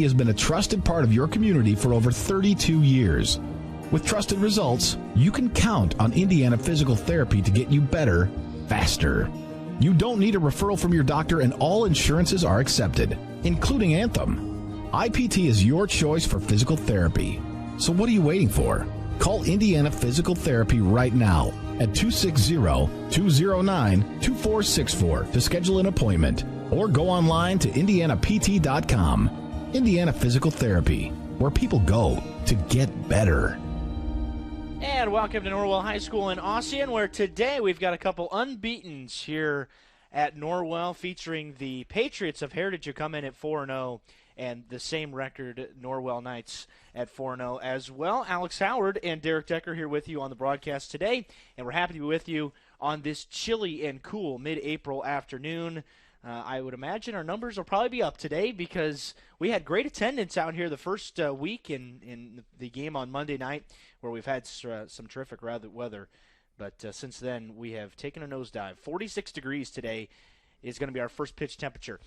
has been a trusted part of your community for over 32 years. With trusted results, you can count on Indiana Physical Therapy to get you better, faster. You don't need a referral from your doctor, and all insurances are accepted, including Anthem. IPT is your choice for physical therapy. So what are you waiting for? Call Indiana Physical Therapy right now at 260-209-2464 to schedule an appointment, or go online to indianapt.com. Indiana Physical Therapy, where people go to get better. And welcome to Norwell High School in Ossian, where today we've got a couple unbeatens here at Norwell, featuring the Patriots of Heritage, who come in at 4-0, and the same record, Norwell Knights at 4-0 as well. Alex Howard and Derek Decker here with you on the broadcast today, and we're happy to be with you on this chilly and cool mid-April afternoon. I would imagine our numbers will probably be up today because we had great attendance out here the first week in the game on Monday night, where we've had some terrific weather. But since then, we have taken a nosedive. 46 degrees today is going to be our first pitch temperature.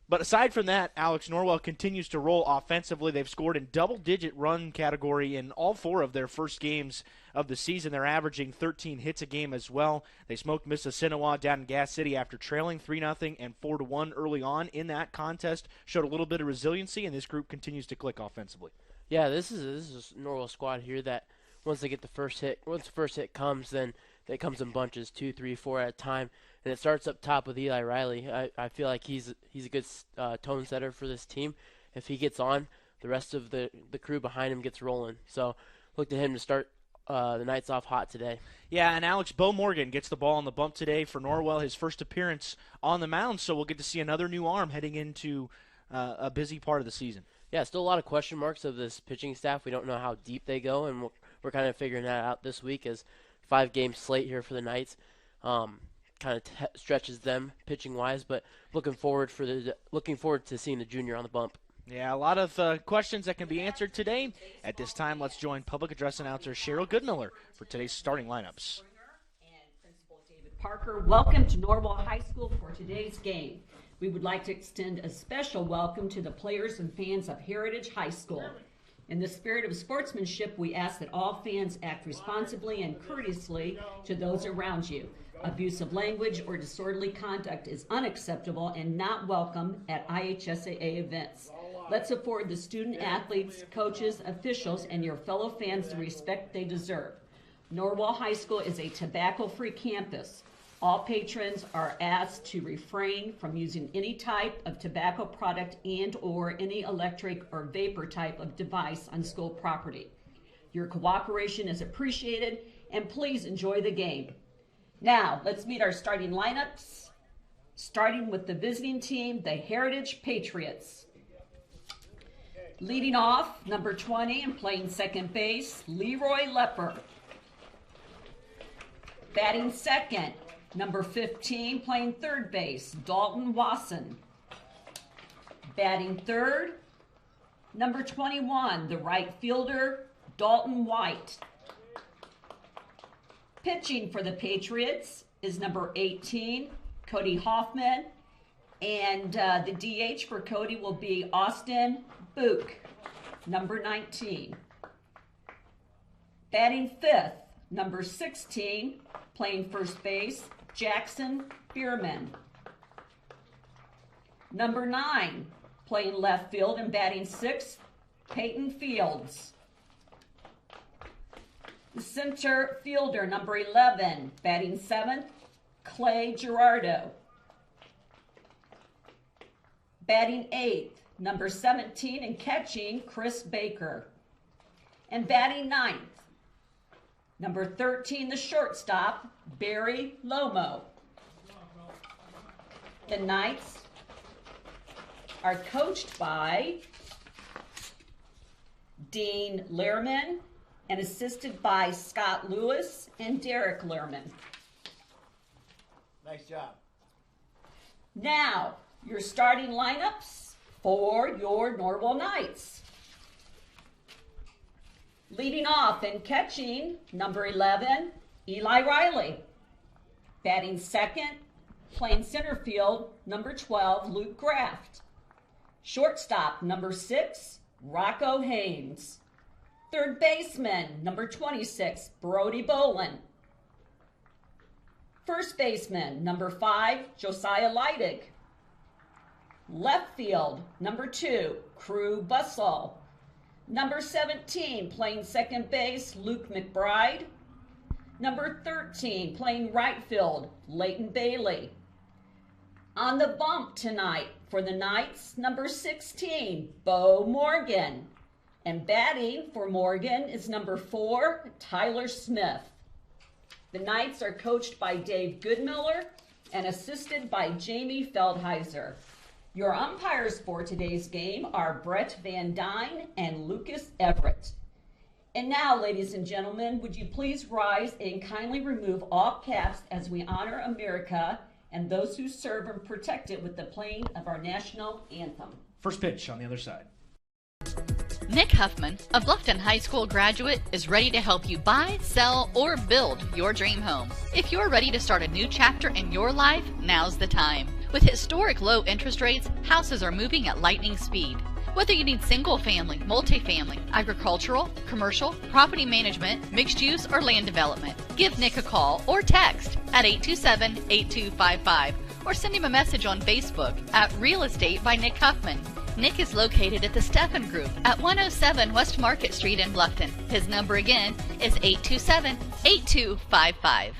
But aside from that, Alex, Norwell continues to roll offensively. They've scored in double-digit run category in all four of their first games of the season. They're averaging 13 hits a game as well. They smoked Mississinawa down in Gas City after trailing 3-0 and 4-1 early on in that contest. Showed a little bit of resiliency, and this group continues to click offensively. Yeah, this is a Norwell squad here that once they get the first hit comes, then it comes in bunches, 2, 3, 4 at a time. And it starts up top with Eli Riley. I feel like he's a good tone setter for this team. If he gets on, the rest of the crew behind him gets rolling. So look to him to start the Knights off hot today. Yeah, and Alex, Bo Morgan gets the ball on the bump today for Norwell, his first appearance on the mound. So we'll get to see another new arm heading into a busy part of the season. Yeah, still a lot of question marks of this pitching staff. We don't know how deep they go, and we're kind of figuring that out this week as 5-game slate here for the Knights. Kind of stretches them pitching wise, but looking forward to seeing the junior on the bump. Yeah, a lot of questions that can be answered today. At this time, let's join public address announcer Cheryl Goodmiller for today's starting lineups. And Principal David Parker, welcome to Norwell High School for today's game. We would like to extend a special welcome to the players and fans of Heritage High School. In the spirit of sportsmanship, we ask that all fans act responsibly and courteously to those around you. Abusive language or disorderly conduct is unacceptable and not welcome at IHSAA events. Let's afford the student athletes, coaches, officials, and your fellow fans the respect they deserve. Norwell High School is a tobacco-free campus. All patrons are asked to refrain from using any type of tobacco product and/or any electric or vapor type of device on school property. Your cooperation is appreciated, and please enjoy the game. Now, let's meet our starting lineups, starting with the visiting team, the Heritage Patriots. Leading off, number 20 and playing second base, Leroy Lepper. Batting second, number 15, playing third base, Dalton Wasson. Batting third, number 21, the right fielder, Dalton White. Pitching for the Patriots is number 18, Cody Hoffman, and the DH for Cody will be Austin Book, number 19. Batting fifth, number 16, playing first base, Jackson Bierman. Number 9, playing left field and batting sixth, Peyton Fields. The center fielder, number 11, batting seventh, Clay Gerardo. Batting eighth, number 17, and catching, Chris Baker. And batting ninth, number 13, the shortstop, Barry Lomo. The Knights are coached by Dean Lehrman and assisted by Scott Lewis and Derek Lehrman. Nice job. Now, your starting lineups for your Norwell Knights. Leading off and catching, number 11, Eli Riley. Batting second, playing center field, number 12, Luke Graft. Shortstop, number 6, Rocco Haynes. Third baseman, number 26, Brody Bolin. First baseman, number 5, Josiah Leidig. Left field, number 2, Crew Bussell. Number 17, playing second base, Luke McBride. Number 13, playing right field, Leighton Bailey. On the bump tonight for the Knights, number 16, Bo Morgan. And batting for Morgan is number 4, Tyler Smith. The Knights are coached by Dave Goodmiller and assisted by Jamie Feldheiser. Your umpires for today's game are Brett Van Dyne and Lucas Everett. And now, ladies and gentlemen, would you please rise and kindly remove all caps as we honor America and those who serve and protect it with the playing of our national anthem. First pitch on the other side. Nick Huffman, a Bluffton High School graduate, is ready to help you buy, sell, or build your dream home. If you're ready to start a new chapter in your life, now's the time. With historic low interest rates, houses are moving at lightning speed. Whether you need single-family, multifamily, agricultural, commercial, property management, mixed use, or land development, give Nick a call or text at 827-8255 or send him a message on Facebook at Real Estate by Nick Huffman. Nick is located at the Steffen Group at 107 West Market Street in Bluffton. His number again is 827-8255.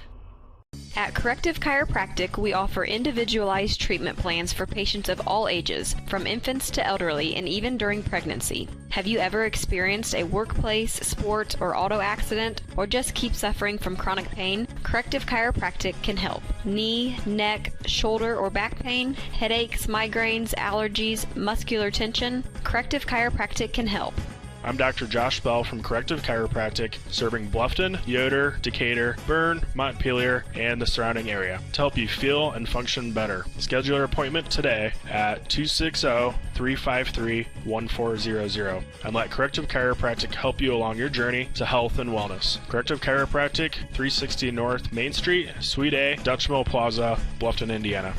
At Corrective Chiropractic, we offer individualized treatment plans for patients of all ages, from infants to elderly, and even during pregnancy. Have you ever experienced a workplace, sport, or auto accident, or just keep suffering from chronic pain? Corrective Chiropractic can help. Knee, neck, shoulder, or back pain, headaches, migraines, allergies, muscular tension? Corrective Chiropractic can help. I'm Dr. Josh Bell from Corrective Chiropractic, serving Bluffton, Yoder, Decatur, Bern, Montpelier, and the surrounding area to help you feel and function better. Schedule your appointment today at 260-353-1400 and let Corrective Chiropractic help you along your journey to health and wellness. Corrective Chiropractic, 360 North Main Street, Suite A, Dutch Mill Plaza, Bluffton, Indiana.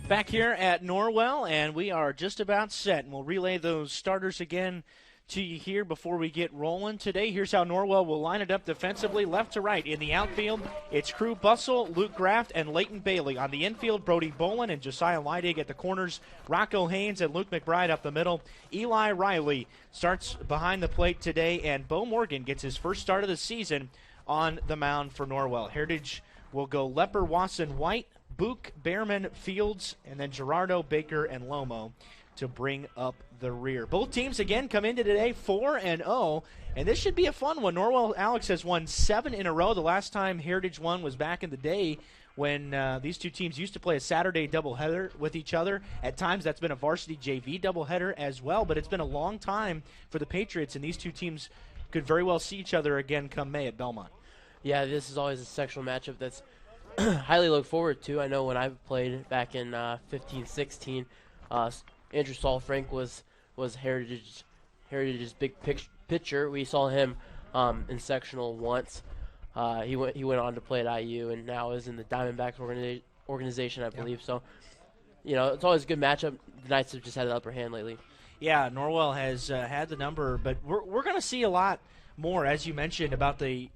Back here at Norwell, and we are just about set. And we'll relay those starters again to you here before we get rolling today. Here's how Norwell will line it up defensively, left to right. In the outfield, it's Crew Bussell, Luke Graft, and Leighton Bailey. On the infield, Brody Bolin and Josiah Leidig at the corners, Rocco Haynes and Luke McBride up the middle. Eli Riley starts behind the plate today, and Bo Morgan gets his first start of the season on the mound for Norwell. Heritage will go Lepper, Wasson, White, Book, Behrman, Fields, and then Gerardo, Baker, and Lomo to bring up the rear. Both teams, again, come into today 4-0, and this should be a fun one. Norwell, Alex, has won 7 in a row. The last time Heritage won was back in the day when these two teams used to play a Saturday doubleheader with each other. At times, that's been a varsity JV doubleheader as well, but it's been a long time for the Patriots, and these two teams could very well see each other again come May at Belmont. Yeah, this is always a sectional matchup that's highly look forward to. I know when I played back in 15-16, Andrew Saul Frank was Heritage's big pitcher. We saw him in sectional once. He went on to play at IU and now is in the Diamondbacks organization, I believe. Yep. So, it's always a good matchup. The Knights have just had the upper hand lately. Yeah, Norwell has had the number, but we're going to see a lot more, as you mentioned, about the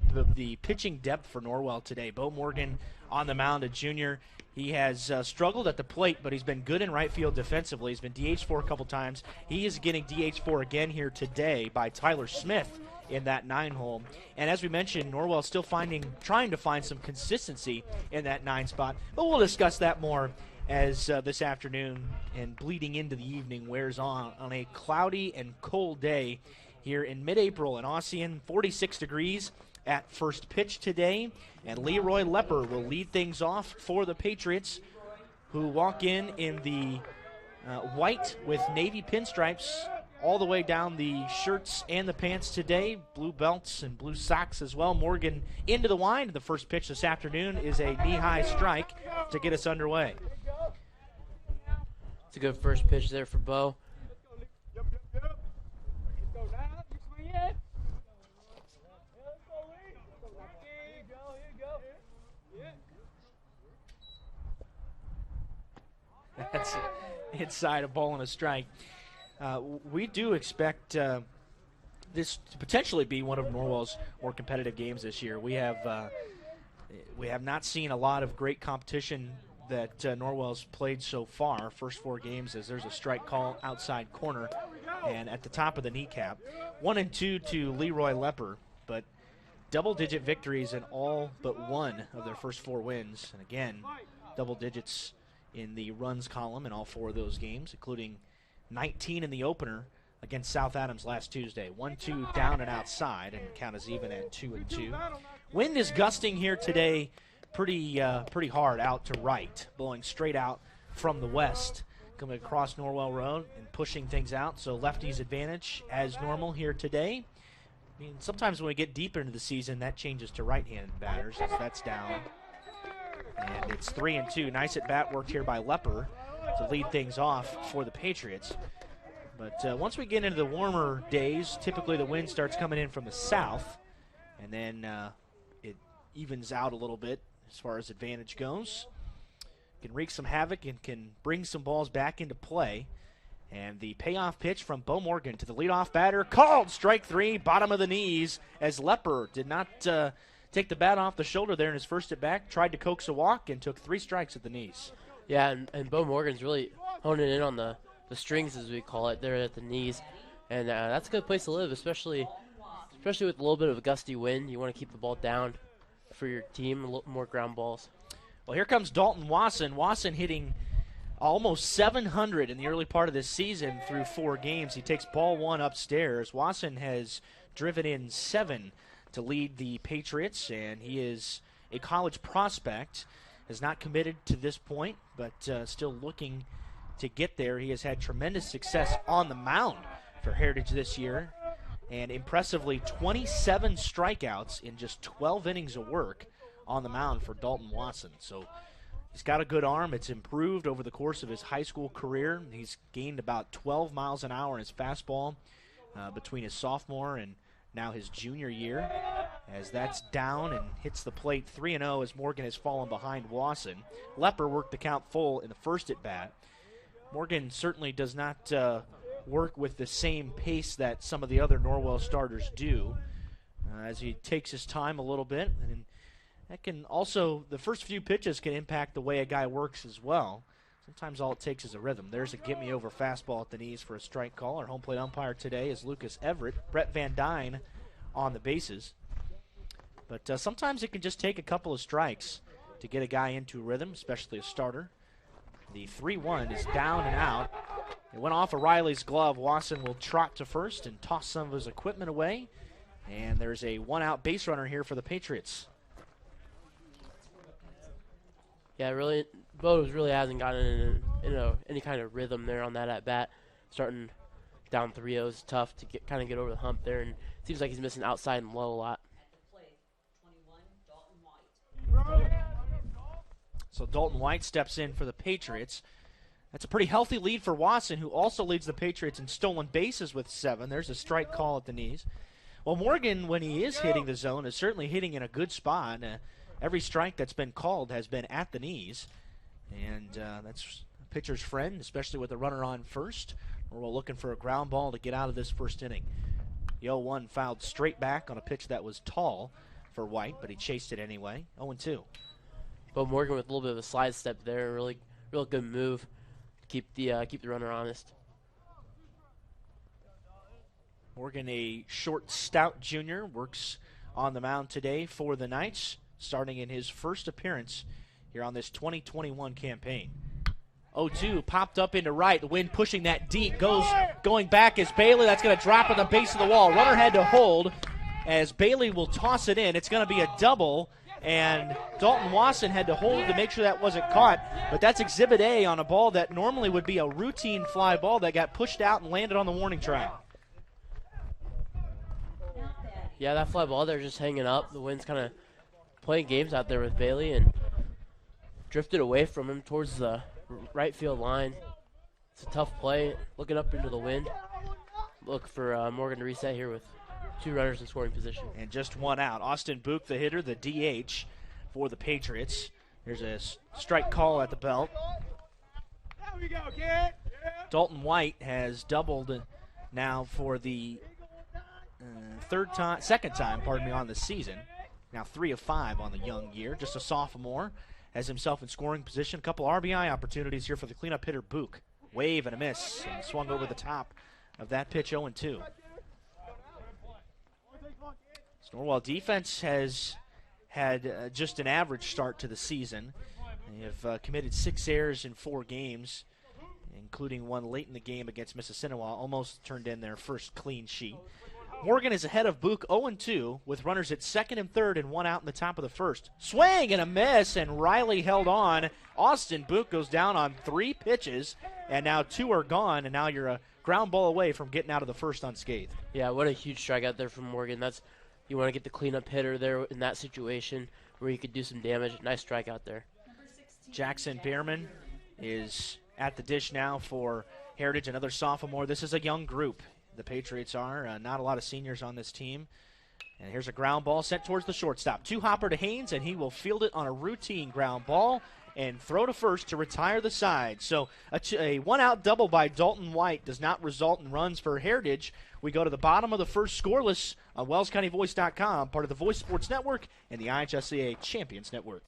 pitching depth for Norwell today. Bo Morgan on the mound, a junior. He has struggled at the plate, but he's been good in right field defensively. He's been DH4 a couple times. He is getting DH4 again here today by Tyler Smith in that 9-hole. And as we mentioned, Norwell still trying to find some consistency in that 9 spot. But we'll discuss that more as this afternoon and bleeding into the evening wears on a cloudy and cold day here in mid-April in Ossian, 46 degrees at first pitch today. And Leroy Lepper will lead things off for the Patriots, who walk in the white with navy pinstripes all the way down the shirts and the pants today. Blue belts and blue socks as well. Morgan into the wind. The first pitch this afternoon is a knee-high strike to get us underway. It's a good first pitch there for Bo. inside, a ball and a strike. We do expect this to potentially be one of Norwell's more competitive games this year. We have not seen a lot of great competition that Norwell's played so far. First 4 games, as there's a strike call outside corner and at the top of the kneecap. 1-2 to Leroy Lepper, but double-digit victories in all but one of their first 4 wins. And again, double digits in the runs column in all 4 of those games, including 19 in the opener against South Adams last Tuesday. 1-2 down and outside, and count is even at 2-2. Wind is gusting here today pretty hard out to right, blowing straight out from the west, coming across Norwell Road and pushing things out. So lefties advantage as normal here today. I mean, sometimes when we get deeper into the season, that changes to right-handed batters as that's down. And it's 3-2. Nice at bat work here by Lepper to lead things off for the Patriots. But once we get into the warmer days, typically the wind starts coming in from the south, and then it evens out a little bit as far as advantage goes. Can wreak some havoc and can bring some balls back into play. And the payoff pitch from Bo Morgan to the leadoff batter, called strike 3, bottom of the knees, as Lepper did not take the bat off the shoulder there in his first at bat, tried to coax a walk and took 3 strikes at the knees. Yeah, and Bo Morgan's really honing in on the strings, as we call it, there at the knees. And that's a good place to live, especially with a little bit of a gusty wind. You want to keep the ball down for your team, a little more ground balls. Well, here comes Dalton Wasson. Wasson hitting almost 700 in the early part of this season through 4 games. He takes ball 1 upstairs. Wasson has driven in 7 to lead the Patriots, and he is a college prospect. Has not committed to this point, but still looking to get there. He has had tremendous success on the mound for Heritage this year, and impressively 27 strikeouts in just 12 innings of work on the mound for Dalton Wasson. So he's got a good arm. It's improved over the course of his high school career. He's gained about 12 miles an hour in his fastball between his sophomore and now his junior year, as that's down and hits the plate 3-0 as Morgan has fallen behind Wasson. Lepper worked the count full in the first at bat. Morgan certainly does not work with the same pace that some of the other Norwell starters do, as he takes his time a little bit. And that can also, the first few pitches can impact the way a guy works as well. Sometimes all it takes is a rhythm. There's a get-me-over fastball at the knees for a strike call. Our home plate umpire today is Lucas Everett. Brett Van Dyne on the bases. But sometimes it can just take a couple of strikes to get a guy into rhythm, especially a starter. The 3-1 is down and out. It went off of Riley's glove. Wasson will trot to first and toss some of his equipment away. And there's a 1-out base runner here for the Patriots. Yeah, really, Bo really hasn't gotten in any kind of rhythm there on that at bat. Starting down 3-0 is tough to kind of get over the hump there, and it seems like he's missing outside and low a lot. So Dalton White steps in for the Patriots. That's a pretty healthy lead for Wasson, who also leads the Patriots in stolen bases with 7. There's a strike call at the knees. Well, Morgan, when he is hitting the zone, is certainly hitting in a good spot. Every strike that's been called has been at the knees, and that's a pitcher's friend, especially with a runner on first. We're looking for a ground ball to get out of this first inning. The 0-1 fouled straight back on a pitch that was tall for White, but he chased it anyway. 0-2. Bo Morgan with a little bit of a slide step there, real good move to keep the runner honest. Morgan, a short, stout junior, works on the mound today for the Knights, starting in his first appearance here on this 2021 campaign. 0-2 popped up into right. The wind pushing that deep. Going back is Bailey. That's going to drop at the base of the wall. Runner had to hold as Bailey will toss it in. It's going to be a double, and Dalton Wasson had to hold to make sure that wasn't caught. But that's Exhibit A on a ball that normally would be a routine fly ball that got pushed out and landed on the warning track. Yeah, that fly ball there just hanging up. The wind's kind of playing games out there with Bailey and drifted away from him towards the right field line. It's a tough play, looking up into the wind. Look for Morgan to reset here with 2 runners in scoring position. And just 1 out. Austin Book, the hitter, the DH for the Patriots. There's a strike call at the belt. There we go, kid. Dalton White has doubled now for the second time on the season. Now 3 of 5 on the young year. Just a sophomore. Has himself in scoring position. A couple RBI opportunities here for the cleanup hitter, Book. Wave and a miss, and swung over the top of that pitch, 0-2. Norwell defense has had just an average start to the season. They have committed 6 errors in 4 games, including one late in the game against Mississinawa. Almost turned in their first clean sheet. Morgan is ahead of Book 0-2 with runners at second and third and 1 out in the top of the first. Swing and a miss, and Riley held on. Austin Book goes down on 3 pitches, and now 2 are gone, and now you're a ground ball away from getting out of the first unscathed. Yeah, what a huge strikeout there from Morgan. You want to get the cleanup hitter there in that situation where he could do some damage. Nice strikeout there. Jackson Behrman is at the dish now for Heritage, another sophomore. This is a young group. The Patriots are. Not a lot of seniors on this team. And here's a ground ball sent towards the shortstop. 2-hopper to Haynes, and he will field it on a routine ground ball and throw to first to retire the side. So a 1-out double by Dalton White does not result in runs for Heritage. We go to the bottom of the first, scoreless on WellsCountyVoice.com, part of the Voice Sports Network and the IHSCA Champions Network.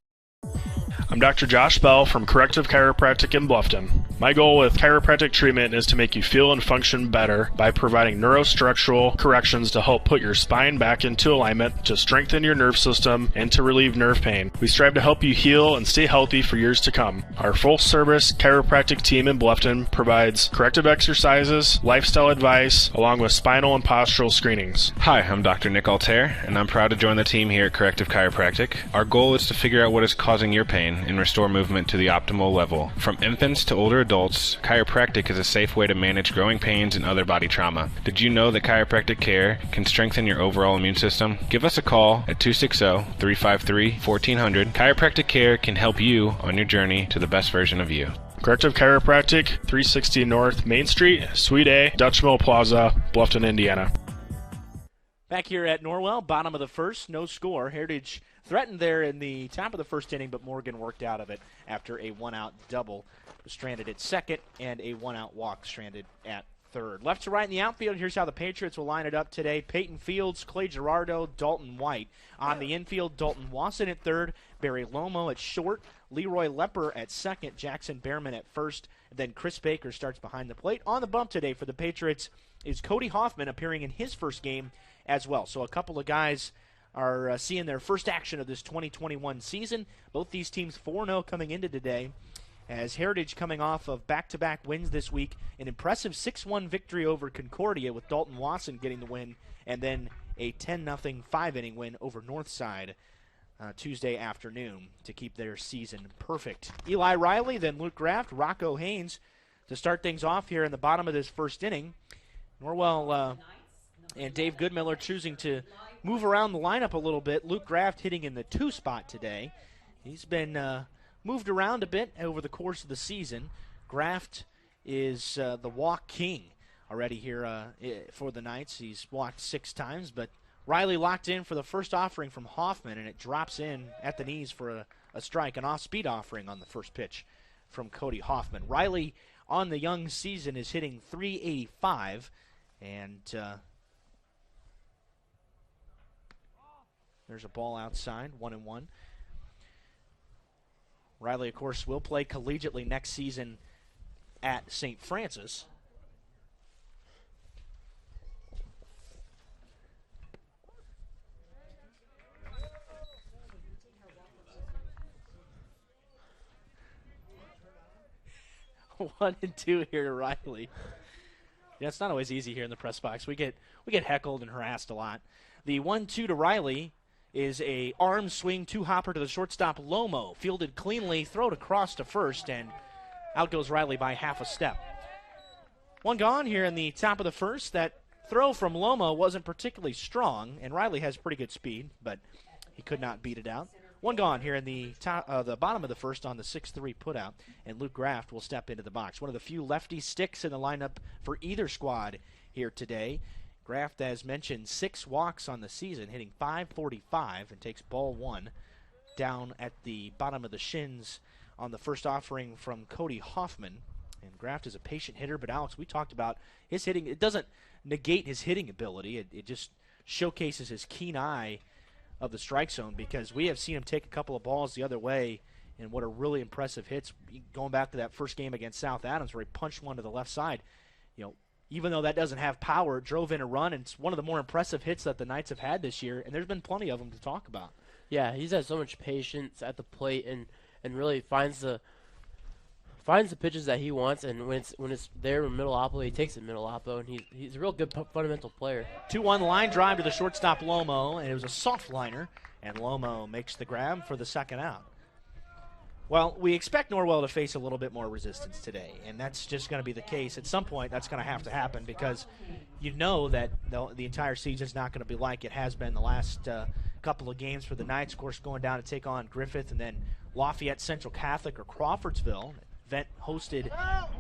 I'm Dr. Josh Bell from Corrective Chiropractic in Bluffton. My goal with chiropractic treatment is to make you feel and function better by providing neurostructural corrections to help put your spine back into alignment, to strengthen your nerve system, and to relieve nerve pain. We strive to help you heal and stay healthy for years to come. Our full-service chiropractic team in Bluffton provides corrective exercises, lifestyle advice, along with spinal and postural screenings. Hi, I'm Dr. Nick Altair, and I'm proud to join the team here at Corrective Chiropractic. Our goal is to figure out what is causing your pain and restore movement to the optimal level. From infants to older adults, chiropractic is a safe way to manage growing pains and other body trauma. Did you know that chiropractic care can strengthen your overall immune system? Give us a call at 260-353-1400. Chiropractic care can help you on your journey to the best version of you. Corrective Chiropractic, 360 North Main Street, Suite A, Dutch Mill Plaza, Bluffton, Indiana. Back here at Norwell, bottom of the first, no score. Heritage threatened there in the top of the first inning, but Morgan worked out of it after a 1-out double. Stranded at second, and a 1-out walk stranded at third. Left to right in the outfield, here's how the Patriots will line it up today. Peyton Fields, Clay Gerardo, Dalton White. On the infield, Dalton Wasson at third, Barry Lomo at short, Leroy Lepper at second, Jackson Behrman at first, and then Chris Baker starts behind the plate. On the bump today for the Patriots is Cody Hoffman, appearing in his first game as well. So a couple of guys are seeing their first action of this 2021 season. Both these teams 4-0 coming into today, as Heritage coming off of back-to-back wins this week. An impressive 6-1 victory over Concordia with Dalton Wasson getting the win, and then a 10-0 5-inning win over Northside Tuesday afternoon to keep their season perfect. Eli Riley, then Luke Graft, Rocco Haynes to start things off here in the bottom of this first inning. Norwell and Dave Goodmiller choosing to move around the lineup a little bit. Luke Graft hitting in the 2 spot today. He's been moved around a bit over the course of the season. Graft is the walk king already here for the Knights. He's walked 6 times, but Riley locked in for the first offering from Hoffman, and it drops in at the knees for a strike, an off-speed offering on the first pitch from Cody Hoffman. Riley on the young season is hitting .385, and there's a ball outside, 1-1. Riley, of course, will play collegiately next season at St. Francis. One and two here to Riley. Yeah, it's not always easy here in the press box. We get heckled and harassed a lot. The 1-2 to Riley is a arm swing 2-hopper to the shortstop Lomo. Fielded cleanly, throw it across to first, and out goes Riley by half a step. One gone here in the top of the first. That throw from Lomo wasn't particularly strong, and Riley has pretty good speed, but he could not beat it out. One gone here in the bottom of the first on the 6-3 putout, and Luke Graft will step into the box. One of the few lefty sticks in the lineup for either squad here today. Graft, as mentioned, 6 walks on the season, hitting .545, and takes ball 1 down at the bottom of the shins on the first offering from Cody Hoffman. And Graft is a patient hitter, but Alex, we talked about his hitting. It doesn't negate his hitting ability. It just showcases his keen eye of the strike zone, because we have seen him take a couple of balls the other way and what are really impressive hits. Going back to that first game against South Adams where he punched one to the left side, even though that doesn't have power, it drove in a run, and it's one of the more impressive hits that the Knights have had this year, and there's been plenty of them to talk about. Yeah, he's had so much patience at the plate and really finds the pitches that he wants, and when it's there in middle oppo, he takes it middle oppo, and he's a real good fundamental player. 2-1 line drive to the shortstop Lomo, and it was a soft liner, and Lomo makes the grab for the second out. Well, we expect Norwell to face a little bit more resistance today, and that's just going to be the case. At some point, that's going to have to happen, because you know that the entire season's not going to be like it has been the last couple of games for the Knights. Of course, going down to take on Griffith and then Lafayette Central Catholic or Crawfordsville. Event hosted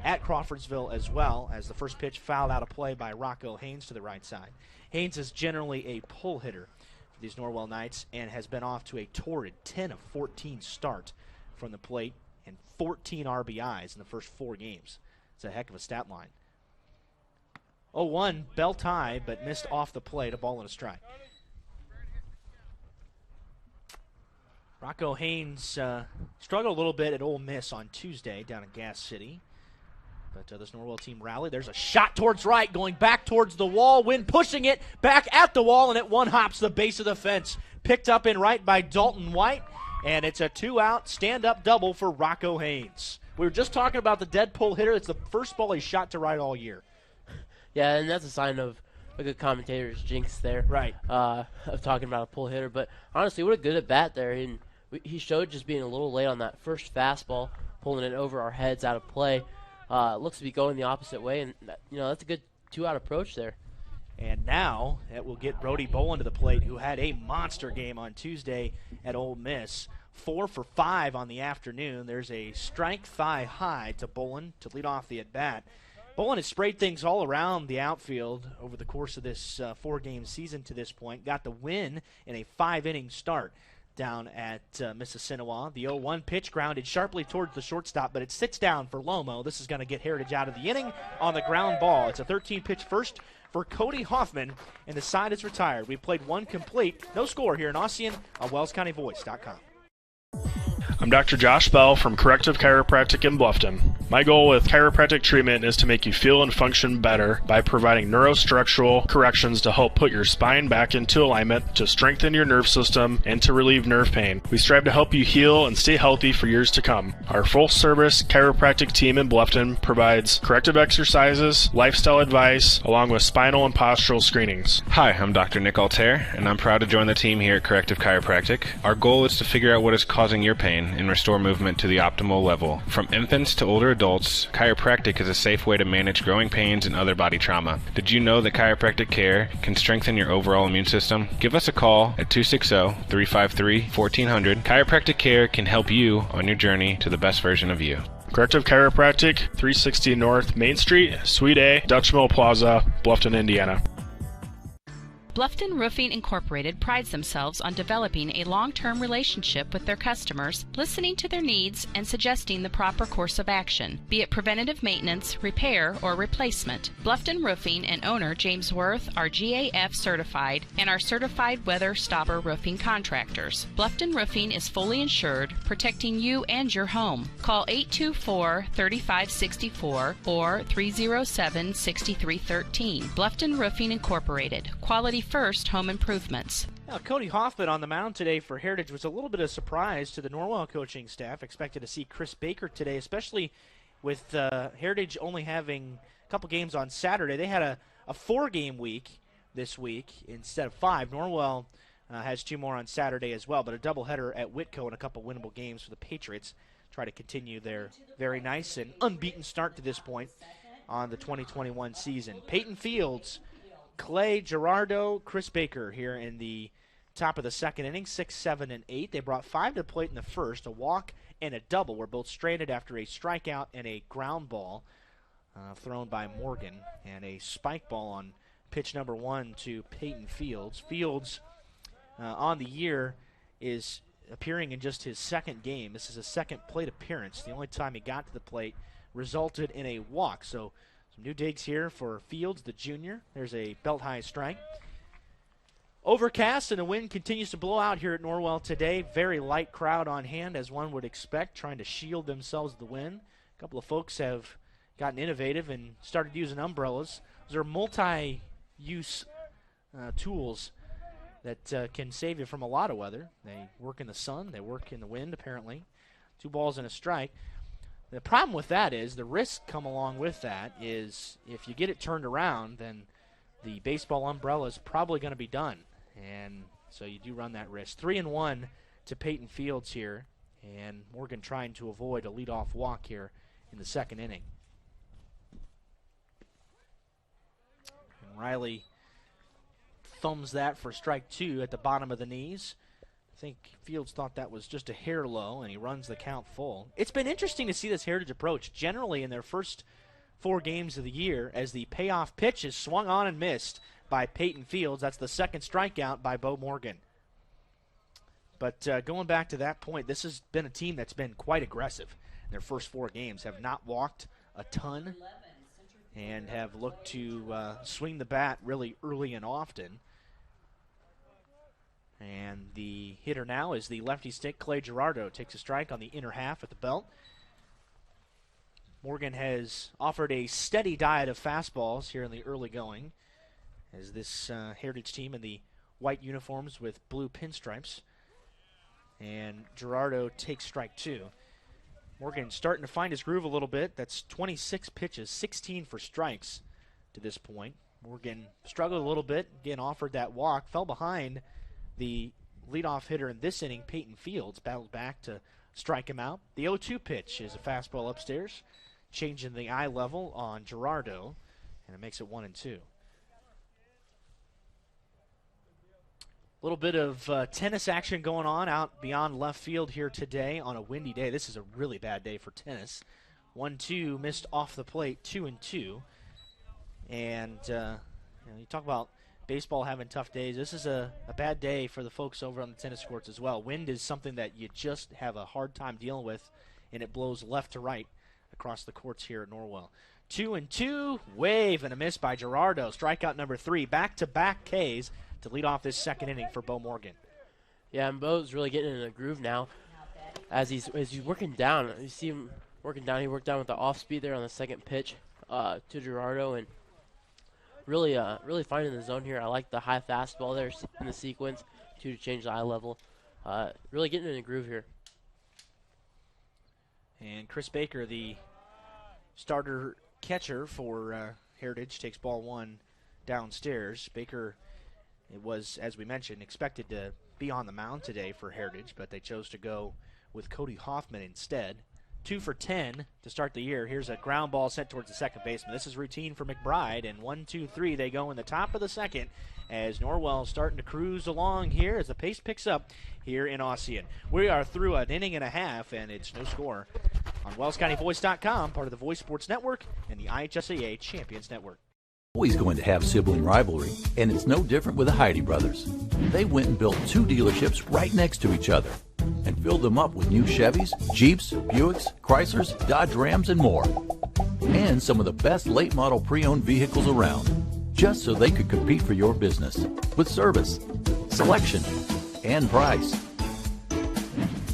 at Crawfordsville as well, as the first pitch fouled out of play by Rocco Haynes to the right side. Haynes is generally a pull hitter for these Norwell Knights and has been off to a torrid 10 of 14 start from the plate and 14 RBIs in the first 4 games. It's a heck of a stat line. 0-1, belt high, but missed off the plate, a ball and a strike. Rocco Haynes struggled a little bit at Ole Miss on Tuesday down in Gas City. But this Norwell team rallied. There's a shot towards right, going back towards the wall. Wind pushing it back at the wall, and it one-hops the base of the fence. Picked up in right by Dalton White, and it's a 2-out stand-up double for Rocco Haynes. We were just talking about the dead pull hitter. It's the first ball he shot to right all year. Yeah, and that's a sign of a good commentator's jinx there. Right. Of talking about a pull hitter. But honestly, what a good at bat there. And he showed just being a little late on that first fastball, pulling it over our heads out of play. Looks to be going the opposite way, and that's a good 2-out approach there. And now it will get Brody Bolin to the plate, who had a monster game on Tuesday at Ole Miss. 4 for 5 on the afternoon. There's a strike thigh high to Bolin to lead off the at-bat. Bolin has sprayed things all around the outfield over the course of this 4-game season to this point. Got the win in a 5-inning start down at Mississinawa. The 0-1 pitch grounded sharply towards the shortstop, but it sits down for Lomo. This is going to get Heritage out of the inning on the ground ball. It's a 13-pitch first for Cody Hoffman, and the side is retired. We've played one complete. No score here in Ossian on WellsCountyVoice.com. I'm Dr. Josh Bell from Corrective Chiropractic in Bluffton. My goal with chiropractic treatment is to make you feel and function better by providing neurostructural corrections to help put your spine back into alignment, to strengthen your nerve system, and to relieve nerve pain. We strive to help you heal and stay healthy for years to come. Our full-service chiropractic team in Bluffton provides corrective exercises, lifestyle advice, along with spinal and postural screenings. Hi, I'm Dr. Nick Altair, and I'm proud to join the team here at Corrective Chiropractic. Our goal is to figure out what is causing your pain and restore movement to the optimal level. From infants to older adults, chiropractic is a safe way to manage growing pains and other body trauma. Did you know that chiropractic care can strengthen your overall immune system? Give us a call at 260-353-1400. Chiropractic care can help you on your journey to the best version of you. Corrective Chiropractic, 360 North Main Street, Suite A, Dutch Mill Plaza, Bluffton, Indiana. Bluffton Roofing Incorporated prides themselves on developing a long-term relationship with their customers, listening to their needs and suggesting the proper course of action, be it preventative maintenance, repair, or replacement. Bluffton Roofing and owner James Worth are GAF certified and are certified weather stopper roofing contractors. Bluffton Roofing is fully insured, protecting you and your home. Call 824-3564 or 307-6313. Bluffton Roofing Incorporated. Quality first home improvements. Now, Cody Hoffman on the mound today for Heritage was a little bit of a surprise to the Norwell coaching staff. Expected to see Chris Baker today, especially with Heritage only having a couple games on Saturday. They had a 4-game week this week instead of 5. Norwell has 2 more on Saturday as well, but a doubleheader at Whitco and a couple winnable games for the Patriots. Try to continue their very nice and unbeaten start to this point on the 2021 season. Peyton Fields, Clay Gerardo, Chris Baker here in the top of the second inning, 6, 7, and 8. They brought 5 to the plate in the first. A walk and a double were both stranded after a strikeout and a ground ball thrown by Morgan, and a spike ball on pitch number 1 to Peyton Fields. Fields on the year is appearing in just his second game. This is his second plate appearance. The only time he got to the plate resulted in a walk. So some new digs here for Fields, the junior. There's a belt-high strike. Overcast and the wind continues to blow out here at Norwell today. Very light crowd on hand, as one would expect, trying to shield themselves the wind. A couple of folks have gotten innovative and started using umbrellas. Those are multi-use tools that can save you from a lot of weather. They work in the sun, they work in the wind, apparently. 2 balls and a strike. The problem with that is the risk come along with that is if you get it turned around, then the baseball umbrella is probably going to be done. And so you do run that risk. 3-1 to Peyton Fields here, and Morgan trying to avoid a leadoff walk here in the second inning. And Riley thumbs that for strike 2 at the bottom of the knees. I think Fields thought that was just a hair low, and he runs the count full. It's been interesting to see this Heritage approach. Generally, in their first 4 games of the year, as the payoff pitch is swung on and missed by Peyton Fields. That's the second strikeout by Bo Morgan. But going back to that point, this has been a team that's been quite aggressive. In their first 4 games, have not walked a ton and have looked to swing the bat really early and often. And the hitter now is the lefty stick, Clay Gerardo. Takes a strike on the inner half at the belt. Morgan has offered a steady diet of fastballs here in the early going, as this Heritage team in the white uniforms with blue pinstripes. And Gerardo takes strike 2. Morgan starting to find his groove a little bit. That's 26 pitches, 16 for strikes to this point. Morgan struggled a little bit, again offered that walk, fell behind the leadoff hitter in this inning, Peyton Fields, battled back to strike him out. The 0-2 pitch is a fastball upstairs, changing the eye level on Gerardo, and it makes it 1-2. A little bit of tennis action going on out beyond left field here today on a windy day. This is a really bad day for tennis. 1-2 missed off the plate, 2-2. And you talk about baseball having tough days. This is a bad day for the folks over on the tennis courts as well. Wind is something that you just have a hard time dealing with, and it blows left to right across the courts here at Norwell. 2-2, wave and a miss by Gerardo. Strikeout number 3, back-to-back Ks to lead off this second inning for Bo Morgan. Yeah, and Bo's really getting in a groove now as he's working down. You see him working down. He worked down with the off speed there on the second pitch to Gerardo, and really finding the zone here. I like the high fastball there in the sequence to change the eye level. Really getting in a groove here. And Chris Baker, the starter catcher for Heritage, takes ball 1 downstairs. Baker, it was, as we mentioned, expected to be on the mound today for Heritage, but they chose to go with Cody Hoffman instead. 2 for 10 to start the year. Here's a ground ball sent towards the second baseman. This is routine for McBride, and 1-2-3 they go in the top of the second as Norwell starting to cruise along here as the pace picks up here in Ossian. We are through an inning and a half, and it's no score on WellsCountyVoice.com, part of the Voice Sports Network and the IHSAA Champions Network. Always going to have sibling rivalry, and it's no different with the Heidi brothers. They went and built 2 dealerships right next to each other and filled them up with new Chevys, Jeeps, Buicks, Chryslers, Dodge Rams, and more. And some of the best late model pre-owned vehicles around, just so they could compete for your business with service, selection, and price.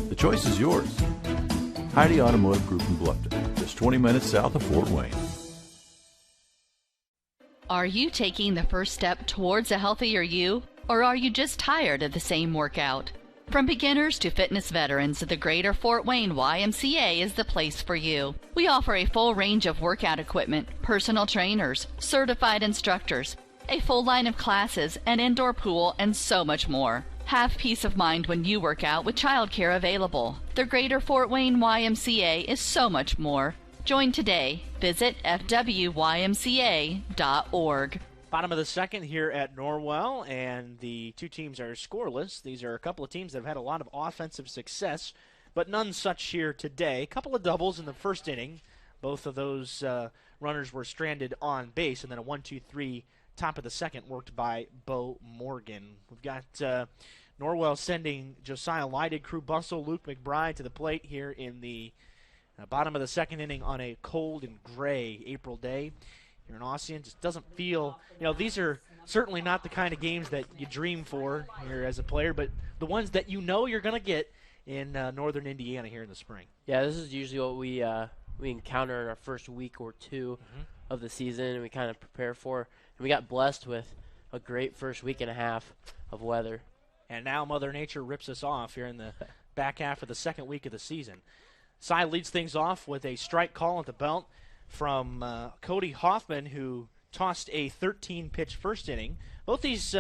The choice is yours. Heidi Automotive Group in Bluffton, just 20 minutes south of Fort Wayne. Are you taking the first step towards a healthier you, or are you just tired of the same workout? From beginners to fitness veterans, the Greater Fort Wayne YMCA is the place for you. We offer a full range of workout equipment, personal trainers, certified instructors, a full line of classes, an indoor pool, and so much more. Have peace of mind when you work out with childcare available. The Greater Fort Wayne YMCA is so much more. Join today. Visit fwymca.org. Bottom of the second here at Norwell, and the 2 teams are scoreless. These are a couple of teams that have had a lot of offensive success, but none such here today. A couple of doubles in the first inning. Both of those runners were stranded on base, and then a 1-2-3 top of the second worked by Bo Morgan. We've got Norwell sending Josiah Leidig, Crew Bustle, Luke McBride to the plate here in the Bottom of the second inning on a cold and gray April day here in Ossian. Just doesn't feel, these are certainly not the kind of games that you dream for here as a player, but the ones that you're going to get in northern Indiana here in the spring. Yeah, this is usually what we encounter in our first week or two of the season, and we kind of prepare for. And we got blessed with a great first week and a half of weather. And now Mother Nature rips us off here in the back half of the second week of the season. Cy leads things off with a strike call at the belt from Cody Hoffman, who tossed a 13-pitch first inning. Both these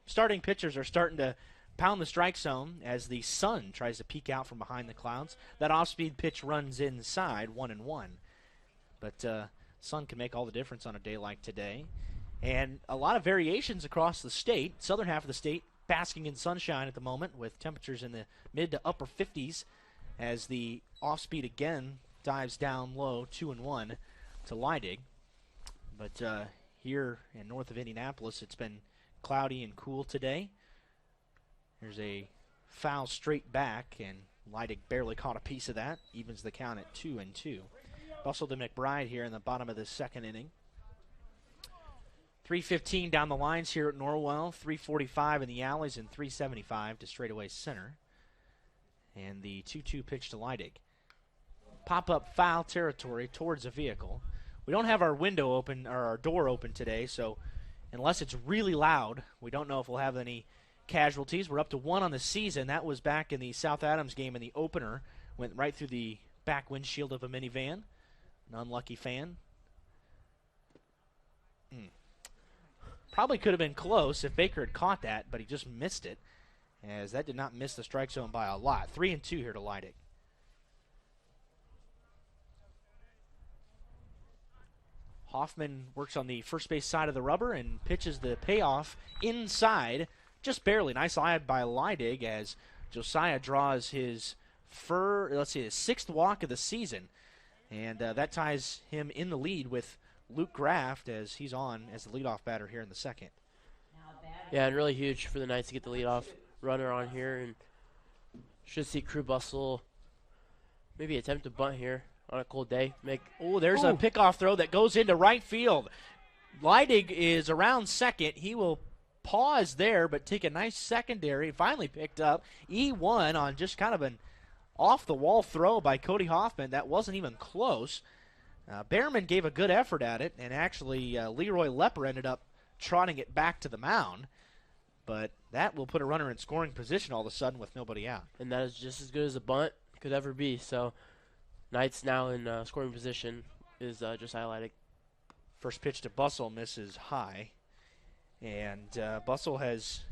starting pitchers are starting to pound the strike zone as the sun tries to peek out from behind the clouds. That off-speed pitch runs inside, 1-1. But sun can make all the difference on a day like today. And a lot of variations across the state. Southern half of the state basking in sunshine at the moment with temperatures in the mid to upper 50s as the off-speed again dives down low, 2-1 to Leidig. But here in north of Indianapolis, it's been cloudy and cool today. There's a foul straight back, and Leidig barely caught a piece of that. Evens the count at 2-2. Bustle to McBride here in the bottom of the second inning. 3:15 down the lines here at Norwell, 3:45 in the alleys, and 3:75 to straightaway center. And the 2-2 pitch to Leidig. Pop-up foul territory towards a vehicle. We don't have our window open, or our door open today, so unless it's really loud, we don't know if we'll have any casualties. We're up to 1 on the season. That was back in the South Adams game in the opener. Went right through the back windshield of a minivan. An unlucky fan. Probably could have been close if Baker had caught that, but he just missed it, as that did not miss the strike zone by a lot. 3-2 here to Leidig. Hoffman works on the first base side of the rubber and pitches the payoff inside, just barely. Nice eye by Leidig as Josiah draws his his 6th walk of the season, and that ties him in the lead with Luke Graft as he's on as the leadoff batter here in the second. Yeah, and really huge for the Knights to get the leadoff runner on here, and should see Crew Bustle maybe attempt to bunt here on a cold day. There's a pickoff throw that goes into right field. Leidig is around second. He will pause there, but take a nice secondary. Finally picked up E1 on just kind of an off-the-wall throw by Cody Hoffman. That wasn't even close. Behrman gave a good effort at it, and actually Leroy Lepper ended up trotting it back to the mound. But that will put a runner in scoring position all of a sudden with nobody out. And that is just as good as a bunt could ever be. So Knights now in scoring position is Josiah Leidig. First pitch to Bustle misses high. And Bustle has,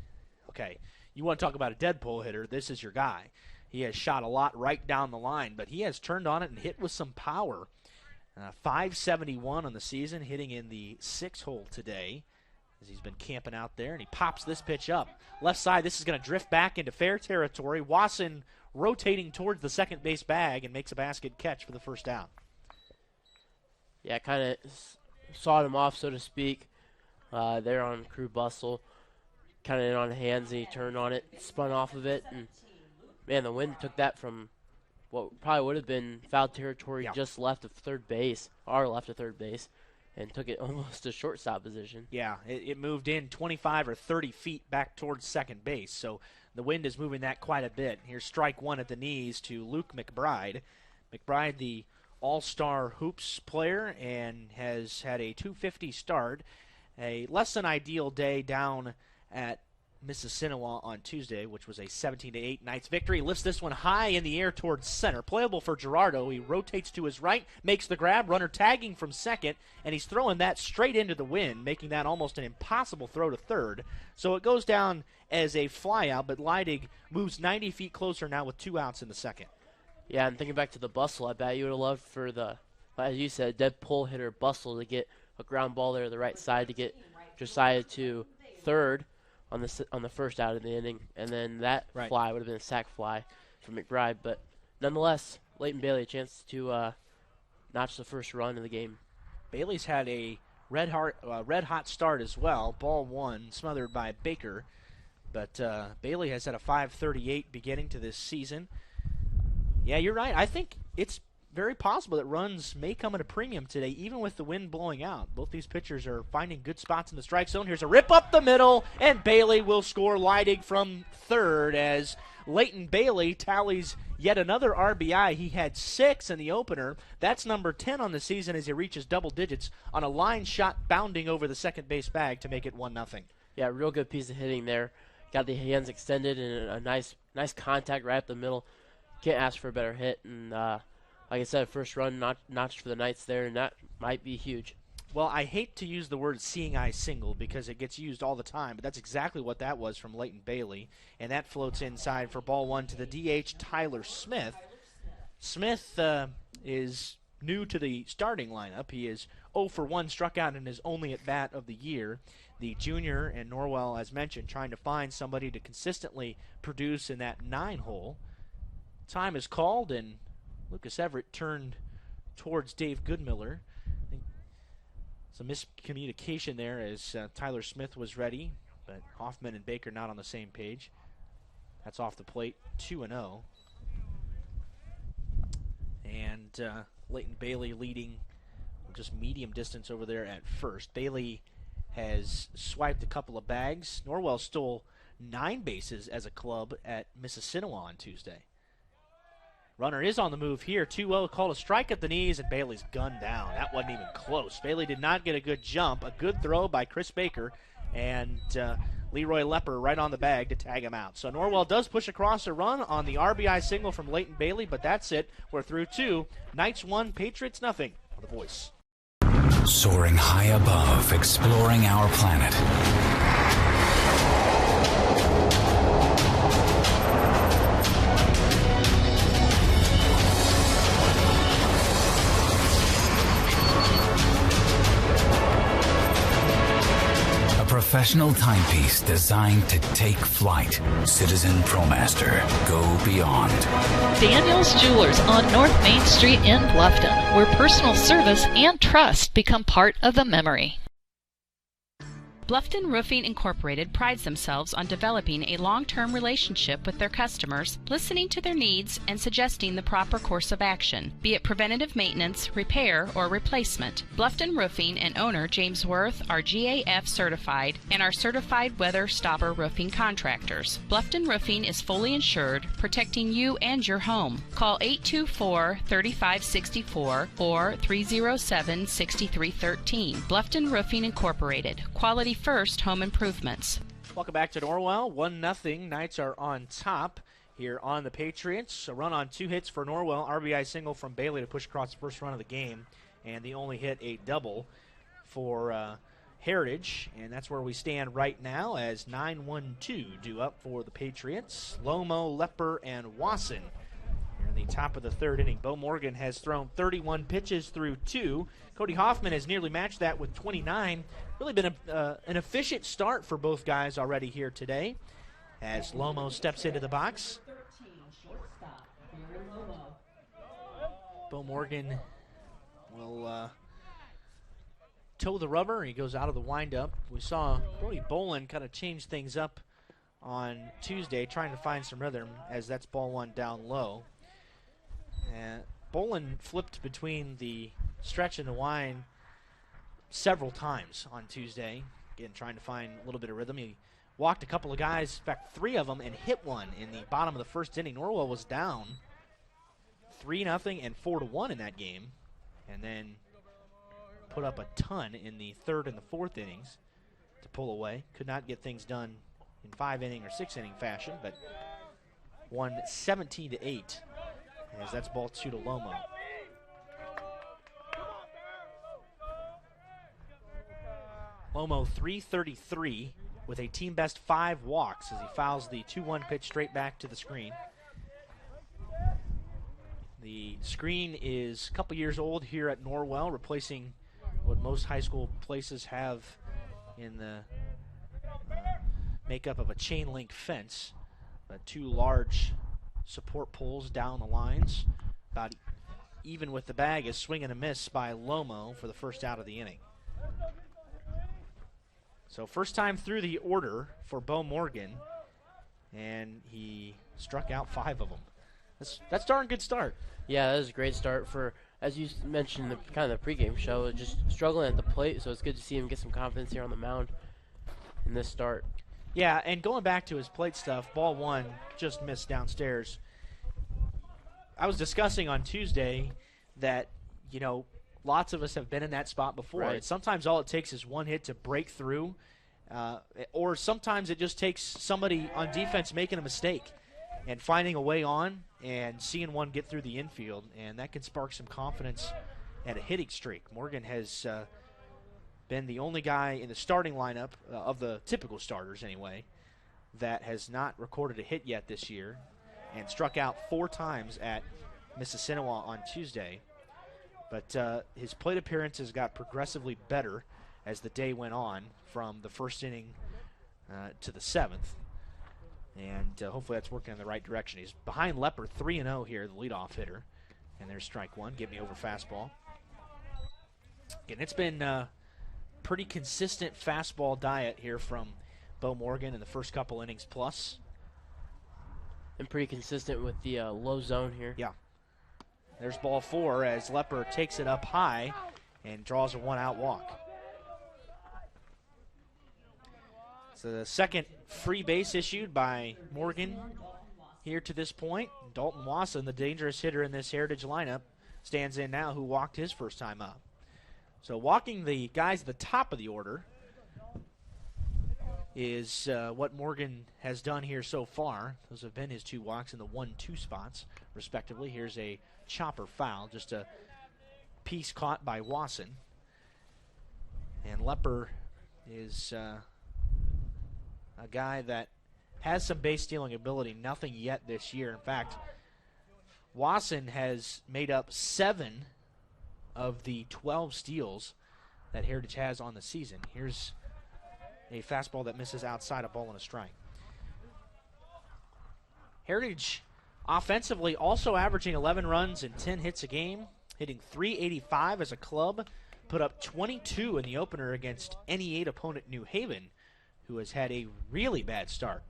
you want to talk about a dead pull hitter, this is your guy. He has shot a lot right down the line, but he has turned on it and hit with some power. 571 on the season, hitting in the 6 hole today as he's been camping out there, and he pops this pitch up. Left side, this is going to drift back into fair territory. Wasson rotating towards the second base bag and makes a basket catch for the first down. Yeah, kind of sawed him off, so to speak, there on Crew Bustle. Kind of in on hands, and he turned on it, spun off of it, and man, the wind took that from what probably would have been foul territory just left of third base, or left of third base, and took it almost to shortstop position. Yeah, it moved in 25 or 30 feet back towards second base, so the wind is moving that quite a bit. Here's strike one at the knees to Luke McBride. McBride, the all-star hoops player, and has had a .250 start. A less than ideal day down at Mississinawa on Tuesday, which was a 17-8 Knights victory. Lifts this one high in the air towards center. Playable for Gerardo. He rotates to his right, makes the grab, runner tagging from second, and he's throwing that straight into the wind, making that almost an impossible throw to third. So it goes down as a flyout, but Leidig moves 90 feet closer now with 2 outs in the second. Yeah, and thinking back to the Bustle, I bet you would have loved for the, as you said, dead pull hitter Bustle to get a ground ball there to the right side to get Josiah to third on the first out of the inning, and then that fly would have been a sac fly for McBride. But nonetheless, Leighton Bailey a chance to notch the first run of the game. Bailey's had a red hot start as well. Ball one smothered by Baker, but Bailey has had a .538 beginning to this season. Yeah, you're right. I think it's very possible that runs may come at a premium today, even with the wind blowing out. Both these pitchers are finding good spots in the strike zone. Here's a rip up the middle, and Bailey will score Leidig from third as Leighton Bailey tallies yet another RBI. He had 6 in the opener. That's number 10 on the season as he reaches double digits on a line shot bounding over the second base bag to make it 1-0. Yeah, real good piece of hitting there. Got the hands extended and a nice contact right up the middle. Can't ask for a better hit. And like I said, first run notched for the Knights there, and that might be huge. Well, I hate to use the word seeing eye single because it gets used all the time, but that's exactly what that was from Leighton Bailey. And that floats inside for ball 1 to the DH, Tyler Smith. Smith is new to the starting lineup. He is 0 for 1, struck out in his only at-bat of the year. The junior and Norwell, as mentioned, trying to find somebody to consistently produce in that 9-hole. Time is called, and Lucas Everett turned towards Dave Goodmiller. Some miscommunication there as Tyler Smith was ready, but Hoffman and Baker not on the same page. That's off the plate, 2-0. And Leighton Bailey leading just medium distance over there at first. Bailey has swiped a couple of bags. Norwell stole 9 bases as a club at Mississinewa on Tuesday. Runner is on the move here. 2-0, called a strike at the knees, and Bailey's gunned down. That wasn't even close. Bailey did not get a good jump. A good throw by Chris Baker, and Leroy Lepper right on the bag to tag him out. So Norwell does push across a run on the RBI single from Leighton Bailey, but that's it. We're through 2. Knights 1, Patriots nothing. On The Voice. Soaring high above, exploring our planet. A professional timepiece designed to take flight. Citizen ProMaster. Go beyond. Daniel's Jewelers on North Main Street in Bluffton, where personal service and trust become part of the memory. Bluffton Roofing Incorporated prides themselves on developing a long-term relationship with their customers, listening to their needs and suggesting the proper course of action, be it preventative maintenance, repair, or replacement. Bluffton Roofing and owner James Worth are GAF certified and are certified weather stopper roofing contractors. Bluffton Roofing is fully insured, protecting you and your home. Call 824-3564 or 307-6313. Bluffton Roofing Incorporated. Quality first home improvements. Welcome back to Norwell. 1-0. Knights are on top here on the Patriots. A run on 2 hits for Norwell. RBI single from Bailey to push across the first run of the game. And the only hit, a double for Heritage. And that's where we stand right now as 9-1-2 due up for the Patriots. Lomo, Lepper, and Wasson here in the top of the 3rd inning. Bo Morgan has thrown 31 pitches through 2. Cody Hoffman has nearly matched that with 29. Really been an efficient start for both guys already here today as Lomo steps into the box. Bo Morgan will toe the rubber. He goes out of the windup. We saw Brody Bolin kind of change things up on Tuesday, trying to find some rhythm as that's ball 1 down low. Bolin flipped between the stretch and the wind several times on Tuesday. Again, trying to find a little bit of rhythm. He walked a couple of guys, in fact 3 of them, and hit one in the bottom of the 1st inning. Norwell was down 3-0 and 4-1 in that game, and then put up a ton in the 3rd and the 4th innings to pull away. Could not get things done in 5-inning or 6-inning fashion, but won 17-8 as that's ball 2 to Lomo. Lomo 333 with a team best 5 walks as he fouls the 2-1 pitch straight back to the screen. The screen is a couple years old here at Norwell, replacing what most high school places have in the makeup of a chain link fence. But 2 large support poles down the lines. About even with the bag is swing and a miss by Lomo for the first out of the inning. So first time through the order for Bo Morgan, and he struck out 5 of them. That's darn good start. Yeah, that was a great start for, as you mentioned, the kind of the pregame show, just struggling at the plate. So it's good to see him get some confidence here on the mound in this start. Yeah, and going back to his plate stuff, ball one just missed downstairs. I was discussing on Tuesday that, lots of us have been in that spot before. Right. Sometimes all it takes is one hit to break through, or sometimes it just takes somebody on defense making a mistake and finding a way on and seeing one get through the infield, and that can spark some confidence and a hitting streak. Morgan has been the only guy in the starting lineup, of the typical starters anyway, that has not recorded a hit yet this year and struck out 4 times at Mississinewa on Tuesday. But his plate appearances got progressively better as the day went on, from the first inning to the 7th. And hopefully that's working in the right direction. He's behind Lepper 3-0 here, the leadoff hitter. And there's strike one. Get me over fastball. And it's been pretty consistent fastball diet here from Bo Morgan in the first couple innings plus. And pretty consistent with the low zone here. Yeah. There's ball 4 as Lepper takes it up high and draws a 1-out walk. So the second free base issued by Morgan here to this point. Dalton Wasson, the dangerous hitter in this Heritage lineup, stands in now, who walked his first time up. So walking the guys at the top of the order is what Morgan has done here so far. Those have been his 2 walks in the 1-2 spots, respectively. Here's a chopper foul, just a piece caught by Wasson. And Lepper is a guy that has some base stealing ability, nothing yet this year. In fact, Wasson has made up 7 of the 12 steals that Heritage has on the season. Here's a fastball that misses outside, a ball and a strike. Heritage offensively also averaging 11 runs and 10 hits a game, hitting .385 as a club, put up 22 in the opener against NE8 opponent New Haven, who has had a really bad start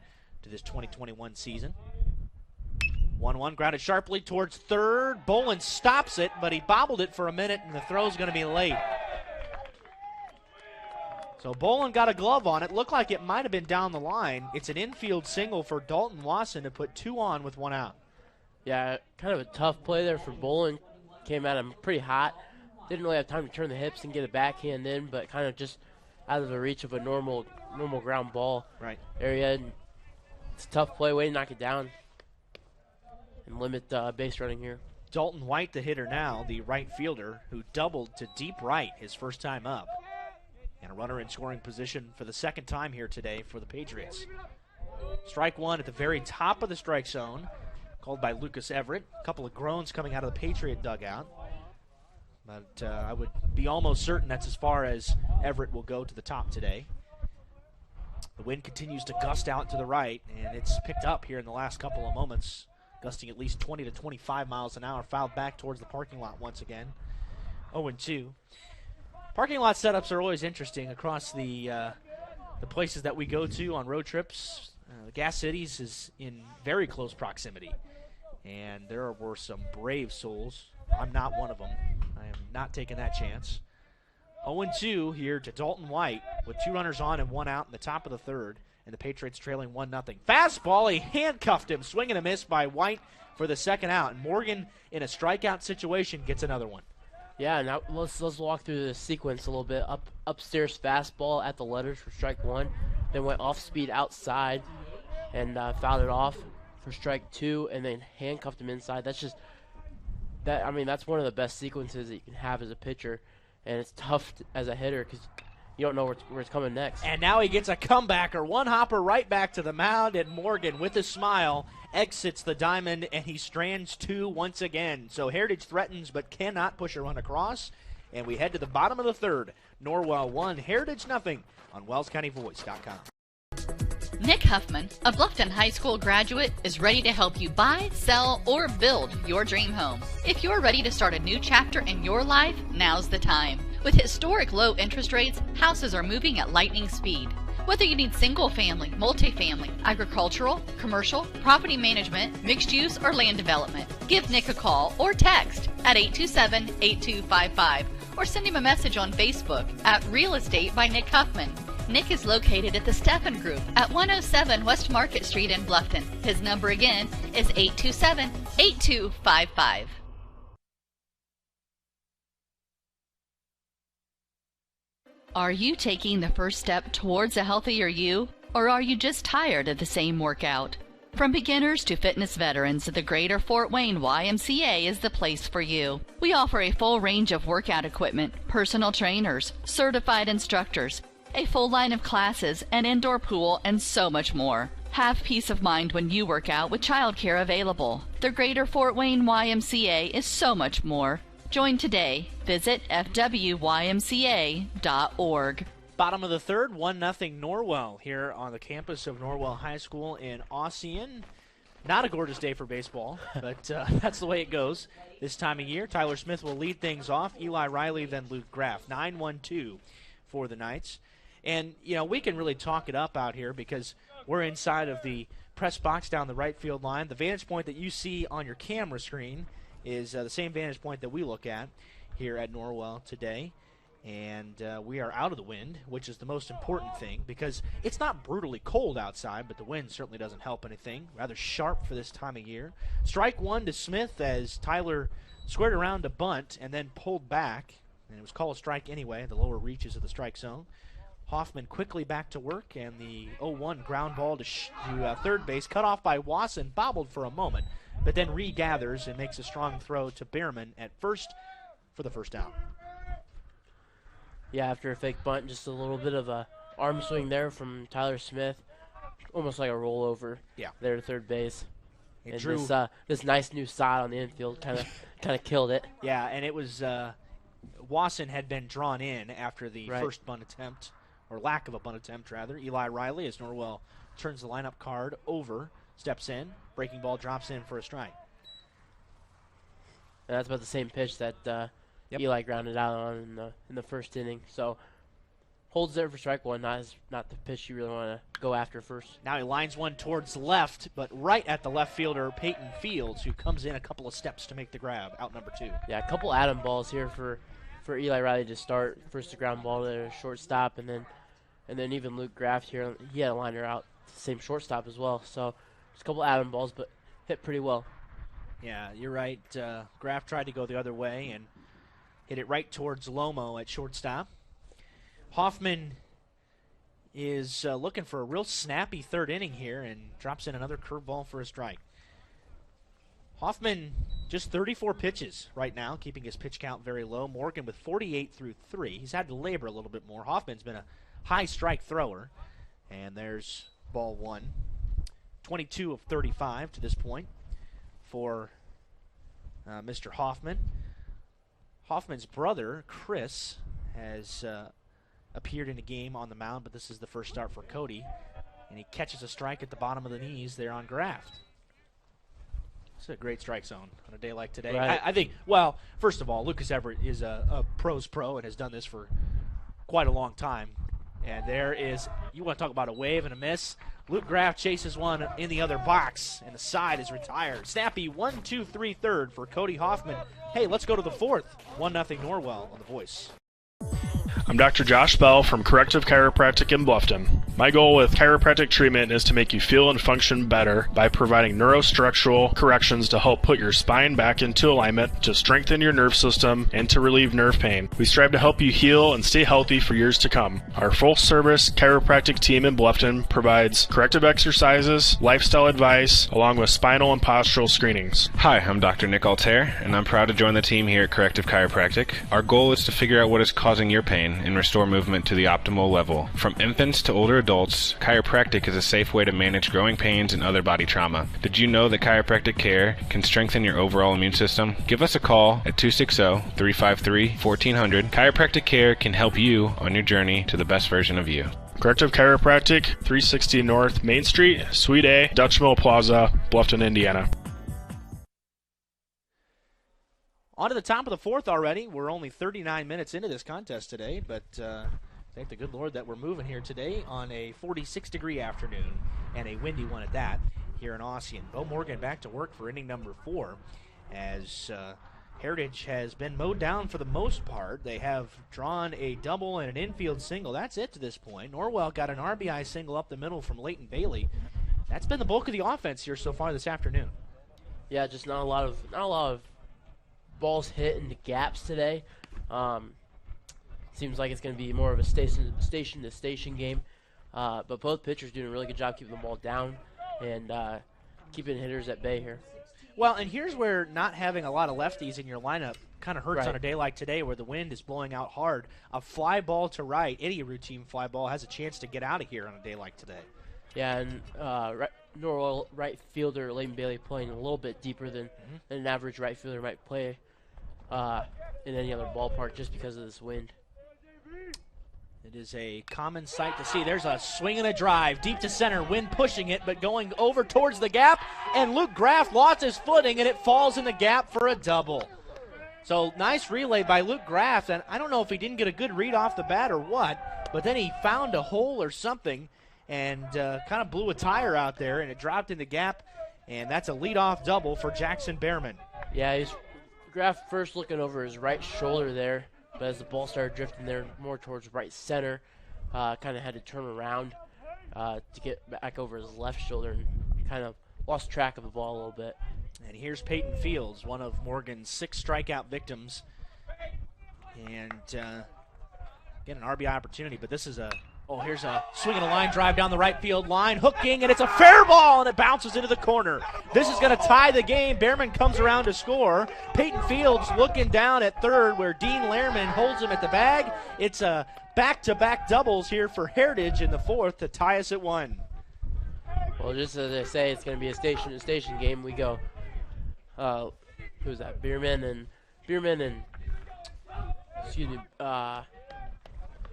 to this 2021 season. 1-1, grounded sharply towards third. Bolin stops it, but he bobbled it for a minute, and the throw's going to be late. So Bolin got a glove on it. Looked like it might have been down the line. It's an infield single for Dalton Wasson to put 2 on with 1 out. Yeah, kind of a tough play there for Bolin. Came at him pretty hot. Didn't really have time to turn the hips and get a backhand in, but kind of just out of the reach of a normal ground ball area. And it's a tough play, way to knock it down and limit base running here. Dalton White, the hitter now, the right fielder, who doubled to deep right his first time up. And a runner in scoring position for the second time here today for the Patriots. Strike one at the very top of the strike zone, called by Lucas Everett. A couple of groans coming out of the Patriot dugout. But I would be almost certain that's as far as Everett will go to the top today. The wind continues to gust out to the right, and it's picked up here in the last couple of moments, gusting at least 20 to 25 miles an hour, fouled back towards the parking lot once again. 0-2. Parking lot setups are always interesting across the places that we go to on road trips. The Gas Cities is in very close proximity, and there were some brave souls. I'm not one of them. I am not taking that chance. 0-2 here to Dalton White with 2 runners on and 1 out in the top of the third, and the Patriots trailing 1-0. Fastball, he handcuffed him, swing and a miss by White for the second out. And Morgan, in a strikeout situation, gets another one. Yeah, now let's walk through the sequence a little bit. Upstairs fastball at the letters for strike 1, then went off speed outside and fouled it off for strike 2, and then handcuffed him inside. That's just that. I mean, that's one of the best sequences that you can have as a pitcher, and it's tough as a hitter because you don't know where it's coming next. And now he gets a comebacker, one hopper right back to the mound, and Morgan, with a smile, exits the diamond, and he strands 2 once again. So Heritage threatens but cannot push a run across, and we head to the bottom of the third. Norwell 1, Heritage nothing on WellsCountyVoice.com. Nick Huffman, a Bluffton High School graduate, is ready to help you buy, sell, or build your dream home. If you're ready to start a new chapter in your life, now's the time. With historic low interest rates, houses are moving at lightning speed. Whether you need single-family, multifamily, agricultural, commercial, property management, mixed use, or land development, give Nick a call or text at 827-8255 or send him a message on Facebook at Real Estate by Nick Huffman. Nick is located at the Steffen Group at 107 West Market Street in Bluffton. His number again is 827-8255. Are you taking the first step towards a healthier you, or are you just tired of the same workout? From beginners to fitness veterans, the Greater Fort Wayne YMCA is the place for you. We offer a full range of workout equipment, personal trainers, certified instructors, a full line of classes, an indoor pool, and so much more. Have peace of mind when you work out with childcare available. The Greater Fort Wayne YMCA is so much more. Join today. Visit fwymca.org. Bottom of the third, 1-0 Norwell here on the campus of Norwell High School in Ossian. Not a gorgeous day for baseball, but that's the way it goes this time of year. Tyler Smith will lead things off. Eli Riley, then Luke Graff. 9-1-2 for the Knights. And, you know, we can really talk it up out here because we're inside of the press box down the right field line. The vantage point that you see on your camera screen is the same vantage point that we look at here at Norwell today. And we are out of the wind, which is the most important thing because it's not brutally cold outside, but the wind certainly doesn't help anything. Rather sharp for this time of year. Strike one to Smith as Tyler squared around to bunt and then pulled back. And it was called a strike anyway, the lower reaches of the strike zone. Hoffman quickly back to work, and the 0-1 ground ball to third base, cut off by Wasson, bobbled for a moment, but then regathers and makes a strong throw to Behrman at first for the first down. Yeah, after a fake bunt, just a little bit of a arm swing there from Tyler Smith, almost like a rollover there to third base. And this nice new sod on the infield kind of killed it. Yeah, and it was Wasson had been drawn in after the first bunt attempt, or lack of a bunt attempt, rather. Eli Riley, as Norwell turns the lineup card over, steps in, breaking ball drops in for a strike. And that's about the same pitch that Eli grounded out on in the first inning. So holds there for strike one, not the pitch you really want to go after first. Now he lines one towards left, but right at the left fielder, Peyton Fields, who comes in a couple of steps to make the grab, out number two. Yeah, a couple Adam balls here for Eli Riley to start. First a ground ball to shortstop, and then even Luke Graff here, he had a liner out, same shortstop as well. So just a couple Adam balls, but hit pretty well. Yeah, you're right. Graff tried to go the other way and hit it right towards Lomo at shortstop. Hoffman is looking for a real snappy third inning here and drops in another curveball for a strike. Hoffman just 34 pitches right now, keeping his pitch count very low. Morgan with 48 through 3. He's had to labor a little bit more. Hoffman's been a high strike thrower. And there's ball one. 22 of 35 to this point for Mr. Hoffman. Hoffman's brother, Chris, has appeared in a game on the mound, but this is the first start for Cody. And he catches a strike at the bottom of the knees there on Graft. It's a great strike zone on a day like today. Right. I think, well, first of all, Lucas Everett is a pro's pro and has done this for quite a long time. And there is, you want to talk about a wave and a miss. Luke Graff chases one in the other box, and the side is retired. Snappy 1-2-3 third for Cody Hoffman. Hey, let's go to the fourth. 1-0 Norwell on the Voice. I'm Dr. Josh Bell from Corrective Chiropractic in Bluffton. My goal with chiropractic treatment is to make you feel and function better by providing neurostructural corrections to help put your spine back into alignment, to strengthen your nerve system, and to relieve nerve pain. We strive to help you heal and stay healthy for years to come. Our full-service chiropractic team in Bluffton provides corrective exercises, lifestyle advice, along with spinal and postural screenings. Hi, I'm Dr. Nick Altair, and I'm proud to join the team here at Corrective Chiropractic. Our goal is to figure out what is causing your pain and restore movement to the optimal level. From infants to older adults, chiropractic is a safe way to manage growing pains and other body trauma. Did you know that chiropractic care can strengthen your overall immune system? Give us a call at 260-353-1400. Chiropractic care can help you on your journey to the best version of you. Corrective Chiropractic, 360 North Main Street, Suite A, Dutch Mill Plaza, Bluffton, Indiana. On to the top of the fourth already. We're only 39 minutes into this contest today, but Thank the good Lord that we're moving here today on a 46-degree afternoon and a windy one at that here in Ossian. Bo Morgan back to work for inning number 4 as Heritage has been mowed down for the most part. They have drawn a double and an infield single. That's it to this point. Norwell got an RBI single up the middle from Leighton Bailey. That's been the bulk of the offense here so far this afternoon. Yeah, just not a lot of balls hit into gaps today. Seems like it's going to be more of a station-to-station game. But both pitchers doing a really good job keeping the ball down and keeping hitters at bay here. Well, and here's where not having a lot of lefties in your lineup kind of hurts Right. on a day like today where the wind is blowing out hard. A fly ball to right, any routine fly ball, has a chance to get out of here on a day like today. Yeah, and Norwell right fielder Leighton Bailey playing a little bit deeper than an average right fielder might play in any other ballpark just because of this wind. It is a common sight to see. There's a swing and a drive deep to center. Wind pushing it, but going over towards the gap. And Luke Graff lost his footing, and it falls in the gap for a double. So nice relay by Luke Graff. And I don't know if he didn't get a good read off the bat or what, but then he found a hole or something and kind of blew a tire out there, and it dropped in the gap. And that's a leadoff double for Jackson Behrman. Yeah, Graff first looking over his right shoulder there. But as the ball started drifting there more towards right center, kind of had to turn around to get back over his left shoulder and kind of lost track of the ball a little bit. And here's Peyton Fields, one of Morgan's 6 strikeout victims. And get an RBI opportunity, but this is here's a swing and a line drive down the right field line, hooking, and it's a fair ball, and it bounces into the corner. This is going to tie the game. Behrman comes around to score. Peyton Fields looking down at third where Dean Lehrman holds him at the bag. It's a back-to-back doubles here for Heritage in the 4th to tie us at 1. Well, just as I say, it's going to be a station-to-station game. We go, who's that? Behrman and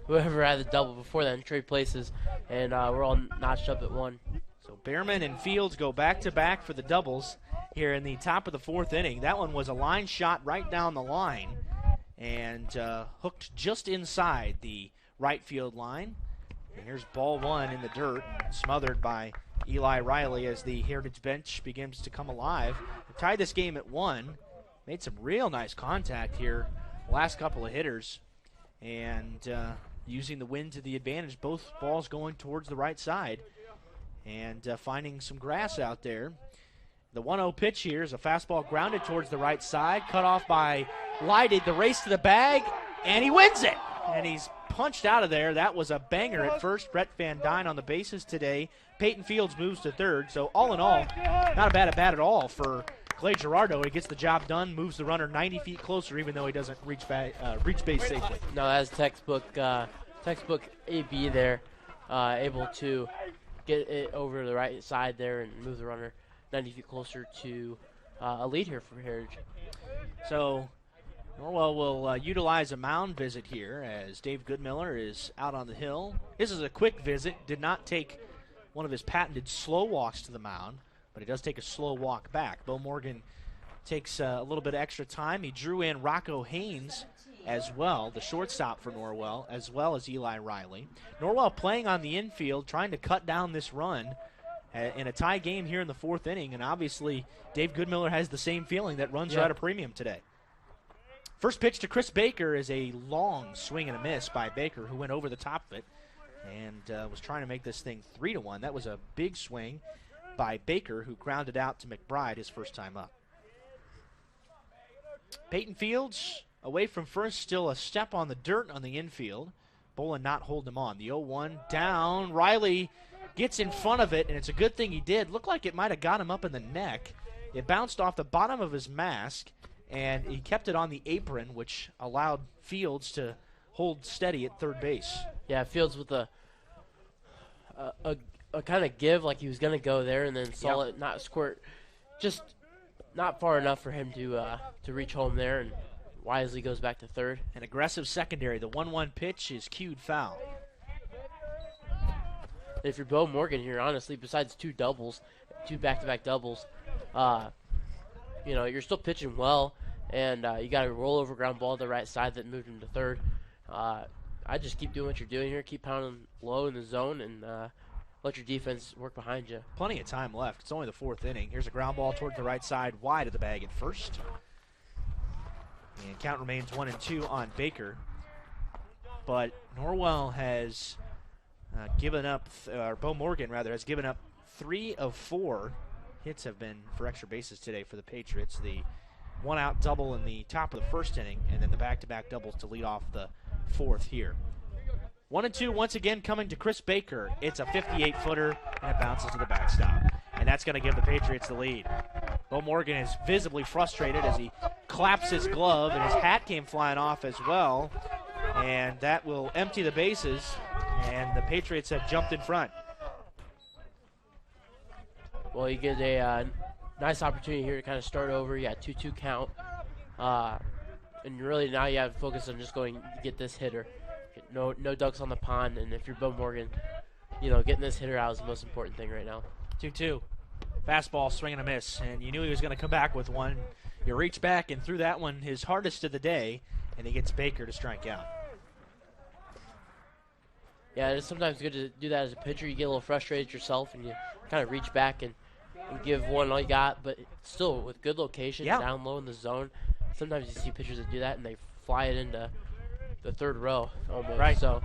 whoever had the double before that trade places, and we're all notched up at 1. So Behrman and Fields go back-to-back for the doubles here in the top of the 4th inning. That one was a line shot right down the line and hooked just inside the right field line. And here's ball 1 in the dirt, smothered by Eli Riley as the Heritage bench begins to come alive. We tied this game at 1. Made some real nice contact here, last couple of hitters. And using the wind to the advantage, both balls going towards the right side and finding some grass out there. The 1-0 pitch here is a fastball grounded towards the right side, cut off by Lighted, the race to the bag, and he wins it. And he's punched out of there. That was a banger at first. Brett Van Dyne on the bases today. Peyton Fields moves to third. So all in all, not a bad at bat at all for Clay Gerardo. He gets the job done, moves the runner 90 feet closer, even though he doesn't reach base safely. No, that's textbook AB there, able to get it over the right side there and move the runner 90 feet closer to a lead here for Heritage. So Norwell will utilize a mound visit here as Dave Goodmiller is out on the hill. This is a quick visit, did not take one of his patented slow walks to the mound, but he does take a slow walk back. Bo Morgan takes a little bit of extra time. He drew in Rocco Haynes as well, the shortstop for Norwell, as well as Eli Riley. Norwell playing on the infield, trying to cut down this run in a tie game here in the 4th inning, and obviously Dave Goodmiller has the same feeling that runs are at a premium today. First pitch to Chris Baker is a long swing and a miss by Baker, who went over the top of it and was trying to make this thing 3-1. That was a big swing by Baker, who grounded out to McBride his first time up. Peyton Fields away from first, still a step on the dirt on the infield. Bolin not holding him on. The 0-1 down. Riley gets in front of it, and it's a good thing he did. Looked like it might have got him up in the neck. It bounced off the bottom of his mask, and he kept it on the apron, which allowed Fields to hold steady at third base. Yeah, Fields with a kind of give, like he was going to go there, and then saw it not squirt, just not far enough for him to reach home there, and wisely goes back to third. An aggressive secondary. The 1-1 pitch is cued foul. If you're Bo Morgan here, honestly, besides two back-to-back doubles, you're still pitching well, and you got a rollover ground ball to the right side that moved him to third. I I just keep doing what you're doing here. Keep pounding low in the zone and let your defense work behind you. Plenty of time left. It's only the 4th inning. Here's a ground ball towards the right side, wide of the bag at first. And count remains 1-2 on Baker. But Norwell has given up, or Bo Morgan rather, has given up 3 of 4 hits have been for extra bases today for the Patriots. The 1-out double in the top of the 1st inning, and then the back-to-back doubles to lead off the 4th here. 1-2 once again coming to Chris Baker. It's a 58-footer, and it bounces to the backstop. And that's going to give the Patriots the lead. Bo Morgan is visibly frustrated as he claps his glove, and his hat came flying off as well. And that will empty the bases, and the Patriots have jumped in front. Well, you get a nice opportunity here to kind of start over. You got 2-2 count. And really now you have to focus on just going to get this hitter. No ducks on the pond, and if you're Bo Morgan, getting this hitter out is the most important thing right now. 2-2. Fastball, swing and a miss, and you knew he was going to come back with one. You reach back and threw that one his hardest of the day, and he gets Baker to strike out. Yeah, it's sometimes good to do that as a pitcher. You get a little frustrated yourself, and you kind of reach back and give one all you got, but still with good location, down low in the zone. Sometimes you see pitchers that do that, and they fly it into the 3rd row almost. Right. So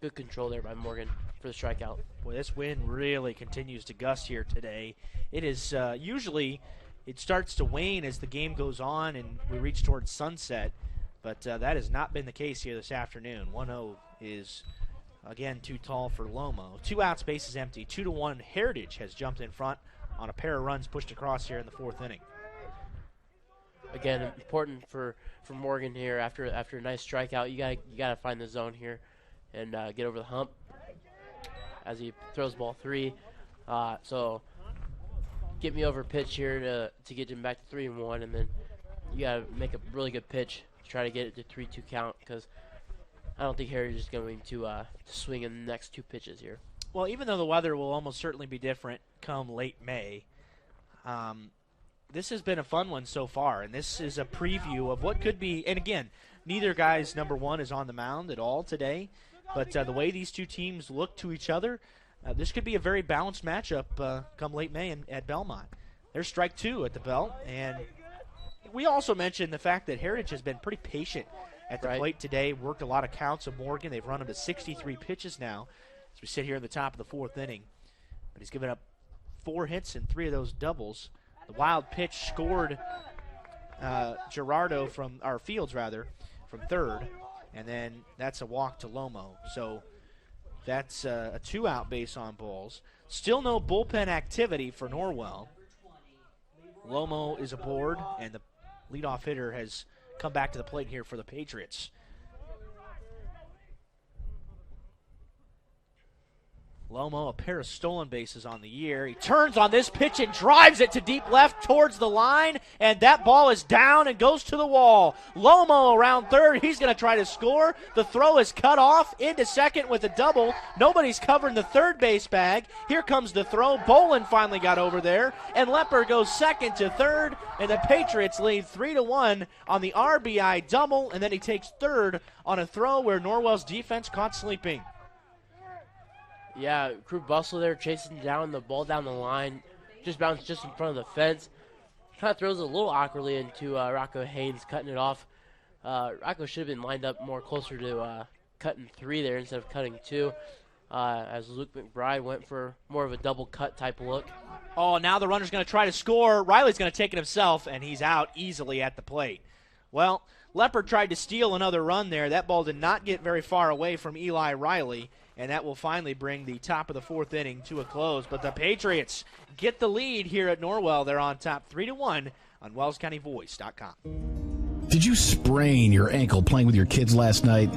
good control there by Morgan for the strikeout. Boy, this wind really continues to gust here today. It is usually it starts to wane as the game goes on and we reach towards sunset, but that has not been the case here this afternoon. 1-0 is, again, too tall for Lomo. 2 outs, bases empty. 2-1, Heritage has jumped in front on a pair of runs pushed across here in the 4th inning. Again, important for Morgan here after a nice strikeout. You gotta find the zone here and get over the hump as he throws ball 3. So get me over pitch here to get him back to 3-1, and then you gotta make a really good pitch to try to get it to 3-2 count, because I don't think Heritage is going to swing in the next 2 pitches here. Well, even though the weather will almost certainly be different come late May, this has been a fun one so far, and this is a preview of what could be. And again, neither guy's number 1 is on the mound at all today, but the way these two teams look to each other, this could be a very balanced matchup come late May at Belmont. There's strike 2 at the belt, and we also mentioned the fact that Heritage has been pretty patient at the plate today, worked a lot of counts of Morgan. They've run him to 63 pitches now as we sit here in the top of the 4th inning. But he's given up 4 hits and 3 of those doubles. The wild pitch scored Fields from 3rd, and then that's a walk to Lomo. So that's a 2-out base on balls. Still no bullpen activity for Norwell. Lomo is aboard, and the leadoff hitter has come back to the plate here for the Patriots. Lomo, a pair of stolen bases on the year. He turns on this pitch and drives it to deep left towards the line, and that ball is down and goes to the wall. Lomo around 3rd. He's going to try to score. The throw is cut off into 2nd with a double. Nobody's covering the 3rd base bag. Here comes the throw. Bolin finally got over there, and Lepper goes 2nd to 3rd, and the Patriots lead 3-1 on the RBI double, and then he takes 3rd on a throw where Norwell's defense caught sleeping. Yeah, crew bustle there, chasing down the ball down the line. Just bounced just in front of the fence. Kind of throws it a little awkwardly into Rocco Haynes, cutting it off. Rocco should have been lined up more closer to cutting 3 there instead of cutting 2. As Luke McBride went for more of a double cut type look. Oh, now the runner's going to try to score. Riley's going to take it himself, and he's out easily at the plate. Well, Leopard tried to steal another run there. That ball did not get very far away from Eli Riley, and that will finally bring the top of the 4th inning to a close. But the Patriots get the lead here at Norwell. They're on top 3-1 on WellsCountyVoice.com. Did you sprain your ankle playing with your kids last night?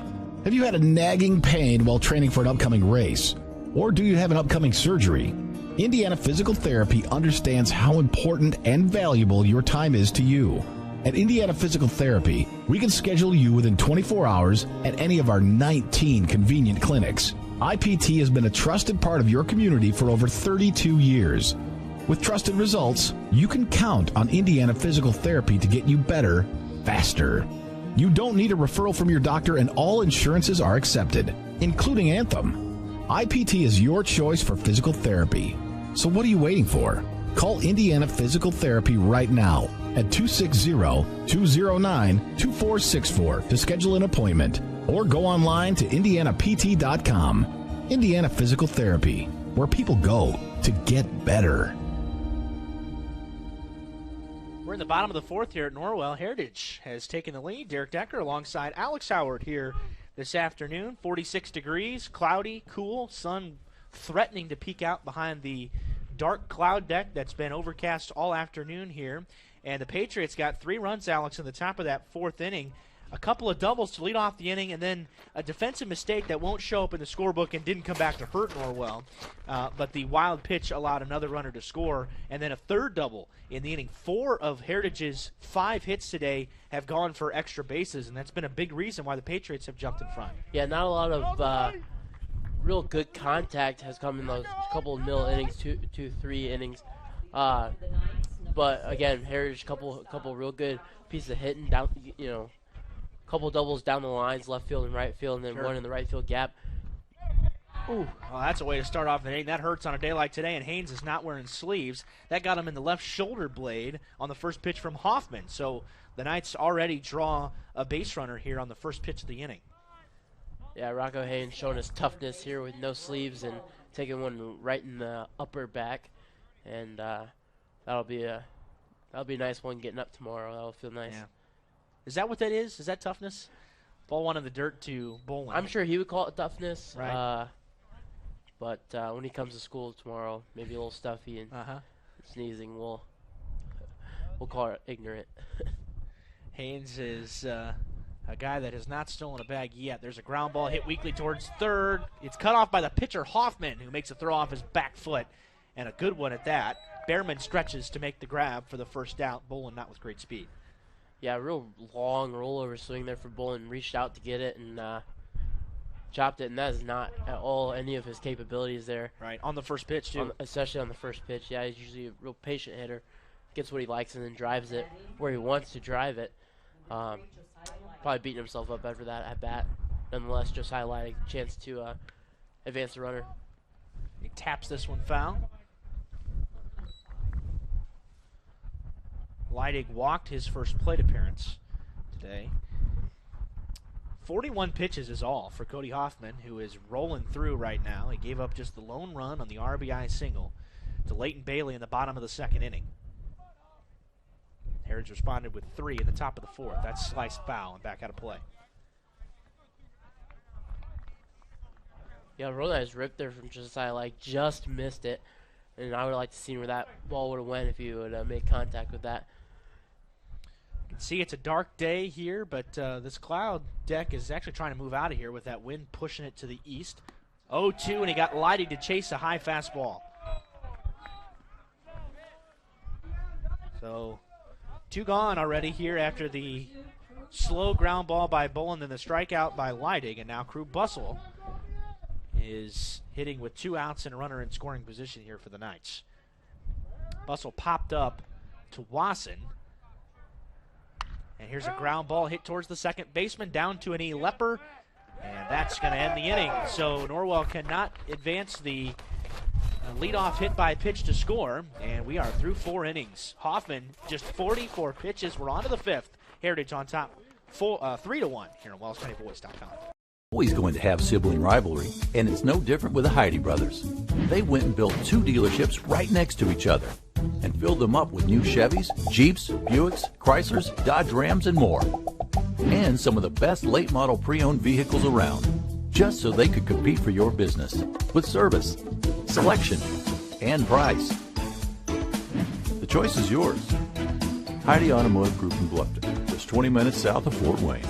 Have you had a nagging pain while training for an upcoming race? Or do you have an upcoming surgery? Indiana Physical Therapy understands how important and valuable your time is to you. At Indiana Physical Therapy, we can schedule you within 24 hours at any of our 19 convenient clinics. IPT has been a trusted part of your community for over 32 years. With trusted results, you can count on Indiana Physical Therapy to get you better, faster. You don't need a referral from your doctor, and all insurances are accepted, including Anthem. IPT is your choice for physical therapy. So what are you waiting for? Call Indiana Physical Therapy right now at 260-209-2464 to schedule an appointment, or go online to indianapt.com. Indiana Physical Therapy, where people go to get better. We're in the bottom of the fourth here at Norwell. Heritage has taken the lead. Derek Decker alongside Alex Howard here this afternoon. 46 degrees, cloudy, cool, sun threatening to peek out behind the dark cloud deck that's been overcast all afternoon here. And the Patriots got 3 runs, Alex, in the top of that fourth inning. A couple of doubles to lead off the inning, and then a defensive mistake that won't show up in the scorebook and didn't come back to hurt Norwell. But the wild pitch allowed another runner to score, and then a third double in the inning. 4 of Heritage's 5 hits today have gone for extra bases, and that's been a big reason why the Patriots have jumped in front. Yeah, not a lot of real good contact has come in those couple of middle innings, 2-3 innings. But again, Heritage couple real good pieces of hitting down, couple doubles down the lines, left field and right field, and then one in the right field gap. Ooh, well, that's a way to start off the inning. That hurts on a day like today, and Haynes is not wearing sleeves. That got him in the left shoulder blade on the first pitch from Hoffman. So the Knights already draw a base runner here on the first pitch of the inning. Yeah, Rocco Haynes showing his toughness here with no sleeves and taking one right in the upper back, and that'll be a nice one getting up tomorrow. That'll feel nice. Yeah. Is that what that is? Is that toughness? Ball one in the dirt to Bolin. I'm sure he would call it toughness. Right. But when he comes to school tomorrow, maybe a little stuffy and sneezing, we'll call it ignorant. Haynes is a guy that has not stolen a bag yet. There's a ground ball hit weakly towards third. It's cut off by the pitcher Hoffman, who makes a throw off his back foot, and a good one at that. Behrman stretches to make the grab for the first out. Bolin not with great speed. Yeah, real long rollover swing there for Bolin. Reached out to get it and chopped it, and that is not at all any of his capabilities there. Right, on the first pitch, too. Especially on the first pitch. Yeah, he's usually a real patient hitter. Gets what he likes and then drives it where he wants to drive it. Probably beating himself up after that at bat. Nonetheless, just highlighting a chance to advance the runner. He taps this one foul. Leidig walked his first plate appearance today. 41 pitches is all for Cody Hoffman, who is rolling through right now. He gave up just the lone run on the RBI single to Leighton Bailey in the bottom of the second inning. Heritage responded with 3 in the top of the fourth. That's sliced foul and back out of play. Yeah, real nice rip there from Josiah. Just missed it. And I would like to see where that ball would have went if he would make contact with that. You can see it's a dark day here, but this cloud deck is actually trying to move out of here with that wind pushing it to the east. 0-2, and he got Leidig to chase a high fastball. So 2 gone already here after the slow ground ball by Bolin and the strikeout by Leidig, and now Crew Bustle is hitting with 2 outs and a runner in scoring position here for the Knights. Bustle popped up to Wasson. And here's a ground ball hit towards the second baseman, down to an E. Lepper, and that's going to end the inning. So Norwell cannot advance the leadoff hit by pitch to score, and we are through 4 innings. Hoffman, just 44 pitches. We're on to the 5th. Heritage on top, 3-1 here on WellsCountyBoys.com. Always going to have sibling rivalry, and it's no different with the Heidi brothers. They went and built 2 dealerships right next to each other and filled them up with new Chevys, Jeeps, Buicks, Chryslers, Dodge Rams, and more. And some of the best late model pre-owned vehicles around, just so they could compete for your business with service, selection, and price. The choice is yours. Heidi Automotive Group in Bluffton, just 20 minutes south of Fort Wayne.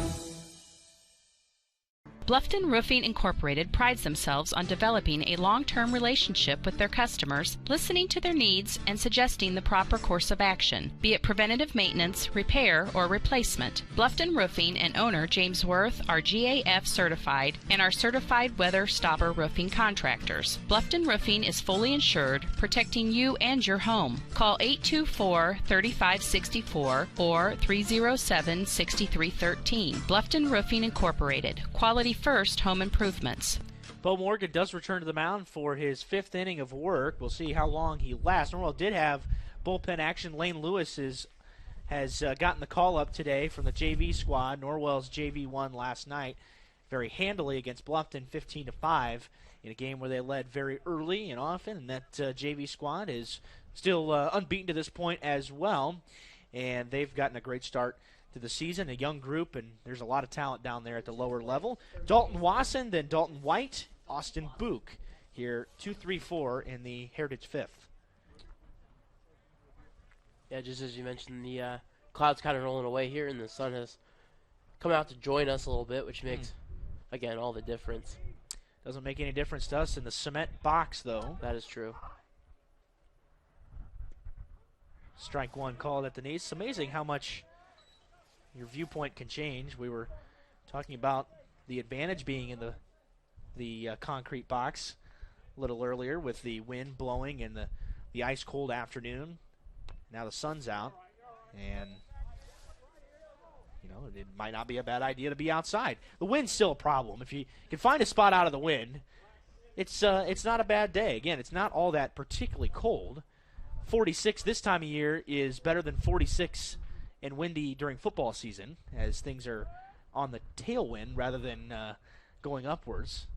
Bluffton Roofing Incorporated prides themselves on developing a long-term relationship with their customers, listening to their needs and suggesting the proper course of action, be it preventative maintenance, repair, or replacement. Bluffton Roofing and owner James Worth are GAF certified and are certified weather stopper roofing contractors. Bluffton Roofing is fully insured, protecting you and your home. Call 824-3564 or 307-6313. Bluffton Roofing Incorporated. Quality first home improvements. Bo Morgan does return to the mound for his 5th inning of work. We'll see how long he lasts. Norwell did have bullpen action. Lane Lewis has gotten the call up today from the JV squad. Norwell's JV won last night very handily against Bluffton, 15-5, in a game where they led very early and often. And that JV squad is still unbeaten to this point as well. And they've gotten a great start to the season, a young group, and there's a lot of talent down there at the lower level. Dalton Wasson, then Dalton White, Austin Book here, 2-3-4 in the Heritage 5th. Yeah, just as you mentioned, the clouds kind of rolling away here, and the sun has come out to join us a little bit, which makes, again, all the difference. Doesn't make any difference to us in the cement box, though. That is true. Strike one called at the knees. It's amazing how much your viewpoint can change. We were talking about the advantage being in the concrete box a little earlier with the wind blowing and the ice cold afternoon. Now the sun's out, and it might not be a bad idea to be outside. The wind's still a problem. If you can find a spot out of the wind, it's not a bad day. Again, it's not all that particularly cold. 46 this time of year is better than 46 and windy during football season, as things are on the tailwind rather than going upwards.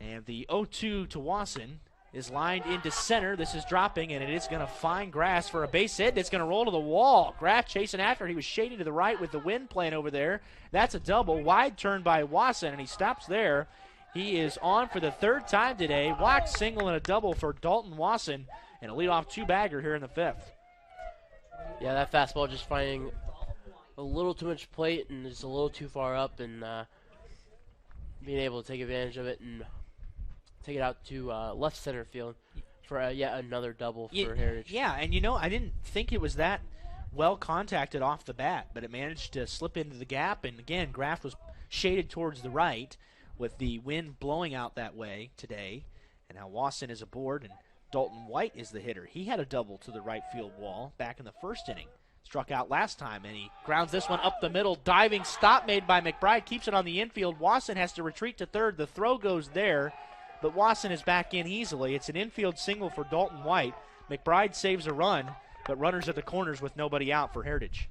And the 0-2 to Wasson is lined into center. This is dropping, and it is going to find grass for a base hit. It's going to roll to the wall. Graff chasing after it. He was shading to the right with the wind playing over there. That's a double. Wide turn by Wasson, and he stops there. He is on for the 3rd time today. Walk, single, and a double for Dalton Wasson, and a leadoff 2-bagger here in the 5th. Yeah, that fastball just finding a little too much plate and just a little too far up, and being able to take advantage of it and take it out to left center field for yet another double for Heritage. Yeah, and I didn't think it was that well contacted off the bat, but it managed to slip into the gap, and again, Graff was shaded towards the right with the wind blowing out that way today, and now Wasson is aboard, and Dalton White is the hitter. He had a double to the right field wall back in the 1st inning. Struck out last time, and he grounds this one up the middle. Diving stop made by McBride. Keeps it on the infield. Wasson has to retreat to 3rd. The throw goes there, but Wasson is back in easily. It's an infield single for Dalton White. McBride saves a run, but runners at the corners with nobody out for Heritage.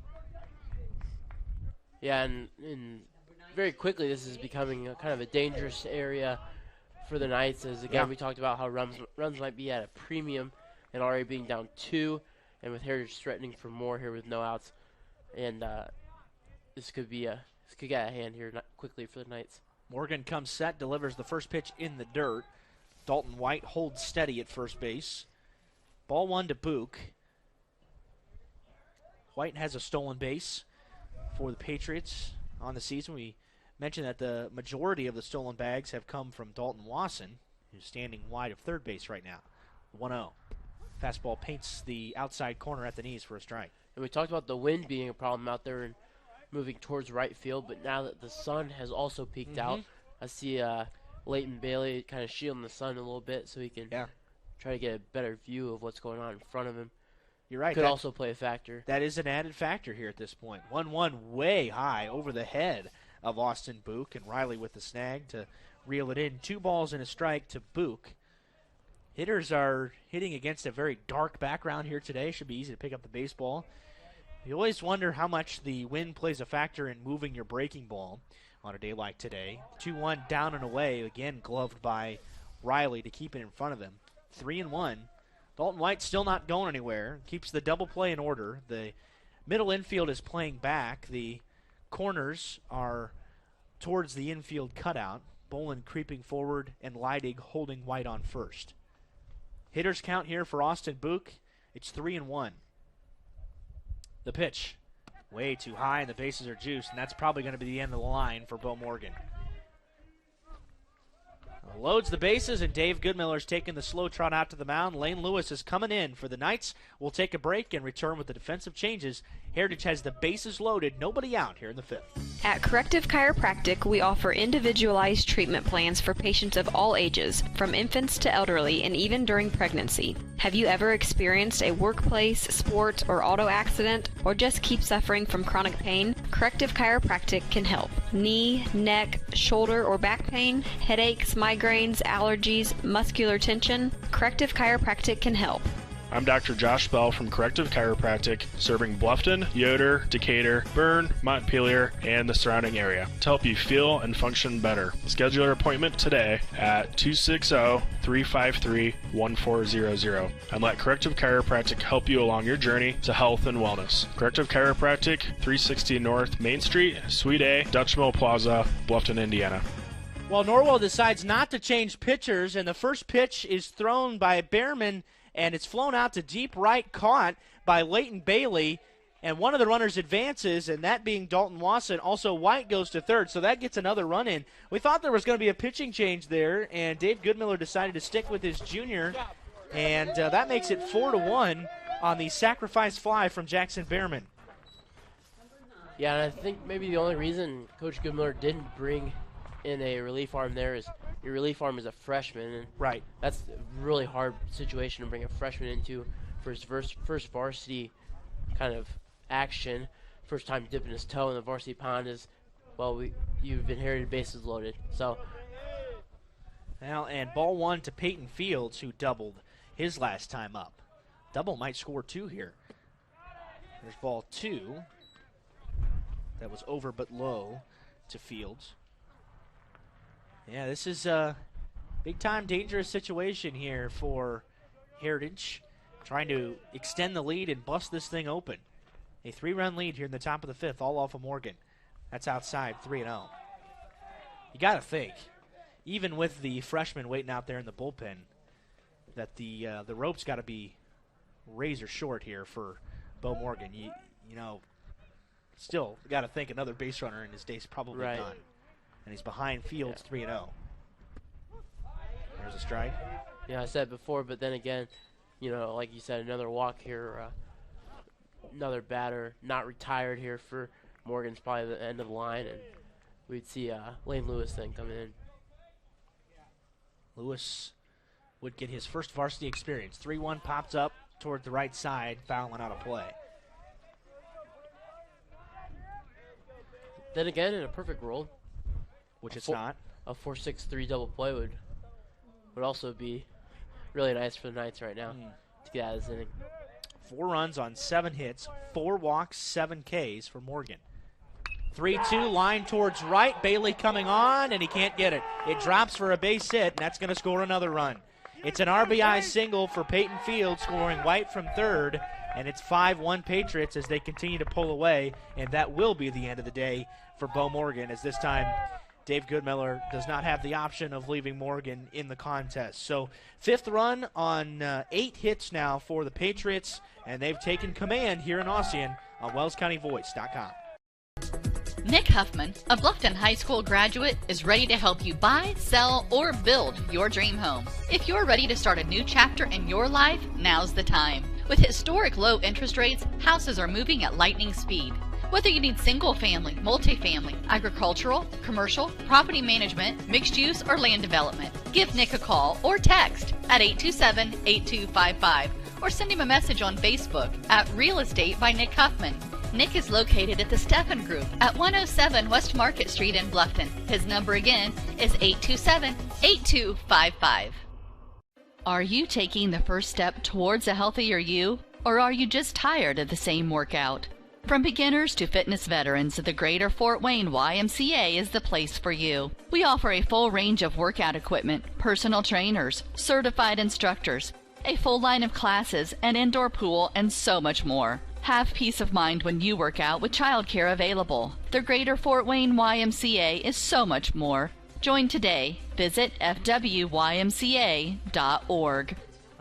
Yeah, and very quickly this is becoming kind of a dangerous area for the Knights, as again we talked about how runs might be at a premium and already being down 2, and with Heritage threatening for more here with no outs, and this could get out of hand here quickly for the Knights. Morgan comes set, delivers the first pitch in the dirt. Dalton White holds steady at first base. Ball 1 to Book. White has a stolen base for the Patriots on the season. We mentioned that the majority of the stolen bags have come from Dalton Wasson, who's standing wide of 3rd base right now. 1-0. Fastball paints the outside corner at the knees for a strike. And we talked about the wind being a problem out there and moving towards right field, but now that the sun has also peeked out, I see Leighton Bailey kind of shielding the sun a little bit so he can try to get a better view of what's going on in front of him. You're right. Could also play a factor. That is an added factor here at this point. 1-1 way high over the head of Austin Book, and Riley with the snag to reel it in. 2 balls and a strike to Book. Hitters are hitting against a very dark background here today. Should be easy to pick up the baseball. You always wonder how much the wind plays a factor in moving your breaking ball on a day like today. 2-1 down and away, again gloved by Riley to keep it in front of him. 3-1. Dalton White still not going anywhere. Keeps the double play in order. The middle infield is playing back. The corners are towards the infield cutout. Bolin creeping forward and Leidig holding White on first. Hitters count here for Austin Book. It's 3-1. The pitch, way too high, and the bases are juiced, and that's probably going to be the end of the line for Bo Morgan. Loads the bases, and Dave Goodmiller's taking the slow trot out to the mound. Lane Lewis is coming in for the Knights. We'll take a break and return with the defensive changes. Heritage has the bases loaded, nobody out here in the fifth. At Corrective Chiropractic, we offer individualized treatment plans for patients of all ages, from infants to elderly, and even during pregnancy. Have you ever experienced a workplace, sports, or auto accident, or just keep suffering from chronic pain? Corrective Chiropractic can help. Knee, neck, shoulder, or back pain, headaches, migraines, allergies, muscular tension? Corrective Chiropractic can help. I'm Dr. Josh Bell from Corrective Chiropractic, serving Bluffton, Yoder, Decatur, Bern, Montpelier, and the surrounding area to help you feel and function better. Schedule your appointment today at 260-353-1400 and let Corrective Chiropractic help you along your journey to health and wellness. Corrective Chiropractic, 360 North Main Street, Suite A, Dutch Mill Plaza, Bluffton, Indiana. Well, Norwell decides not to change pitchers, and the first pitch is thrown by Behrman, and it's flown out to deep right, caught by Leighton Bailey, and one of the runners advances, and that being Dalton Wasson. Also, White goes to third, so that gets another run in. We thought there was going to be a pitching change there, and Dave Goodmiller decided to stick with his junior, and that makes it 4-1 on the sacrifice fly from Jackson Behrman. Yeah, and I think maybe the only reason Coach Goodmiller didn't bring in a relief arm there is your relief arm is a freshman, and right, that's a really hard situation to bring a freshman into for his first varsity kind of action. First time dipping his toe in the varsity pond is, well, you've inherited bases loaded. So, well, and ball one to Peyton Fields, who doubled his last time up. Double might score two here. There's ball two. That was over but low to Fields. Yeah, this is a big-time dangerous situation here for Heritage, trying to extend the lead and bust this thing open. A 3-run lead here in the top of the fifth, all off of Morgan. That's outside, 3-0. You got to think, even with the freshman waiting out there in the bullpen, that the rope's got to be razor short here for Bo Morgan. You know, still got to think another base runner in his day's probably right. gone. And he's behind Fields, 3-0. There's a strike. Yeah, I said before, but then again, you know, like you said, another walk here, another batter, not retired here for Morgan's probably the end of the line, and we'd see Lane Lewis then come in. Lewis would get his first varsity experience. 3-1 pops up toward the right side, fouling out of play. Then again, in a perfect world, which it's not, a 4-6-3 double play would also be really nice for the Knights right now to get out of this inning. 4 runs on 7 hits, 4 walks, 7 Ks for Morgan. 3-2, line towards right. Bailey coming on, and he can't get it. It drops for a base hit, and that's going to score another run. It's an RBI single for Peyton Fields, scoring White from third, and it's 5-1 Patriots as they continue to pull away, and that will be the end of the day for Bo Morgan, as this time Dave Goodmiller does not have the option of leaving Morgan in the contest. So 5th run on 8 hits now for the Patriots, and they've taken command here in Ossian on WellsCountyVoice.com. Nick Huffman, a Bluffton High School graduate, is ready to help you buy, sell, or build your dream home. If you're ready to start a new chapter in your life, now's the time. With historic low interest rates, houses are moving at lightning speed. Whether you need single-family, multifamily, agricultural, commercial, property management, mixed use, or land development, give Nick a call or text at 827-8255 or send him a message on Facebook at Real Estate by Nick Huffman. Nick is located at the Steffen Group at 107 West Market Street in Bluffton. His number again is 827-8255. Are you taking the first step towards a healthier you, or are you just tired of the same workout? From beginners to fitness veterans, the Greater Fort Wayne YMCA is the place for you. We offer a full range of workout equipment, personal trainers, certified instructors, a full line of classes, an indoor pool, and so much more. Have peace of mind when you work out with childcare available. The Greater Fort Wayne YMCA is so much more. Join today. Visit fwymca.org.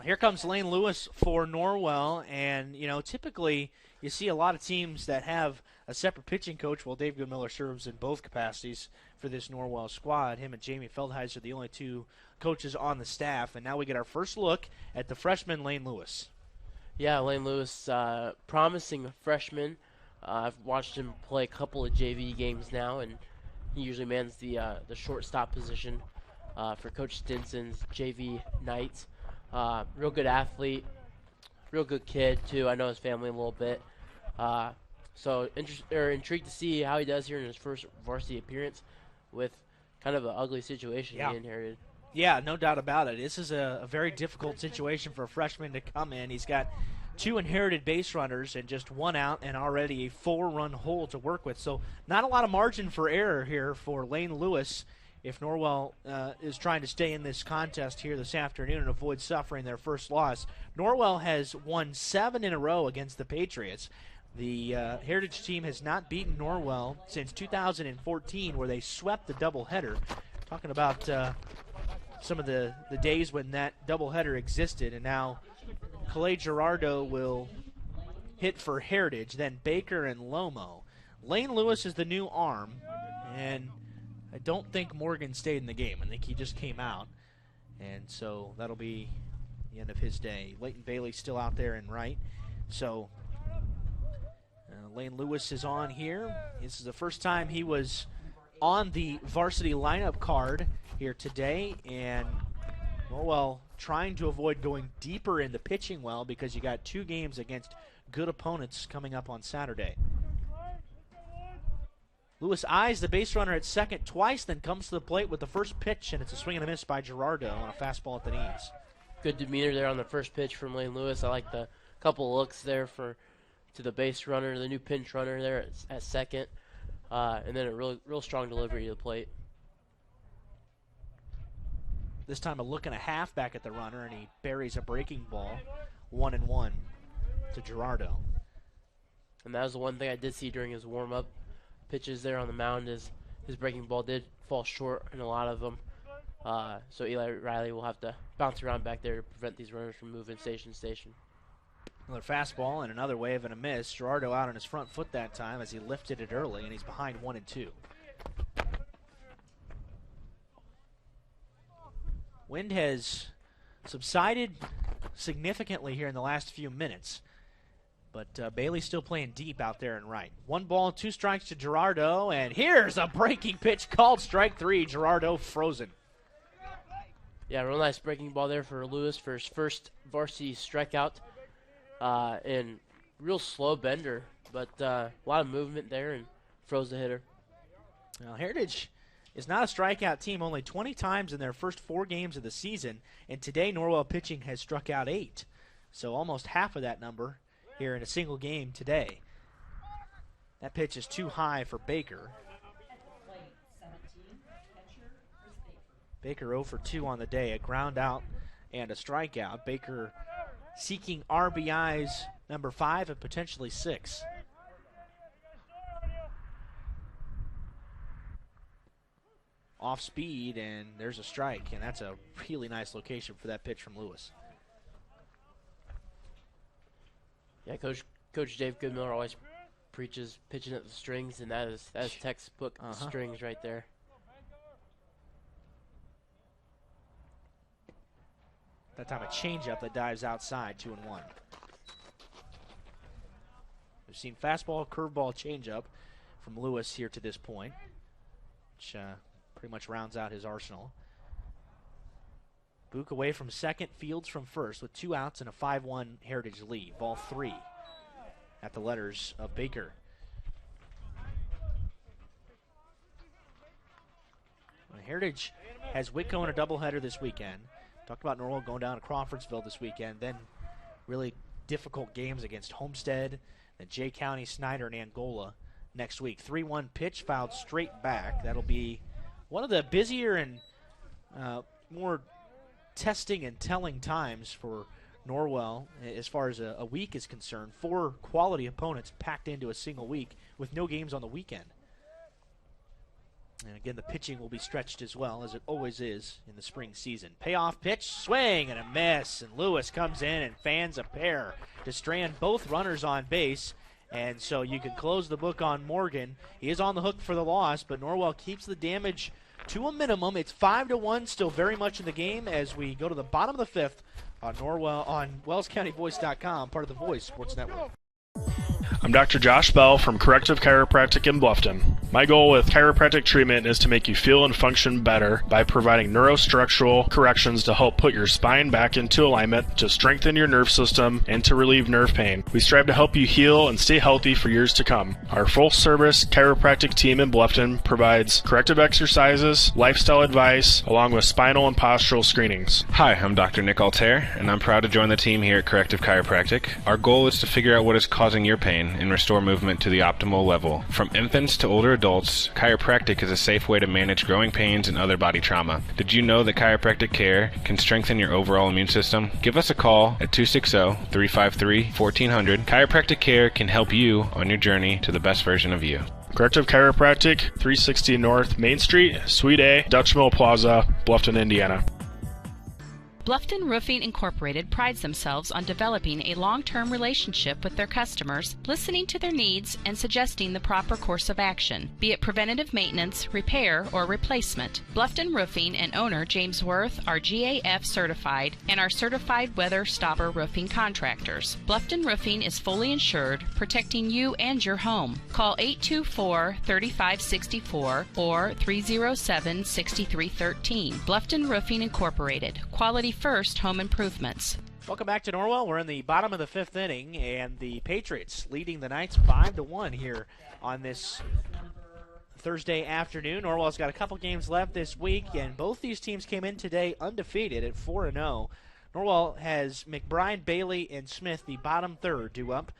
Here comes Lane Lewis for Norwell, and, typically you see a lot of teams that have a separate pitching coach. Well, Dave Goodmiller serves in both capacities for this Norwell squad. Him and Jamie Feldheiser are the only two coaches on the staff, and now we get our first look at the freshman Lane Lewis. Yeah, Lane Lewis, promising freshman. I've watched him play a couple of JV games now, and he usually mans the shortstop position for Coach Stinson's JV nights. Real good athlete, real good kid too. I know his family a little bit, so intrigued to see how he does here in his first varsity appearance with kind of an ugly situation he inherited. Yeah, no doubt about it. This is a very difficult situation for a freshman to come in. He's got 2 inherited base runners and just 1 out and already a 4-run hole to work with. So not a lot of margin for error here for Lane Lewis if Norwell is trying to stay in this contest here this afternoon and avoid suffering their first loss. Norwell has won 7 in a row against the Patriots. The Heritage team has not beaten Norwell since 2014, where they swept the doubleheader. Talking about some of the days when that doubleheader existed, and now Calais Gerardo will hit for Heritage, then Baker and Lomo. Lane Lewis is the new arm, and I don't think Morgan stayed in the game. I think he just came out, and so that'll be the end of his day. Leighton Bailey's still out there in right, so Lane Lewis is on here. This is the first time he was on the varsity lineup card here today, and Norwell trying to avoid going deeper in the pitching well because you got 2 games against good opponents coming up on Saturday. Lewis eyes the base runner at second twice, then comes to the plate with the first pitch, and it's a swing and a miss by Gerardo on a fastball at the knees. Good demeanor there on the first pitch from Lane Lewis. I like the couple looks there to the base runner, the new pinch runner there at second, and then a real strong delivery to the plate. This time a look and a half back at the runner, and he buries a breaking ball, 1-1 to Gerardo. And that was the one thing I did see during his warm-up pitches there on the mound, is his breaking ball did fall short in a lot of them. So Eli Riley will have to bounce around back there to prevent these runners from moving station to station. Another fastball and another wave and a miss. Gerardo out on his front foot that time as he lifted it early, and he's behind 1-2. Wind has subsided significantly here in the last few minutes, but Bailey's still playing deep out there in right. 1 ball, 2 strikes to Gerardo, and here's a breaking pitch called strike 3. Gerardo frozen. Yeah, real nice breaking ball there for Lewis for his first varsity strikeout. And real slow bender, but a lot of movement there and froze the hitter. Well, Heritage is not a strikeout team, only 20 times in their first 4 games of the season, and today Norwell pitching has struck out 8. So almost half of that number here in a single game today. That pitch is too high for Baker. Baker 0 for 2 on the day, a ground out and a strikeout. Baker seeking RBIs number 5 and potentially 6. Off speed, and there's a strike, and that's a really nice location for that pitch from Lewis. Yeah, Coach Dave Goodmiller always preaches pitching at the strings, and that is textbook strings right there. That time a changeup that dives outside, 2-1. We've seen fastball, curveball, changeup from Lewis here to this point, which pretty much rounds out his arsenal. Book away from second, Fields from first with 2 outs and a 5-1 Heritage lead. Ball 3 at the letters of Baker. Well, Heritage has Whitco in a doubleheader this weekend. Talked about Norwell going down to Crawfordsville this weekend. Then really difficult games against Homestead, then Jay County, Snyder, and Angola next week. 3-1 pitch fouled straight back. That'll be one of the busier and more testing and telling times for Norwell as far as a week is concerned. 4 quality opponents packed into a single week with no games on the weekend. And again, the pitching will be stretched as well, as it always is in the spring season. Payoff pitch, swing, and a miss. And Lewis comes in and fans a pair to strand both runners on base. And so you can close the book on Morgan. He is on the hook for the loss, but Norwell keeps the damage to a minimum. It's 5-1, still very much in the game as we go to the bottom of the fifth on Norwell on WellsCountyVoice.com, part of the Voice Sports Network. I'm Dr. Josh Bell from Corrective Chiropractic in Bluffton. My goal with chiropractic treatment is to make you feel and function better by providing neurostructural corrections to help put your spine back into alignment, to strengthen your nerve system, and to relieve nerve pain. We strive to help you heal and stay healthy for years to come. Our full-service chiropractic team in Bluffton provides corrective exercises, lifestyle advice, along with spinal and postural screenings. Hi, I'm Dr. Nick Altair, and I'm proud to join the team here at Corrective Chiropractic. Our goal is to figure out what is causing your pain and restore movement to the optimal level. From infants to older adults, chiropractic is a safe way to manage growing pains and other body trauma. Did you know that chiropractic care can strengthen your overall immune system? Give us a call at 260-353-1400. Chiropractic care can help you on your journey to the best version of you. Corrective Chiropractic, 360 North Main Street, Suite A, Dutch Mill Plaza, Bluffton, Indiana. Bluffton Roofing Incorporated prides themselves on developing a long-term relationship with their customers, listening to their needs, and suggesting the proper course of action, be it preventative maintenance, repair, or replacement. Bluffton Roofing and owner James Worth are GAF certified and are certified weather stopper roofing contractors. Bluffton Roofing is fully insured, protecting you and your home. Call 824-3564 or 307-6313. Bluffton Roofing Incorporated. Quality first home improvements. Welcome back to Norwell. We're in the bottom of the fifth inning, and the Patriots leading the Knights 5-1 here on this Thursday afternoon. Norwell's got a couple games left this week, and both these teams came in today undefeated at 4-0. Norwell has McBride, Bailey, and Smith, the bottom third, due up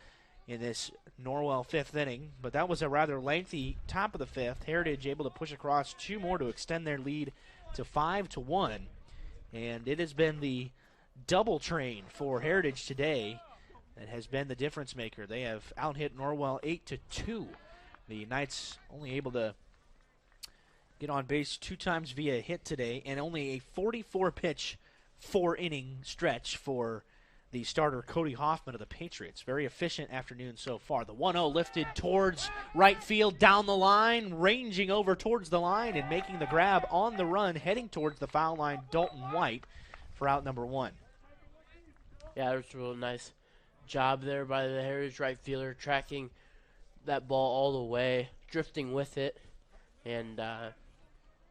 in this Norwell fifth inning, but that was a rather lengthy top of the fifth. Heritage able to push across two more to extend their lead to 5-1. And it has been the double train for Heritage today that has been the difference maker. They have out-hit Norwell 8-2. The Knights only able to get on base two times via hit today, and only a 44-pitch, four-inning stretch for the starter Cody Hoffman of the Patriots. Very efficient afternoon so far. The 1-0 lifted towards right field, down the line, ranging over towards the line and making the grab on the run, heading towards the foul line, Dalton White for out number one. Yeah, that was a real nice job there by the Heritage right fielder, tracking that ball all the way, drifting with it, and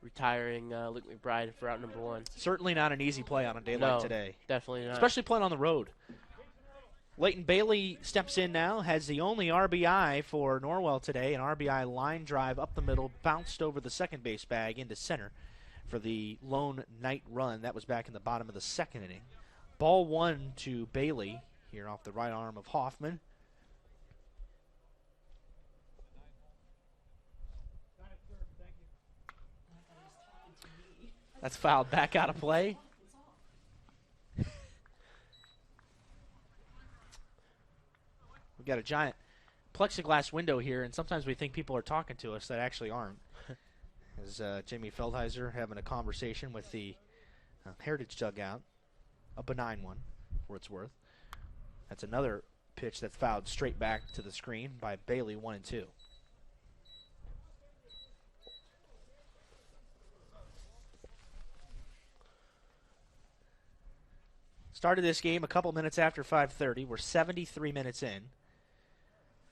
retiring Luke McBride for out number one. Certainly not an easy play on a day like today. Definitely not. Especially playing on the road. Leighton Bailey steps in now, has the only RBI for Norwell today, an RBI line drive up the middle, bounced over the second base bag into center for the lone Knight run. That was back in the bottom of the second inning. Ball one to Bailey here off the right arm of Hoffman. That's fouled back out of play. We've got a giant plexiglass window here, and sometimes we think people are talking to us that actually aren't. As Jamie Feldheiser having a conversation with the Heritage dugout, a benign one, for its worth. That's another pitch that's fouled straight back to the screen by Bailey, 1-2. Started this game a couple minutes after 5:30. We're 73 minutes in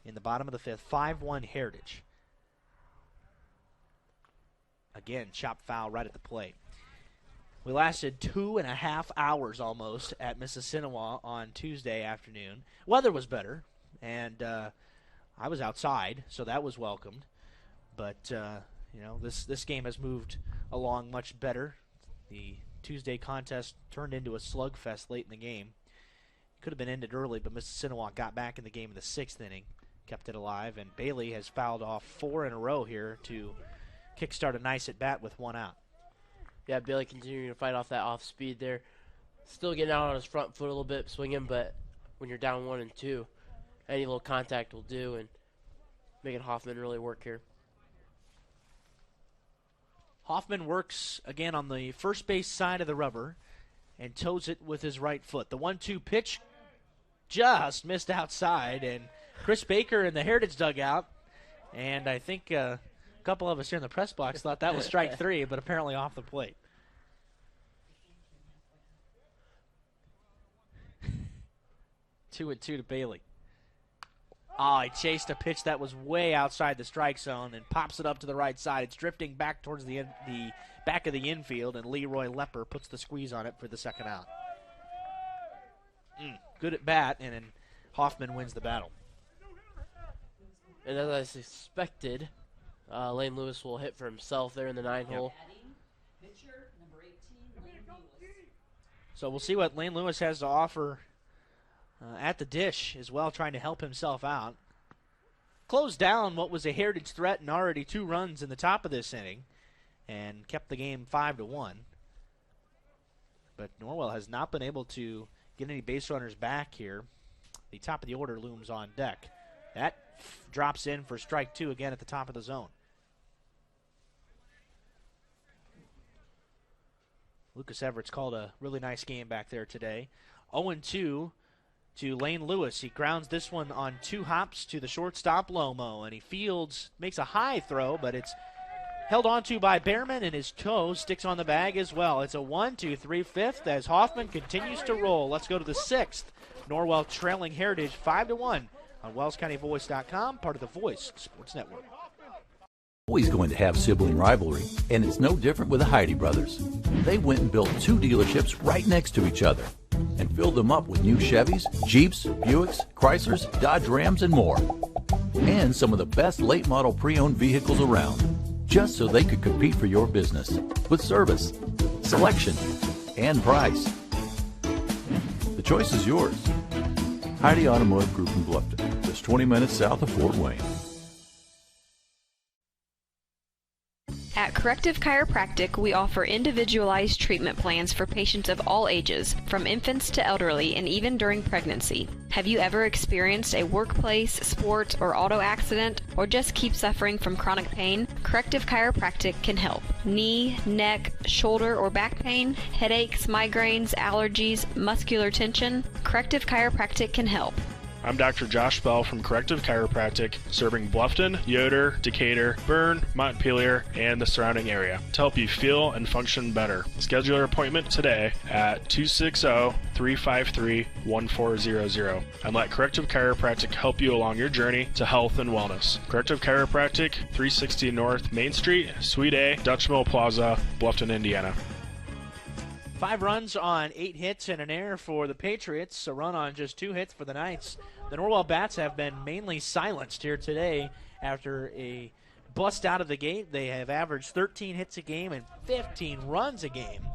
the bottom of the fifth. 5-1 Heritage. Again, chop foul right at the plate. We lasted 2.5 hours almost at Mississinewa on Tuesday afternoon. Weather was better, and I was outside, so that was welcomed. But this game has moved along much better. The Tuesday contest turned into a slugfest late in the game. Could have been ended early, but Mississinewa got back in the game in the sixth inning, kept it alive, and Bailey has fouled off 4 in a row here to kickstart a nice at-bat with one out. Yeah, Bailey continuing to fight off that off speed there. Still getting out on his front foot a little bit, swinging, but when you're down 1-2, any little contact will do, and making Hoffman really work here. Hoffman works again on the first base side of the rubber and toes it with his right foot. The 1-2 pitch just missed outside, and Chris Baker in the Heritage dugout, and I think a couple of us here in the press box thought that was strike 3, but apparently off the plate. Two and 2 to Bailey. Oh, he chased a pitch that was way outside the strike zone and pops it up to the right side. It's drifting back towards the back of the infield, and Leroy Lepper puts the squeeze on it for the second out. Good at bat, and then Hoffman wins the battle. And as I suspected, Lane Lewis will hit for himself there in the 9 hole. So we'll see what Lane Lewis has to offer at the dish as well, trying to help himself out. Closed down what was a Heritage threat and already 2 runs in the top of this inning and kept the game 5-1. But Norwell has not been able to get any base runners back here. The top of the order looms on deck. That drops in for strike 2 again at the top of the zone. Lucas Everett's called a really nice game back there today. 0-2 to Lane Lewis. He grounds this one on 2 hops to the shortstop Lomo, and he makes a high throw, but it's held onto by Behrman, and his toe sticks on the bag as well. It's a 1-2-3 fifth as Hoffman continues to roll. Let's go to the 6th. Norwell trailing Heritage 5-1 on WellsCountyVoice.com, part of the Voice Sports Network. Always going to have sibling rivalry, and it's no different with the Heidi brothers. They went and built 2 dealerships right next to each other and filled them up with new Chevys, Jeeps, Buicks, Chryslers, Dodge Rams, and more. And some of the best late model pre-owned vehicles around, just so they could compete for your business with service, selection, and price. The choice is yours. Heidi Automotive Group in Bluffton, just 20 minutes south of Fort Wayne. At Corrective Chiropractic, we offer individualized treatment plans for patients of all ages, from infants to elderly, and even during pregnancy. Have you ever experienced a workplace, sports, or auto accident, or just keep suffering from chronic pain? Corrective Chiropractic can help. Knee, neck, shoulder, or back pain, headaches, migraines, allergies, muscular tension? Corrective Chiropractic can help. I'm Dr. Josh Bell from Corrective Chiropractic, serving Bluffton, Yoder, Decatur, Bern, Montpelier, and the surrounding area to help you feel and function better. Schedule your appointment today at 260-353-1400 and let Corrective Chiropractic help you along your journey to health and wellness. Corrective Chiropractic, 360 North Main Street, Suite A, Dutch Mill Plaza, Bluffton, Indiana. 5 runs on 8 hits and an error for the Patriots, a run on just 2 hits for the Knights. The Norwell Bats have been mainly silenced here today after a bust out of the gate. They have averaged 13 hits a game and 15 runs a game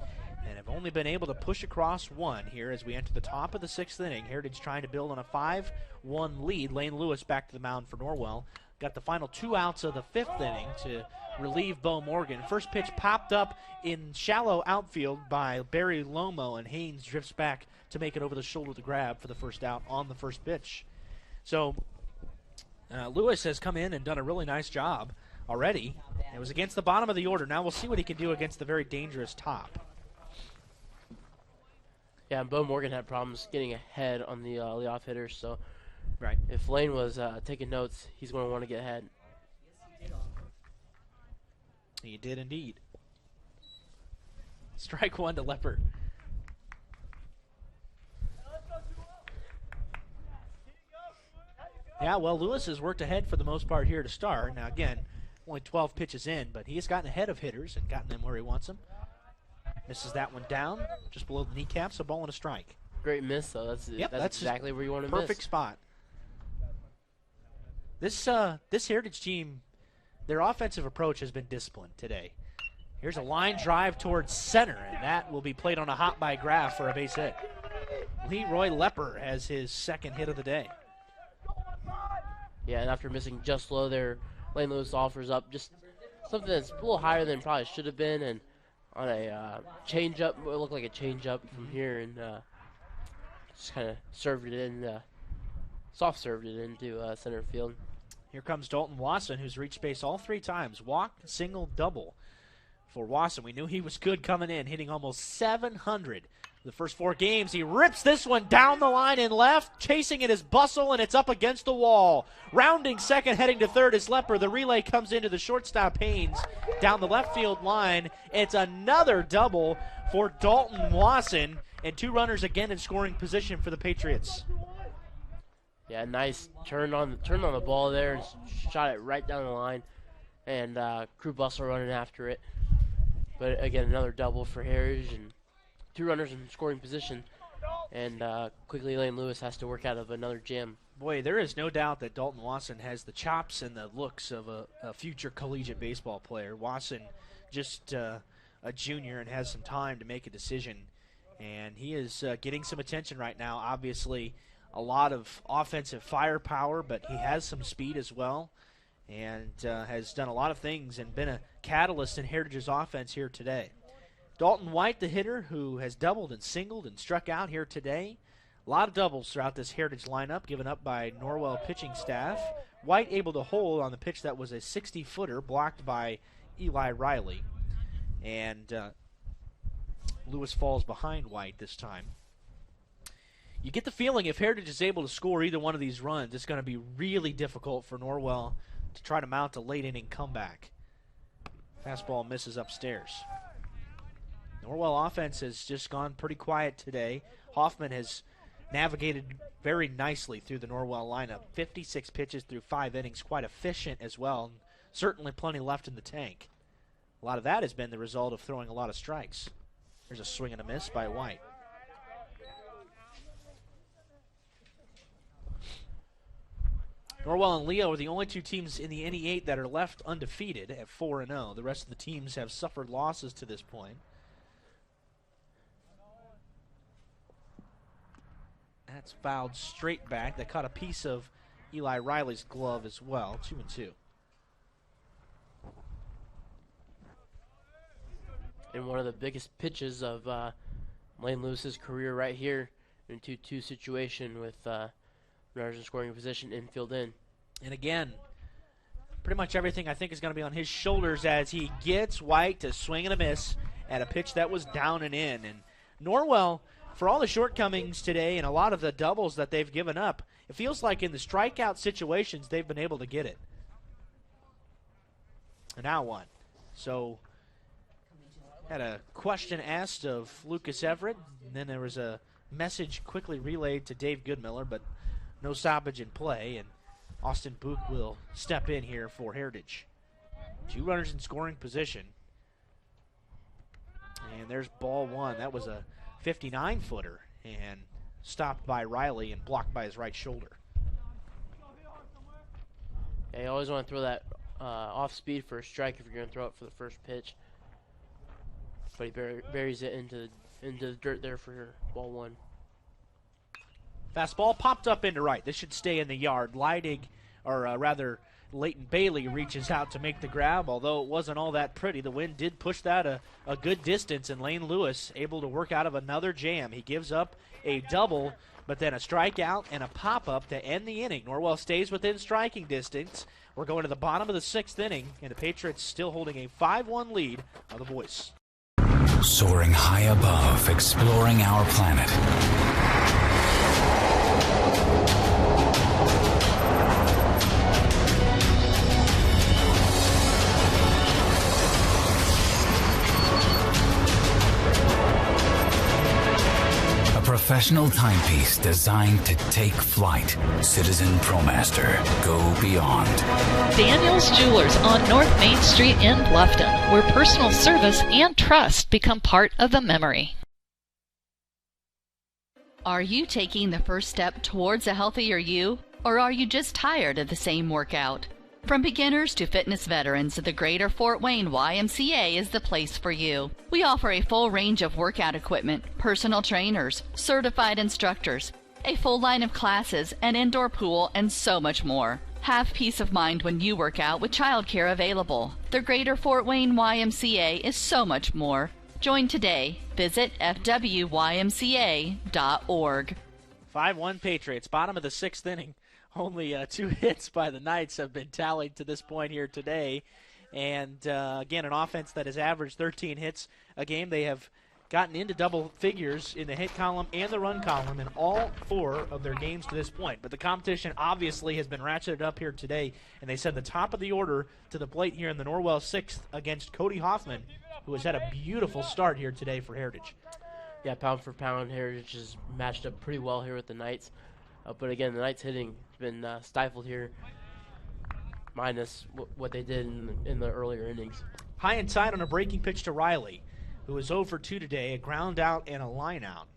and have only been able to push across 1 here as we enter the top of the 6th inning. Heritage trying to build on a 5-1 lead. Lane Lewis back to the mound for Norwell. Got the final 2 outs of the 5th inning to relieve Bo Morgan. First pitch popped up in shallow outfield by Barry Lomo, and Haynes drifts back to make it over the shoulder to grab for the first out on the first pitch. So Lewis has come in and done a really nice job already. It was against the bottom of the order. Now we'll see what he can do against the very dangerous top. Yeah, and Bo Morgan had problems getting ahead on the leadoff hitters, so right. If Lane was taking notes, he's going to want to get ahead. He did indeed. Strike 1 to Lepper. Yeah, well, Lewis has worked ahead for the most part here to start. Now, again, only 12 pitches in, but he has gotten ahead of hitters and gotten them where he wants them. Misses that one down, just below the kneecaps, a ball and a strike. Great miss, though. That's exactly where you want to miss. Perfect spot. This Heritage team, their offensive approach has been disciplined today. Here's a line drive towards center, and that will be played on a hop by Graff for a base hit. Leroy Lepper has his 2nd hit of the day. Yeah, and after missing just low there, Lane Lewis offers up just something that's a little higher than probably should have been, and on a change-up, it looked like a change-up from here, and just kind of served it in, soft-served it into center field. Here comes Dalton Wasson, who's reached base all 3 times. Walk, single, double for Wasson. We knew he was good coming in, hitting almost 700 the first 4 games. He rips this one down the line and left. Chasing it is Bustle, and it's up against the wall. Rounding second, heading to third is Lepper. The relay comes into the shortstop Haynes down the left field line. It's another double for Dalton Wasson, and 2 runners again in scoring position for the Patriots. Yeah, nice turn on the ball there and shot it right down the line. And Crew Bustle running after it. But again, another double for Heritage and 2 runners in scoring position. And quickly Lane Lewis has to work out of another jam. Boy, there is no doubt that Dalton Wasson has the chops and the looks of a future collegiate baseball player. Wasson just a junior and has some time to make a decision. And he is getting some attention right now. Obviously, a lot of offensive firepower, but he has some speed as well. And has done a lot of things and been a catalyst in Heritage's offense here today. Dalton White, the hitter, who has doubled and singled and struck out here today. A lot of doubles throughout this Heritage lineup given up by Norwell pitching staff. White able to hold on the pitch that was a 60-footer blocked by Eli Riley. And Lewis falls behind White this time. You get the feeling if Heritage is able to score either one of these runs, it's going to be really difficult for Norwell to try to mount a late-inning comeback. Fastball misses upstairs. Norwell offense has just gone pretty quiet today. Hoffman has navigated very nicely through the Norwell lineup. 56 pitches through 5 innings, quite efficient as well. And certainly plenty left in the tank. A lot of that has been the result of throwing a lot of strikes. There's a swing and a miss by White. Norwell and Leo are the only 2 teams in the NE8 that are left undefeated at 4-0. The rest of the teams have suffered losses to this point. That's fouled straight back. They caught a piece of Eli Riley's glove as well. 2-2. And one of the biggest pitches of Lane Lewis's career right here in 2-2 situation with runners in scoring position, infield in. And again, pretty much everything I think is going to be on his shoulders as he gets White to swing and a miss at a pitch that was down and in. And Norwell, for all the shortcomings today and a lot of the doubles that they've given up, it feels like in the strikeout situations they've been able to get it. And now one. So, had a question asked of Lucas Everett, and then there was a message quickly relayed to Dave Goodmiller, but no stoppage in play, and Austin Book will step in here for Heritage. 2 runners in scoring position. And there's ball 1. That was a 59-footer and stopped by Riley and blocked by his right shoulder. Yeah, you always want to throw that off speed for a strike if you're going to throw it for the first pitch. But he buries it into the dirt there for ball 1. Fastball popped up into right. This should stay in the yard. Leighton Bailey reaches out to make the grab, although it wasn't all that pretty. The wind did push that a good distance, and Lane Lewis able to work out of another jam. He gives up a double, but then a strikeout and a pop-up to end the inning. Norwell stays within striking distance. We're going to the bottom of the 6th inning, and the Patriots still holding a 5-1 lead on the Voice. Soaring high above, exploring our planet. Professional timepiece designed to take flight. Citizen ProMaster. Go beyond. Daniel's Jewelers on North Main Street in Bluffton, where personal service and trust become part of the memory. Are you taking the first step towards a healthier you, or are you just tired of the same workout? From beginners to fitness veterans, the Greater Fort Wayne YMCA is the place for you. We offer a full range of workout equipment, personal trainers, certified instructors, a full line of classes, an indoor pool, and so much more. Have peace of mind when you work out with childcare available. The Greater Fort Wayne YMCA is so much more. Join today. Visit fwymca.org. 5-1 Patriots, bottom of the 6th inning. Only 2 hits by the Knights have been tallied to this point here today. And, again, an offense that has averaged 13 hits a game. They have gotten into double figures in the hit column and the run column in all 4 of their games to this point. But the competition obviously has been ratcheted up here today, and they send the top of the order to the plate here in the Norwell 6th against Cody Hoffman, who has had a beautiful start here today for Heritage. Yeah, pound for pound, Heritage is matched up pretty well here with the Knights. But again, the Knights hitting has been stifled here, minus what they did in the earlier innings. High and tight on a breaking pitch to Riley, who is 0 for 2 today, a ground out and a line out.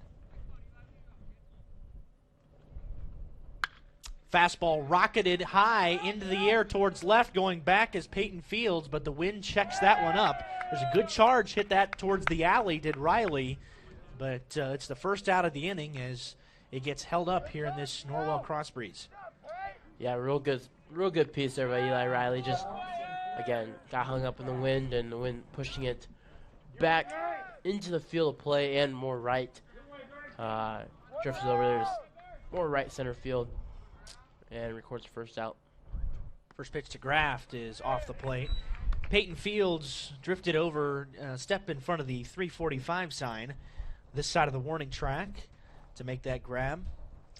Fastball rocketed high into the air towards left, going back as Peyton Fields, but the wind checks that one up. There's a good charge, hit that towards the alley, did Riley, but it's the first out of the inning as it gets held up here in this Norwell Crossbreeze. Yeah, real good piece there by Eli Riley. Just, again, got hung up in the wind, and the wind pushing it back into the field of play and more right. Drifted over there, more right center field, and records the first out. First pitch to Graft is off the plate. Peyton Fields drifted over, step in front of the 345 sign, this side of the warning track, to make that grab.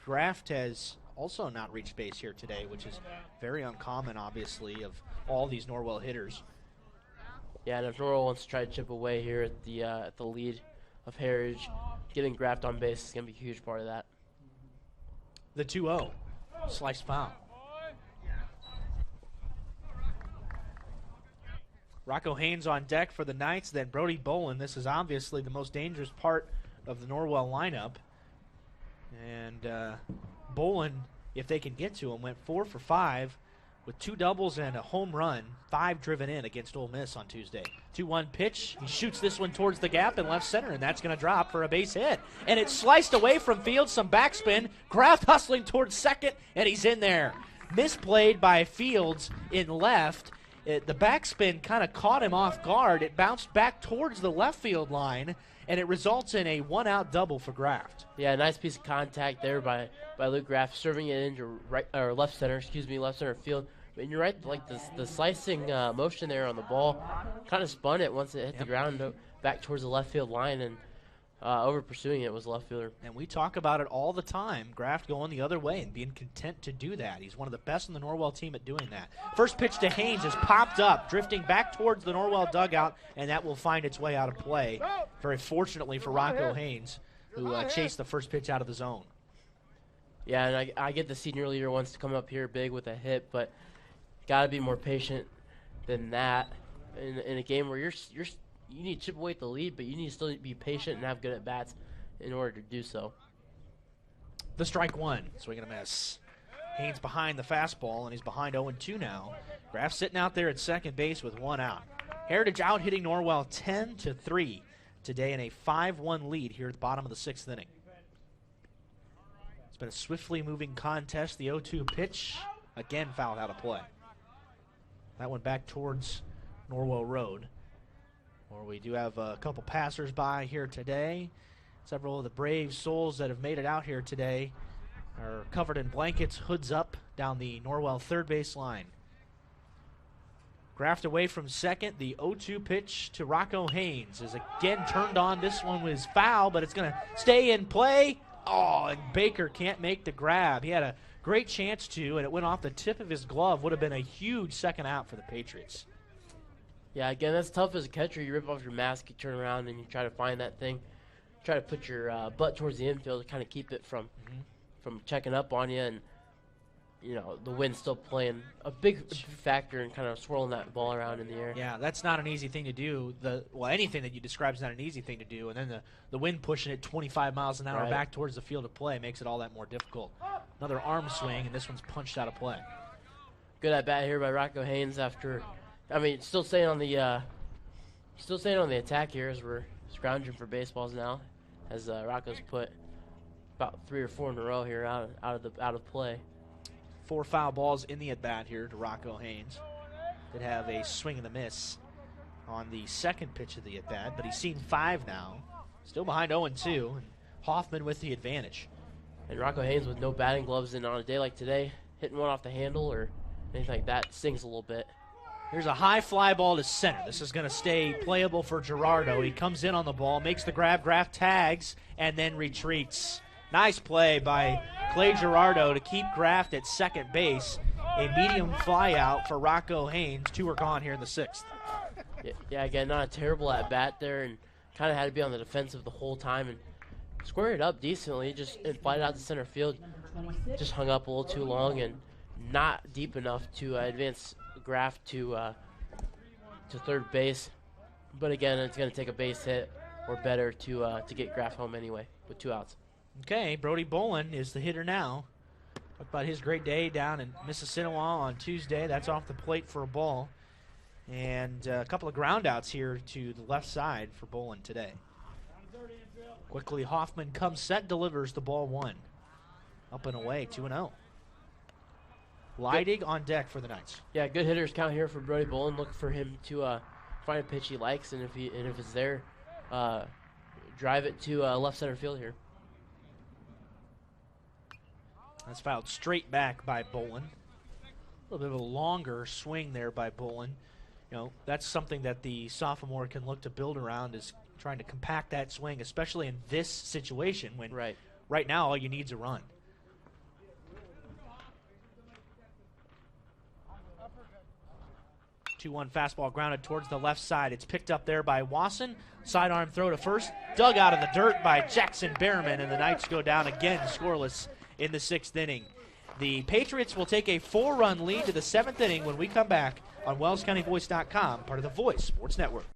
Graft has also not reached base here today, which is very uncommon, obviously, of all these Norwell hitters. Yeah, and if Norwell wants to try to chip away here at the lead of Heritage, getting Graft on base is going to be a huge part of that. The 2-0, sliced foul. Rocco Haynes on deck for the Knights, then Brody Bolin. This is obviously the most dangerous part of the Norwell lineup. And Bolin, if they can get to him, went 4 for 5 with 2 doubles and a home run, 5 driven in against Ole Miss on Tuesday. 2-1 pitch. He shoots this one towards the gap in left center, and that's going to drop for a base hit. And it's sliced away from Fields, some backspin. Graft hustling towards second, and he's in there. Misplayed by Fields in left. The backspin kind of caught him off guard. It bounced back towards the left field line, and it results in a 1-out double for Graft. Yeah, nice piece of contact there by Luke Graft, serving it into left center field. And you're right, like the slicing motion there on the ball kind of spun it once it hit the ground back towards the left field line, and over pursuing it was the left fielder. And we talk about it all the time, Graft going the other way and being content to do that. He's one of the best in the Norwell team at doing that. First pitch to Haynes is popped up, drifting back towards the Norwell dugout, and that will find its way out of play. Very fortunately for Rocco Haynes, who chased the first pitch out of the zone. Yeah, and I get the senior leader wants to come up here big with a hit, but got to be more patient than that in a game where you need to chip away at the lead, but you need to still be patient and have good at-bats in order to do so. The strike one, swing and a miss. Haynes behind the fastball, and he's behind 0-2 now. Graff sitting out there at second base with 1 out. Heritage out hitting Norwell 10-3 today in a 5-1 lead here at the bottom of the 6th inning. It's been a swiftly moving contest. The 0-2 pitch, again fouled out of play. That one back towards Norwell Road, where we do have a couple passers-by here today. Several of the brave souls that have made it out here today are covered in blankets, hoods up down the Norwell third base line. Graft away from second. The 0-2 pitch to Rocco Haynes is again turned on. This one was foul, but it's going to stay in play. Oh, and Baker can't make the grab. He had a great chance to, and it went off the tip of his glove. Would have been a huge second out for the Patriots. Yeah, again, that's tough as a catcher. You rip off your mask, you turn around, and you try to find that thing. Try to put your butt towards the infield to kind of keep it from checking up on you. And, you know, the wind's still playing a big factor in kind of swirling that ball around in the air. Yeah, that's not an easy thing to do. Anything that you describe is not an easy thing to do. And then the wind pushing it 25 miles an hour back towards the field of play makes it all that more difficult. Another arm swing, and this one's punched out of play. Good at bat here by Rocco Haynes after, still staying on the attack here as we're scrounging for baseballs now, as Rocco's put about 3 or 4 in a row here out of play. 4 foul balls in the at-bat here to Rocco Haynes. Did have a swing and a miss on the second pitch of the at-bat, but he's seen 5 now. Still behind 0-2, and Hoffman with the advantage. And Rocco Haynes with no batting gloves in on a day like today, hitting one off the handle or anything like that stings a little bit. Here's a high fly ball to center. This is going to stay playable for Gerardo. He comes in on the ball, makes the grab, Graff tags, and then retreats. Nice play by Clay Gerardo to keep Graff at second base. A medium fly out for Rocco Haynes. 2 are gone here in the 6th. Yeah, again, not a terrible at bat there, and kind of had to be on the defensive the whole time and square it up decently. Just fly it out to center field. Just hung up a little too long and not deep enough to advance Graff to third base. But again, it's going to take a base hit or better to get Graff home anyway with 2 outs. Okay, Brody Bolin is the hitter now. Talk about his great day down in Mississinawa on Tuesday. That's off the plate for a ball. And a couple of ground outs here to the left side for Bolin today. Quickly, Hoffman comes set, delivers the ball 1. Up and away, 2-0. Leidig on deck for the Knights. Yeah, good hitters count here for Brody Bolin. Look for him to find a pitch he likes, and if it's there, drive it to left center field here. That's fouled straight back by Bolin. A little bit of a longer swing there by Bolin. You know, that's something that the sophomore can look to build around, is trying to compact that swing, especially in this situation when right now all you need is a run. The 2-1 fastball grounded towards the left side. It's picked up there by Wasson. Sidearm throw to first. Dug out of the dirt by Jackson Behrman, and the Knights go down again scoreless in the 6th inning. The Patriots will take a 4-run lead to the 7th inning when we come back on WellsCountyVoice.com, part of the Voice Sports Network.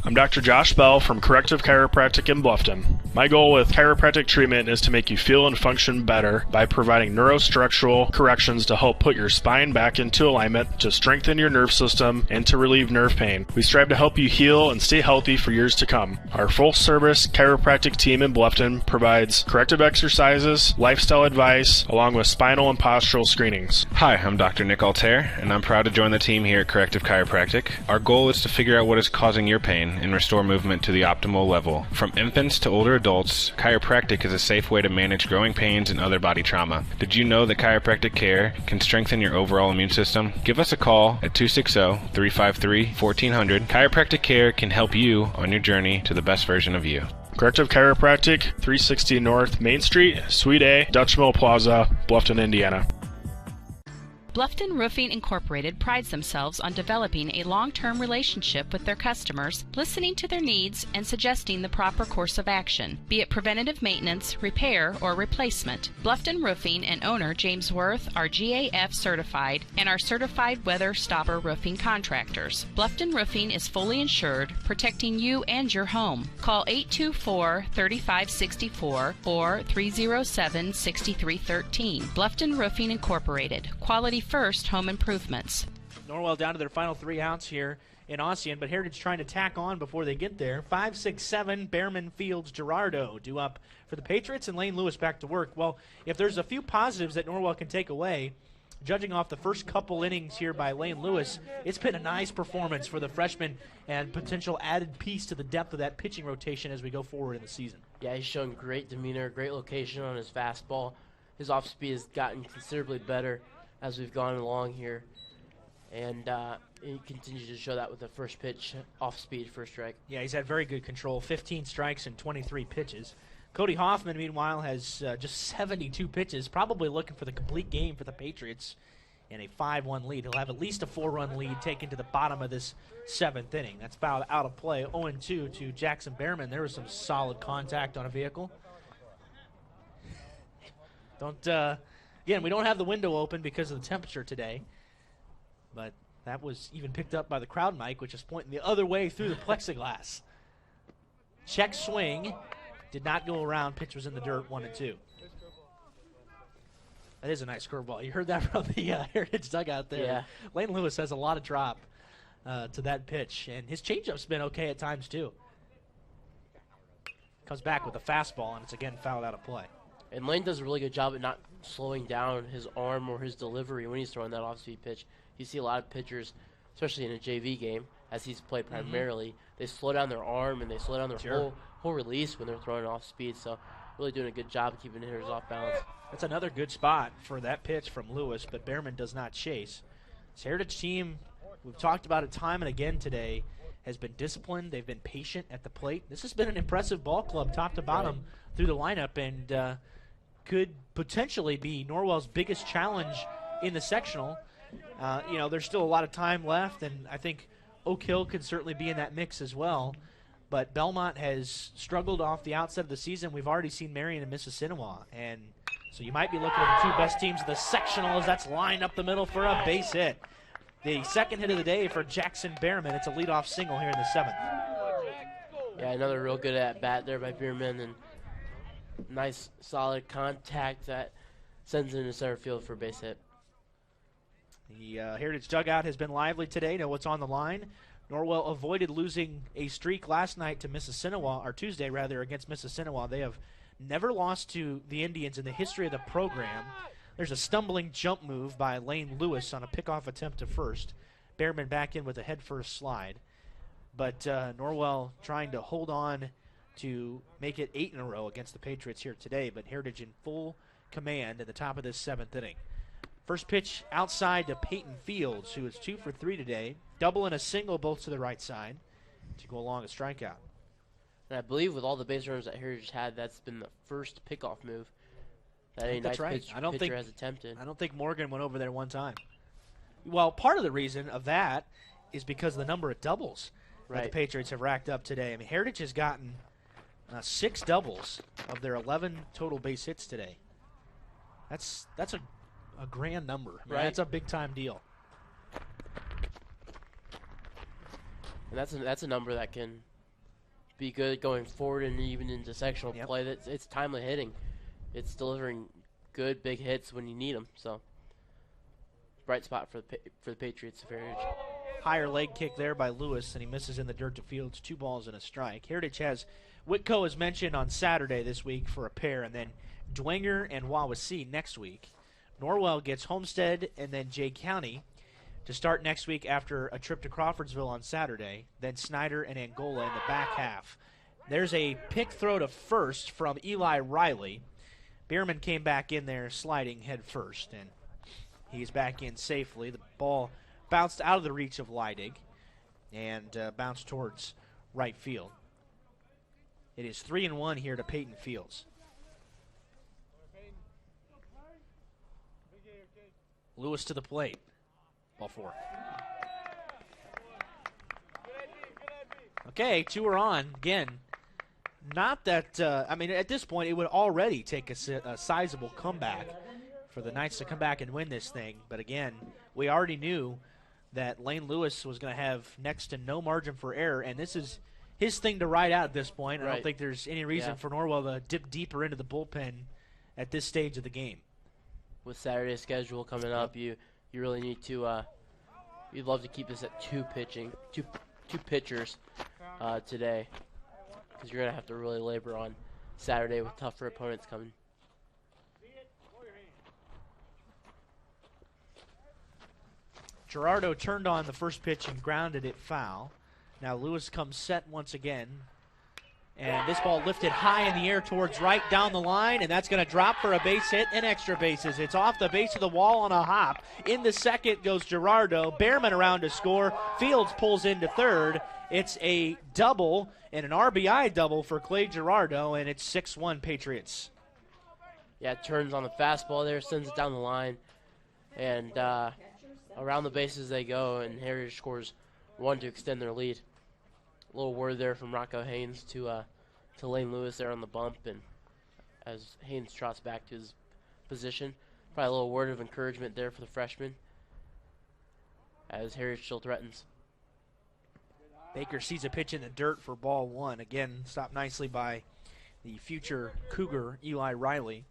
I'm Dr. Josh Bell from Corrective Chiropractic in Bluffton. My goal with chiropractic treatment is to make you feel and function better by providing neurostructural corrections to help put your spine back into alignment, to strengthen your nerve system, and to relieve nerve pain. We strive to help you heal and stay healthy for years to come. Our full-service chiropractic team in Bluffton provides corrective exercises, lifestyle advice, along with spinal and postural screenings. Hi, I'm Dr. Nick Altair, and I'm proud to join the team here at Corrective Chiropractic. Our goal is to figure out what is causing your pain and restore movement to the optimal level. From infants to older adults, chiropractic is a safe way to manage growing pains and other body trauma. Did you know that chiropractic care can strengthen your overall immune system? Give us a call at 260-353-1400. Chiropractic care can help you on your journey to the best version of you. Corrective Chiropractic, 360 North Main Street, Suite A, Dutch Mill Plaza, Bluffton, Indiana. Bluffton Roofing Incorporated prides themselves on developing a long-term relationship with their customers, listening to their needs and suggesting the proper course of action, be it preventative maintenance, repair, or replacement. Bluffton Roofing and owner James Worth are GAF certified and are certified weather stopper roofing contractors. Bluffton Roofing is fully insured, protecting you and your home. Call 824-3564 or 307-6313. Bluffton Roofing Incorporated. Quality first home improvements. Norwell down to their final 3 outs here in Ossian, but Heritage trying to tack on before they get there. 5, 6, 7, Behrman, Fields, Gerardo due up for the Patriots, and Lane Lewis back to work. Well, if there's a few positives that Norwell can take away, judging off the first couple innings here by Lane Lewis, it's been a nice performance for the freshman and potential added piece to the depth of that pitching rotation as we go forward in the season. Yeah, he's shown great demeanor, great location on his fastball. His off speed has gotten considerably better as we've gone along here, and he continues to show that with the first pitch off speed first strike. Yeah, he's had very good control, 15 strikes and 23 pitches. Cody Hoffman, meanwhile, has just 72 pitches, probably looking for the complete game for the Patriots in a 5-1 lead. He'll have at least a 4-run lead taken to the bottom of this 7th inning. That's fouled out of play, 0-2 to Jackson Behrman. There was some solid contact on a vehicle. Again, we don't have the window open because of the temperature today, but that was even picked up by the crowd mic, which is pointing the other way through the plexiglass. Check swing, did not go around. Pitch was in the dirt, 1-2. That is a nice curveball. You heard that from the Heritage dugout there. Yeah. Lane Lewis has a lot of drop to that pitch, and his changeup's been okay at times too. Comes back with a fastball, and it's again fouled out of play. And Lane does a really good job at not slowing down his arm or his delivery when he's throwing that off-speed pitch. You see a lot of pitchers, especially in a JV game, as he's played primarily, they slow down their arm and they slow down their whole release when they're throwing off-speed. So really doing a good job of keeping hitters off balance. That's another good spot for that pitch from Lewis, but Behrman does not chase. This Heritage team we've talked about it time and again today, has been disciplined. They've been patient at the plate. This has been an impressive ball club top to bottom through the lineup, and could potentially be Norwell's biggest challenge in the sectional. There's still a lot of time left, and I think Oak Hill could certainly be in that mix as well. But Belmont has struggled off the outset of the season. We've already seen Marion and Mississinewa, and so you might be looking at the two best teams of the sectional as that's lined up the middle for a base hit. The second hit of the day for Jackson Behrman. It's a leadoff single here in the 7th. Yeah, another real good at-bat there by Behrman, and nice, solid contact that sends him to center field for a base hit. The Heritage dugout has been lively today. Know what's on the line. Norwell avoided losing a streak last night to Mississinewa, or Tuesday rather, against Mississinewa. They have never lost to the Indians in the history of the program. There's a stumbling jump move by Lane Lewis on a pickoff attempt to first. Behrman back in with a head-first slide. But Norwell trying to hold on to make it 8 in a row against the Patriots here today, but Heritage in full command at the top of this 7th inning. First pitch outside to Peyton Fields, who is 2 for 3 today. Double and a single, both to the right side, to go along a strikeout. And I believe with all the base runners that Heritage had, that's been the first pickoff move that any That's right. pitcher has attempted. I don't think Morgan went over there one time. Well, part of the reason of that is because of the number of doubles that the Patriots have racked up today. I mean, Heritage has gotten 6 doubles of their 11 total base hits today. That's a grand number. Right. That's a big-time deal. And that's a number that can be good going forward and even into sectional play. It's timely hitting. It's delivering good big hits when you need them. So bright spot for the Patriots of Heritage. Higher leg kick there by Lewis, and he misses in the dirt to Fields. 2 balls and a strike. Heritage has Whitco, as mentioned, on Saturday this week for a pair, and then Dwenger and Wawasee next week. Norwell gets Homestead and then Jay County to start next week after a trip to Crawfordsville on Saturday, then Snyder and Angola in the back half. There's a pick throw to first from Eli Riley. Behrman came back in there sliding head first, and he's back in safely. The ball bounced out of the reach of Leidig and bounced towards right field. It is 3-1 here to Peyton Fields. Lewis to the plate. Ball 4. Okay, 2 are on. Again, not that, at this point, it would already take a sizable comeback for the Knights to come back and win this thing. But again, we already knew that Lane Lewis was going to have next to no margin for error, and this is his thing to ride out at this point. I don't think there's any reason for Norwell to dip deeper into the bullpen at this stage of the game. With Saturday's schedule coming up, you really need to you'd love to keep this at two pitchers today, because you're going to have to really labor on Saturday with tougher opponents coming. Gerardo turned on the first pitch and grounded it foul. Now Lewis comes set once again. And this ball lifted high in the air towards right down the line, and that's going to drop for a base hit and extra bases. It's off the base of the wall on a hop. In the second goes Gerardo. Behrman around to score. Fields pulls into third. It's a double and an RBI double for Clay Gerardo, and it's 6-1 Patriots. Yeah, turns on the fastball there, sends it down the line, and around the bases they go, and Heritage scores 1 to extend their lead. A little word there from Rocco Haynes to Lane Lewis there on the bump, and as Haynes trots back to his position, probably a little word of encouragement there for the freshman as Heritage still threatens. Baker sees a pitch in the dirt for ball 1. Again, stopped nicely by the future Cougar, Eli Riley.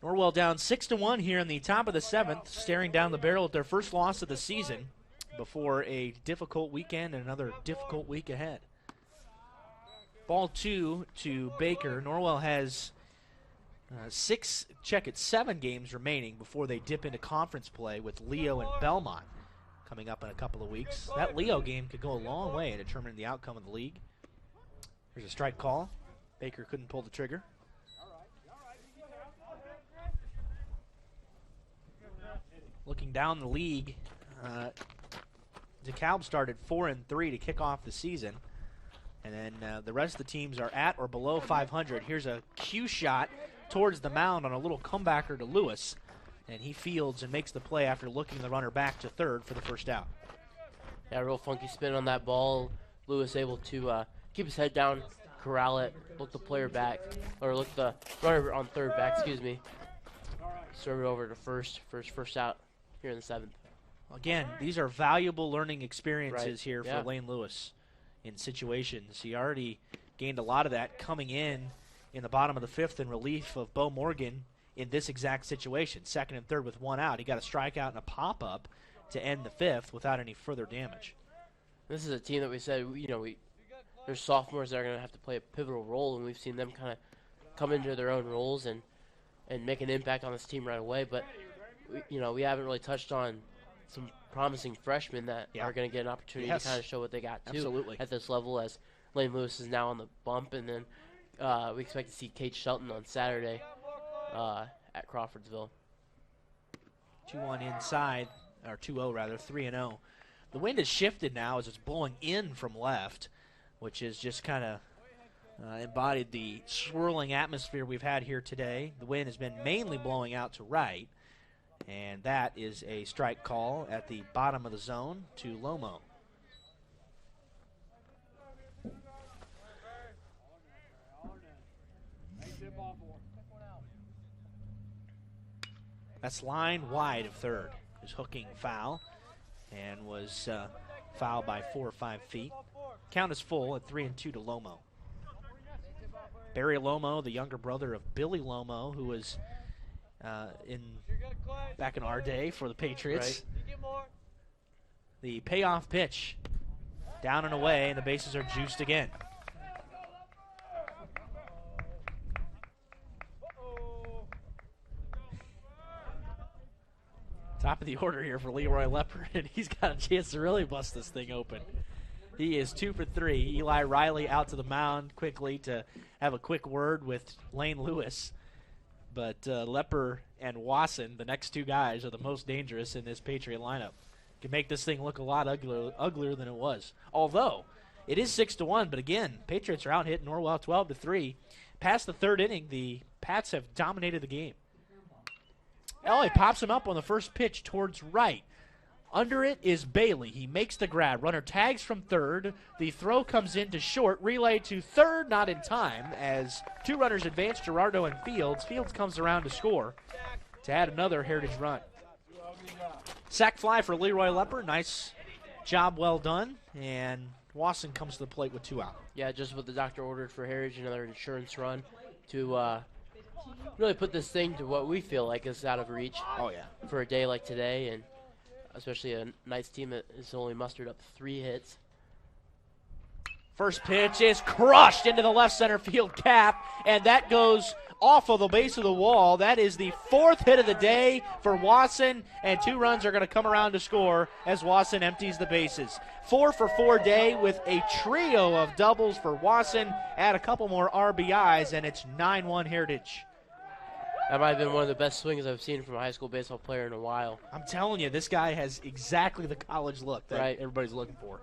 Norwell down 6-1 here in the top of the 7th, staring down the barrel at their first loss of the season before a difficult weekend and another difficult week ahead. Ball 2 to Baker. Norwell has 7 games remaining before they dip into conference play with Leo and Belmont coming up in a couple of weeks. That Leo game could go a long way in determining the outcome of the league. There's a strike call. Baker couldn't pull the trigger. Looking down the league, DeKalb started 4-3 to kick off the season. And then the rest of the teams are at or below 500. Here's a cue shot towards the mound on a little comebacker to Lewis. And he fields and makes the play after looking the runner back to third for the first out. Yeah, real funky spin on that ball. Lewis able to keep his head down, corral it, look the player back, or look the runner on third back, excuse me. Serve it over to first out here in the 7th. Again, these are valuable learning experiences Right. here Yeah. for Lane Lewis in situations. He already gained a lot of that coming in the bottom of the 5th in relief of Bo Morgan in this exact situation. 2nd and 3rd with 1 out. He got a strikeout and a pop-up to end the 5th without any further damage. This is a team that we said, there's sophomores that are going to have to play a pivotal role, and we've seen them kind of come into their own roles and make an impact on this team right away. But, we haven't really touched on some promising freshmen that are going to get an opportunity to kind of show what they got, too. Absolutely. At this level, as Lane Lewis is now on the bump, and then we expect to see Kate Shelton on Saturday at Crawfordsville. 2-1 inside, or 2-0 rather, 3-0. The wind has shifted now as it's blowing in from left, which has just kind of embodied the swirling atmosphere we've had here today. The wind has been mainly blowing out to right, and that is a strike call at the bottom of the zone to Lomo. That's line wide of third. Is hooking foul and was fouled by 4 or 5 feet. Count is full at 3-2 to Lomo. Barry Lomo, the younger brother of Billy Lomo, who was back in our day for the Patriots. Right. The payoff pitch down and away, and the bases are juiced again. Top of the order here for Leroy Leopard, and he's got a chance to really bust this thing open. He is 2 for 3. Eli Riley out to the mound quickly to have a quick word with Lane Lewis. But Lepper and Wasson, the next 2 guys, are the most dangerous in this Patriot lineup. Can make this thing look a lot uglier than it was. Although, it is 6-1, but again, Patriots are out hitting Norwell 12-3. Past the 3rd inning, the Pats have dominated the game. Ellie pops him up on the first pitch towards right. Under it is Bailey. He makes the grab. Runner tags from third. The throw comes into short. Relay to third, not in time, as 2 runners advance, Gerardo and Fields. Fields comes around to score to add another Heritage run. Sack fly for Leroy Lepper. Nice job, well done. And Wasson comes to the plate with 2 out. Yeah, just what the doctor ordered for Heritage, another insurance run to really put this thing to what we feel like is out of reach. Oh, yeah. For a day like today, and especially a nice team that has only mustered up 3 hits. First pitch is crushed into the left center field cap, and that goes off of the base of the wall. That is the 4th hit of the day for Wasson, and 2 runs are going to come around to score as Wasson empties the bases. 4 for 4 day with a trio of doubles for Wasson. Add a couple more RBIs, and it's 9-1 Heritage. That might have been one of the best swings I've seen from a high school baseball player in a while. I'm telling you, this guy has exactly the college look that everybody's looking for.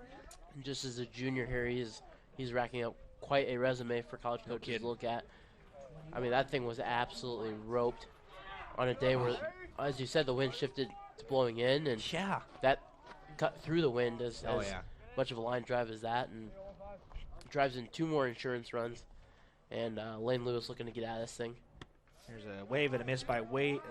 And just as a junior here, he's racking up quite a resume for college coaches to look at. I mean, that thing was absolutely roped on a day where, as you said, the wind shifted to blowing in, and that cut through the wind as much of a line drive as that, and drives in 2 more insurance runs. And Lane Lewis looking to get out of this thing. There's a wave and a miss by White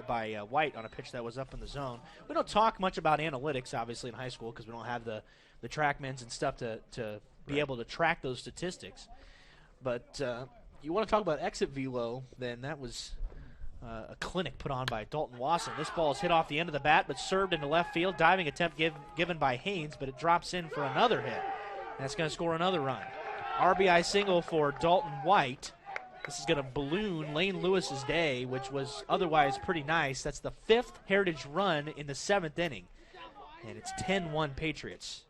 on a pitch that was up in the zone. We don't talk much about analytics, obviously, in high school because we don't have the TrackMans and stuff to be able to track those statistics. But you want to talk about exit velo, then that was a clinic put on by Dalton Wasson. This ball is hit off the end of the bat but served into left field. Diving attempt given by Haynes, but it drops in for another hit. That's going to score another run. RBI single for Dalton White. This is going to balloon Lane Lewis's day, which was otherwise pretty nice. That's the 5th Heritage run in the 7th inning. And it's 10-1 Patriots.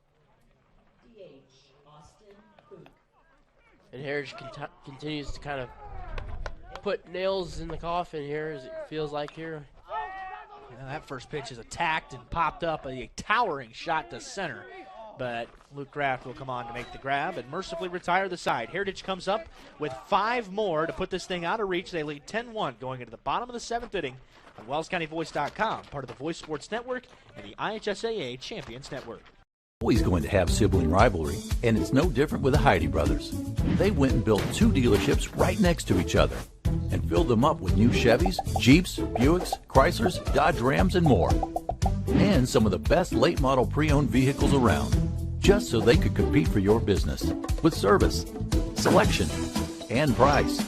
And Heritage continues to kind of put nails in the coffin here, as it feels like here. That first pitch is attacked and popped up, a towering shot to center but Luke Kraft will come on to make the grab and mercifully retire the side. Heritage comes up with 5 more to put this thing out of reach. They lead 10-1 going into the bottom of the 7th inning on WellsCountyVoice.com, part of the Voice Sports Network and the IHSAA Champions Network. Always going to have sibling rivalry, and it's no different with the Heidi brothers. They went and built 2 dealerships right next to each other and filled them up with new Chevys, Jeeps, Buicks, Chryslers, Dodge Rams, and more. And some of the best late model pre-owned vehicles around, just so they could compete for your business with service, selection, and price.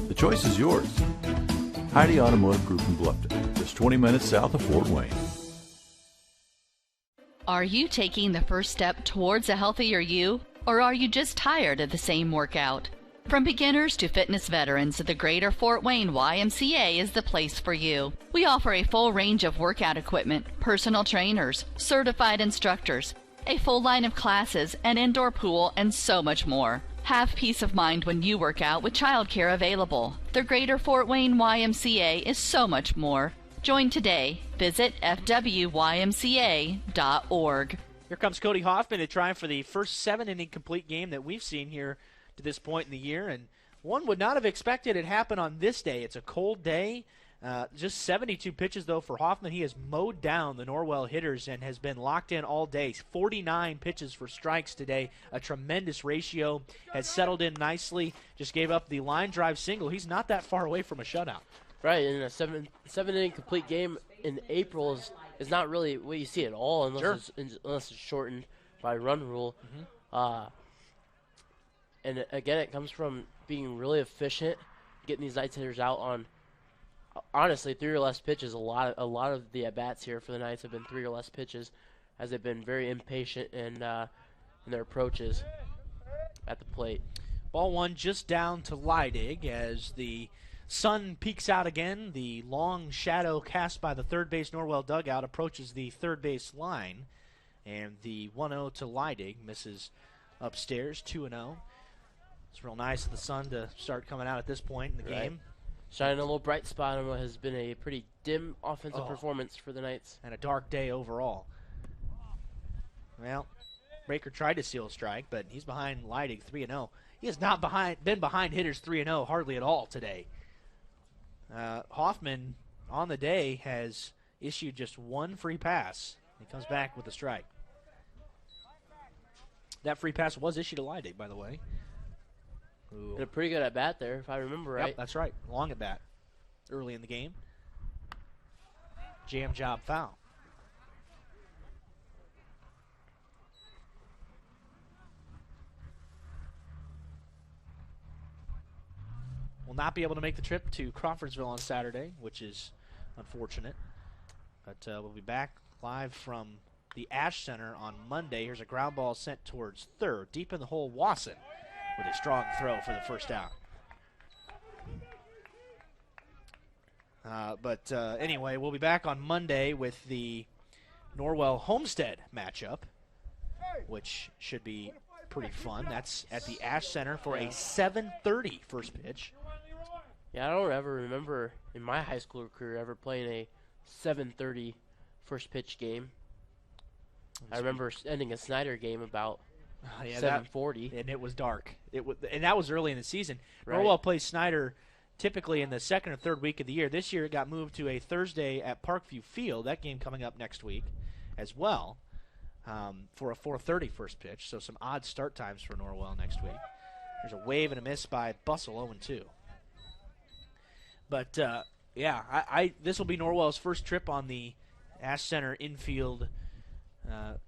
The choice is yours. Heidi Automotive Group in Bluffton, just 20 minutes south of Fort Wayne. Are you taking the first step towards a healthier you, or are you just tired of the same workout? From beginners to fitness veterans, the Greater Fort Wayne YMCA is the place for you. We offer a full range of workout equipment, personal trainers, certified instructors, a full line of classes, an indoor pool, and so much more. Have peace of mind when you work out with childcare available. The Greater Fort Wayne YMCA is so much more. Join today. Visit fwymca.org. Here comes Cody Hoffman to try for the first 7-inning complete game that we've seen here to this point in the year, and one would not have expected it happen on this day. It's a cold day. Just 72 pitches, though, for Hoffman. He has mowed down the Norwell hitters and has been locked in all day. 49 pitches for strikes today, a tremendous ratio. Has settled in nicely, just gave up the line drive single. He's not that far away from a shutout. Right, and a 7-inning complete game in April is not really what you see at all unless it's shortened by run rule. And again, it comes from being really efficient, getting these Knights hitters out on, honestly, 3 or less pitches. A lot of the at-bats here for the Knights have been 3 or less pitches, as they've been very impatient in their approaches at the plate. Ball 1 just down to Leidig as the sun peeks out again. The long shadow cast by the third base Norwell dugout approaches the third base line, and the 1-0 to Leidig misses upstairs, 2-0. It's real nice of the sun to start coming out at this point in the game. Shining a little bright spot on what has been a pretty dim offensive performance for the Knights. And a dark day overall. Well, Baker tried to steal a strike, but he's behind Leidig 3-0. He has not been behind hitters 3-0 hardly at all today. Hoffman, on the day, has issued just 1 free pass. He comes back with a strike. That free pass was issued to Leidig, by the way. And a pretty good at-bat there, if I remember right. Yep, that's right. Long at-bat early in the game. Jam job foul. Will not be able to make the trip to Crawfordsville on Saturday, which is unfortunate. But we'll be back live from the Ash Center on Monday. Here's a ground ball sent towards third. Deep in the hole, Wasson with a strong throw for the first out. Anyway, we'll be back on Monday with the Norwell-Homestead matchup, which should be pretty fun. That's at the Ash Center for a 7:30 first pitch. Yeah, I don't ever remember in my high school career ever playing a 7:30 first pitch game. I remember ending a Snyder game about 7:40, and it was dark. And that was early in the season. Right. Norwell plays Snyder typically in the second or third week of the year. This year it got moved to a Thursday at Parkview Field. That game coming up next week as well for a 4:30 first pitch. So some odd start times for Norwell next week. There's a wave and a miss by Bussell, 0-2. But this will be Norwell's first trip on the Ash Center infield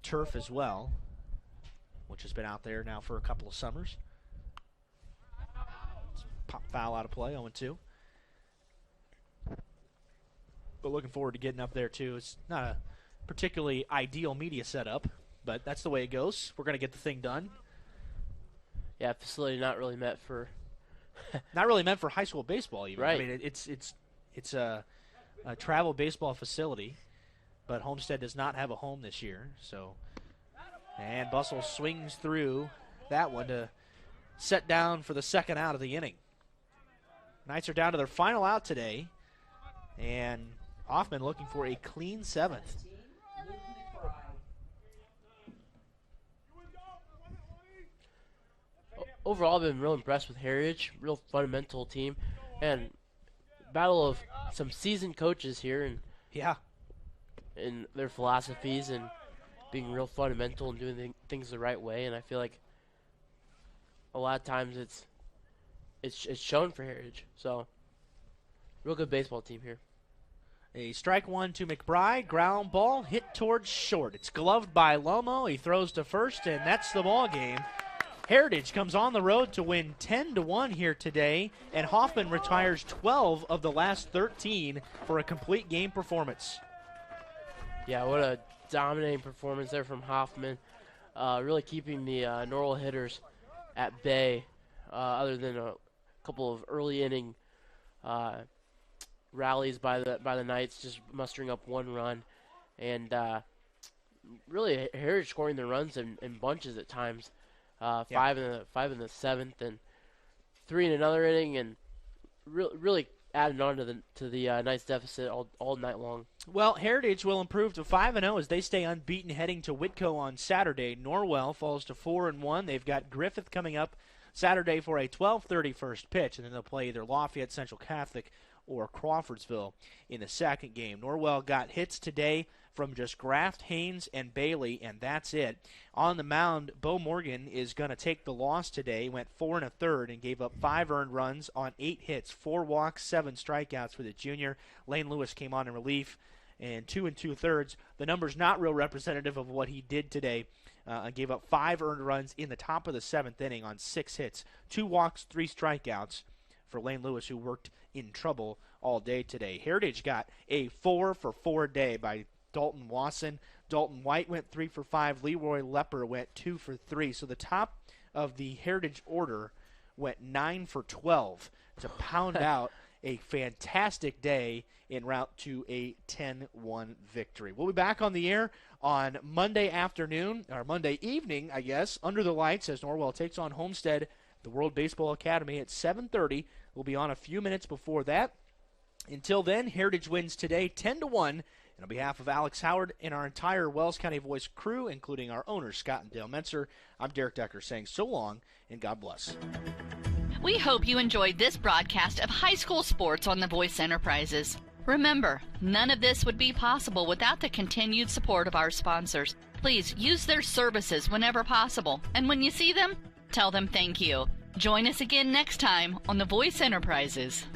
turf as well, which has been out there now for a couple of summers. Pop foul out of play, 0-2. But looking forward to getting up there, too. It's not a particularly ideal media setup, but that's the way it goes. We're going to get the thing done. Yeah, facility not really meant for high school baseball, even. Right. I mean, it's a travel baseball facility, but Homestead does not have a home this year. So, and Bussell swings through that one to set down for the second out of the inning. Knights are down to their final out today, and Hoffman looking for a clean 7th. overall, I've been real impressed with Heritage. Real fundamental team, and battle of some seasoned coaches here, and in their philosophies and being real fundamental and doing things the right way. And I feel like a lot of times it's shown for Heritage. So, real good baseball team here. A strike one to McBride. Ground ball hit towards short. It's gloved by Lomo. He throws to first, and that's the ball game. Heritage comes on the road to win 10-1 here today, and Hoffman retires 12 of the last 13 for a complete game performance. Yeah, what a dominating performance there from Hoffman. Really keeping the Norwell hitters at bay, other than a couple of early inning rallies by the Knights, just mustering up one run, and really Heritage scoring the runs in bunches at times. Five in the seventh, and 3 in another inning, and really adding on to the Knights deficit all night long. Well, Heritage will improve to 5-0 as they stay unbeaten heading to Whitco on Saturday. Norwell falls to 4-1. They've got Griffith coming up Saturday for a 12:30 first pitch, and then they'll play either Lafayette Central Catholic or Crawfordsville in the second game. Norwell got hits today from just Graft, Haynes, and Bailey, and that's it. On the mound, Bo Morgan is going to take the loss today. Went 4 1/3 and gave up 5 earned runs on 8 hits, 4 walks, 7 strikeouts for the junior. Lane Lewis came on in relief, and 2 2/3. The number's not real representative of what he did today. Gave up 5 earned runs in the top of the 7th inning on 6 hits, 2 walks, 3 strikeouts for Lane Lewis, who worked in trouble all day today. Heritage got a 4 for 4 day by Dalton Wasson. Dalton White went 3 for 5. Leroy Lepper went 2 for 3. So the top of the Heritage order went 9 for 12 to pound out a fantastic day en route to a 10-1 victory. We'll be back on the air on Monday afternoon, or Monday evening, I guess, under the lights as Norwell takes on Homestead, the World Baseball Academy at 7:30. We'll be on a few minutes before that. Until then, Heritage wins today 10-1. And on behalf of Alex Howard and our entire Wells County Voice crew, including our owners, Scott and Dale Metzer, I'm Derek Decker saying so long and God bless. We hope you enjoyed this broadcast of high school sports on the Voice Enterprises. Remember, none of this would be possible without the continued support of our sponsors. Please use their services whenever possible, and when you see them, tell them thank you. Join us again next time on the Voice Enterprises.